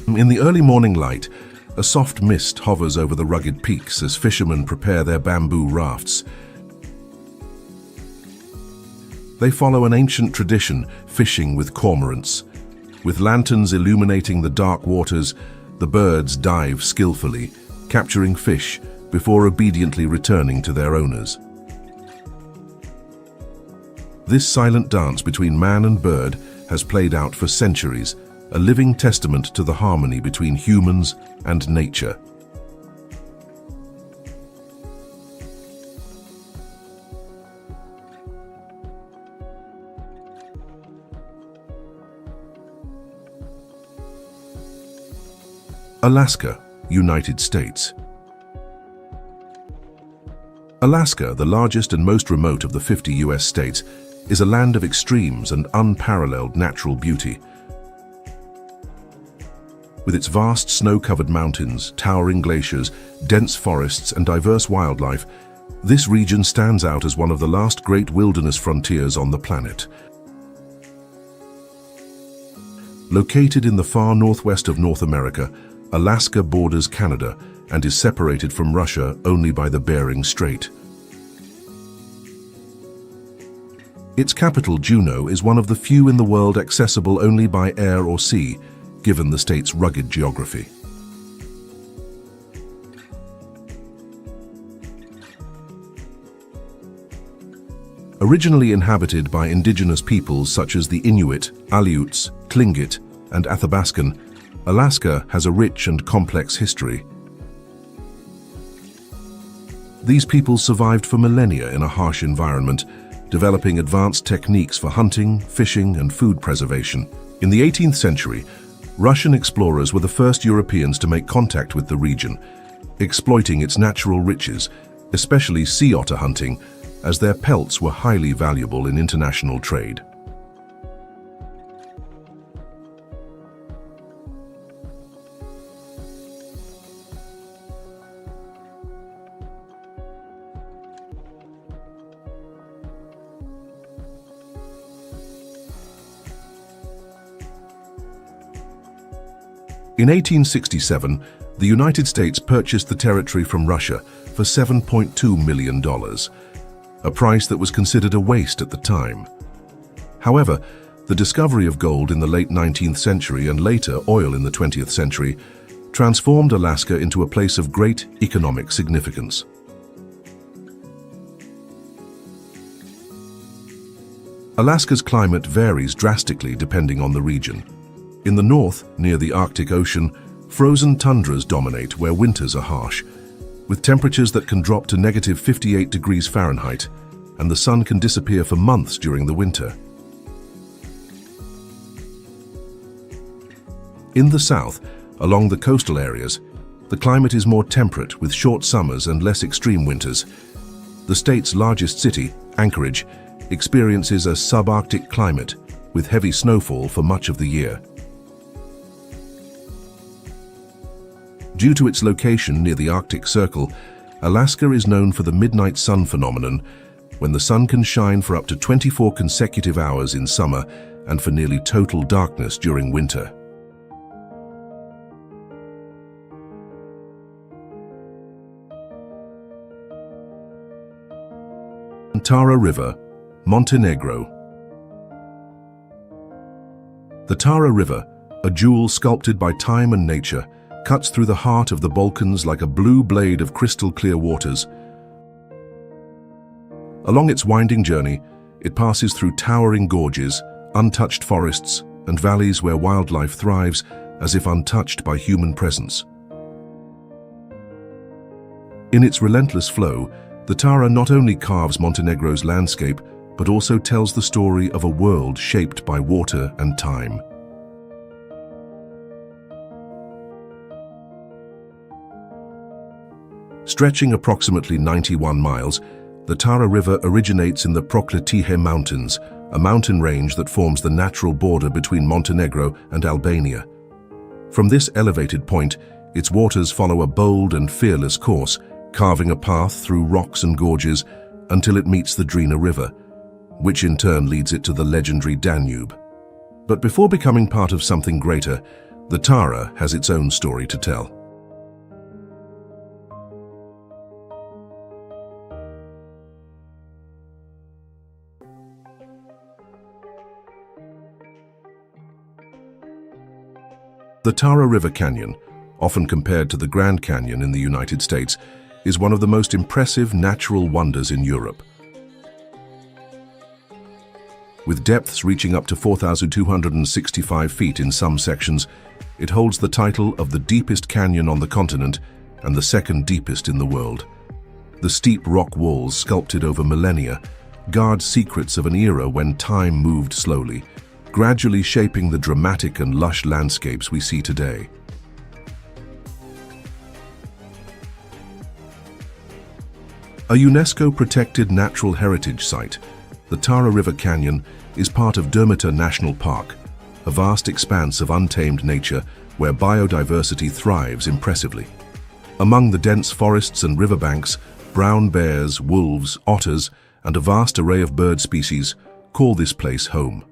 In the early morning light, a soft mist hovers over the rugged peaks as fishermen prepare their bamboo rafts. They follow an ancient tradition, fishing with cormorants. With lanterns illuminating the dark waters, the birds dive skillfully, capturing fish before obediently returning to their owners. This silent dance between man and bird has played out for centuries, a living testament to the harmony between humans and nature. Alaska, United States. Alaska, the largest and most remote of the 50 US states, is a land of extremes and unparalleled natural beauty. With its vast snow-covered mountains, towering glaciers, dense forests, and diverse wildlife, this region stands out as one of the last great wilderness frontiers on the planet. Located in the far northwest of North America, Alaska borders Canada and is separated from Russia only by the Bering Strait. Its capital, Juneau, is one of the few in the world accessible only by air or sea, given the state's rugged geography. Originally inhabited by indigenous peoples such as the Inuit, Aleuts, Tlingit, and Athabaskan, Alaska has a rich and complex history. These peoples survived for millennia in a harsh environment, developing advanced techniques for hunting, fishing, and food preservation. In the 18th century, Russian explorers were the first Europeans to make contact with the region, exploiting its natural riches, especially sea otter hunting, as their pelts were highly valuable in international trade. In 1867, the United States purchased the territory from Russia for $7.2 million, a price that was considered a waste at the time. However, the discovery of gold in the late 19th century and later oil in the 20th century transformed Alaska into a place of great economic significance. Alaska's climate varies drastically depending on the region. In the north, near the Arctic Ocean, frozen tundras dominate where winters are harsh, with temperatures that can drop to negative 58 degrees Fahrenheit, and the sun can disappear for months during the winter. In the south, along the coastal areas, the climate is more temperate with short summers and less extreme winters. The state's largest city, Anchorage, experiences a subarctic climate with heavy snowfall for much of the year. Due to its location near the Arctic Circle, Alaska is known for the midnight sun phenomenon, when the sun can shine for up to 24 consecutive hours in summer and for nearly total darkness during winter. Tara River, Montenegro. The Tara River, a jewel sculpted by time and nature, cuts through the heart of the Balkans like a blue blade of crystal-clear waters. Along its winding journey, it passes through towering gorges, untouched forests, and valleys where wildlife thrives as if untouched by human presence. In its relentless flow, the Tara not only carves Montenegro's landscape, but also tells the story of a world shaped by water and time. Stretching approximately 91 miles, the Tara River originates in the Prokletihe Mountains, a mountain range that forms the natural border between Montenegro and Albania. From this elevated point, its waters follow a bold and fearless course, carving a path through rocks and gorges until it meets the Drina River, which in turn leads it to the legendary Danube. But before becoming part of something greater, the Tara has its own story to tell. The Tara River Canyon, often compared to the Grand Canyon in the United States, is one of the most impressive natural wonders in Europe. With depths reaching up to 4,265 feet in some sections, it holds the title of the deepest canyon on the continent and the second deepest in the world. The steep rock walls sculpted over millennia guard secrets of an era when time moved slowly, gradually shaping the dramatic and lush landscapes we see today. A UNESCO-protected natural heritage site, the Tara River Canyon is part of Dermota National Park, a vast expanse of untamed nature where biodiversity thrives impressively. Among the dense forests and riverbanks, brown bears, wolves, otters, and a vast array of bird species call this place home.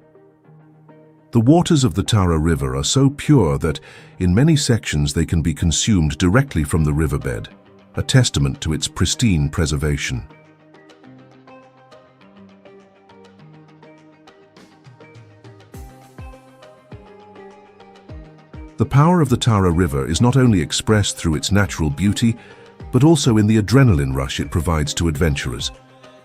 The waters of the Tara River are so pure that, in many sections, they can be consumed directly from the riverbed, a testament to its pristine preservation. The power of the Tara River is not only expressed through its natural beauty, but also in the adrenaline rush it provides to adventurers.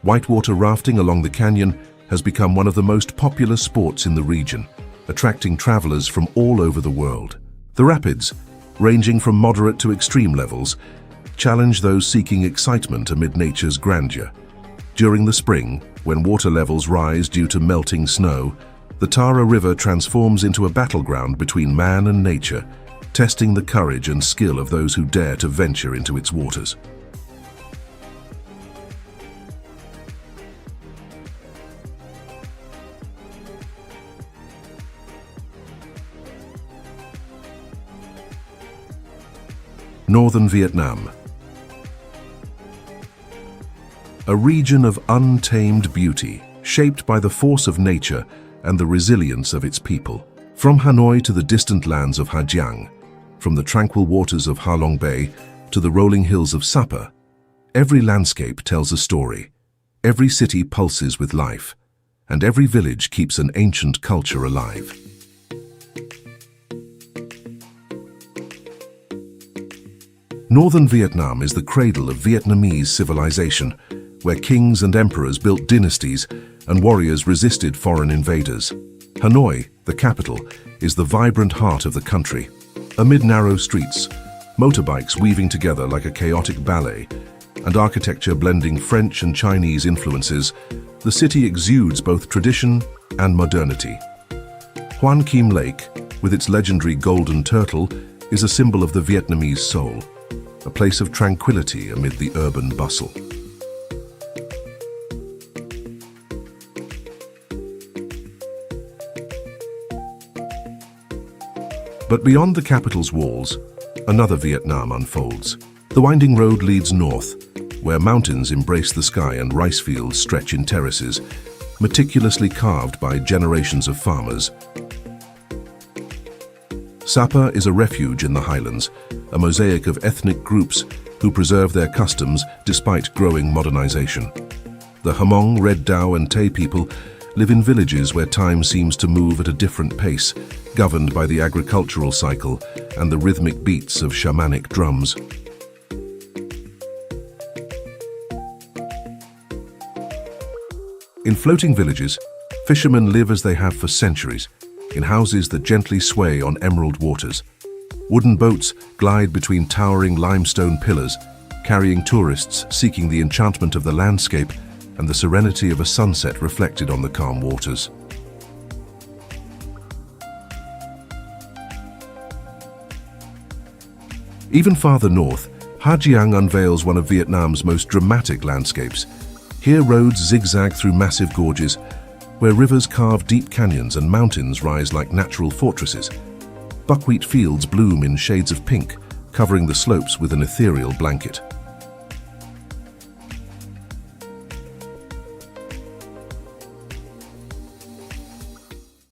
Whitewater rafting along the canyon has become one of the most popular sports in the region, attracting travelers from all over the world. The rapids, ranging from moderate to extreme levels, challenge those seeking excitement amid nature's grandeur. During the spring, when water levels rise due to melting snow, the Tara River transforms into a battleground between man and nature, testing the courage and skill of those who dare to venture into its waters. Northern Vietnam. A region of untamed beauty, shaped by the force of nature and the resilience of its people. From Hanoi to the distant lands of Ha Giang, from the tranquil waters of Ha Long Bay to the rolling hills of Sapa, every landscape tells a story, every city pulses with life, and every village keeps an ancient culture alive. Northern Vietnam is the cradle of Vietnamese civilization, where kings and emperors built dynasties and warriors resisted foreign invaders. Hanoi, the capital, is the vibrant heart of the country. Amid narrow streets, motorbikes weaving together like a chaotic ballet, and architecture blending French and Chinese influences, the city exudes both tradition and modernity. Hoan Kiem Lake, with its legendary golden turtle, is a symbol of the Vietnamese soul, a place of tranquility amid the urban bustle. But beyond the capital's walls, another Vietnam unfolds. The winding road leads north, where mountains embrace the sky and rice fields stretch in terraces, meticulously carved by generations of farmers. Sapa is a refuge in the highlands, a mosaic of ethnic groups who preserve their customs despite growing modernization. The Hmong, Red Dao and Tay people live in villages where time seems to move at a different pace, governed by the agricultural cycle and the rhythmic beats of shamanic drums. In floating villages, fishermen live as they have for centuries, in houses that gently sway on emerald waters. Wooden boats glide between towering limestone pillars, carrying tourists seeking the enchantment of the landscape and the serenity of a sunset reflected on the calm waters. Even farther north, Ha Giang unveils one of Vietnam's most dramatic landscapes. Here roads zigzag through massive gorges, where rivers carve deep canyons and mountains rise like natural fortresses. Buckwheat fields bloom in shades of pink, covering the slopes with an ethereal blanket.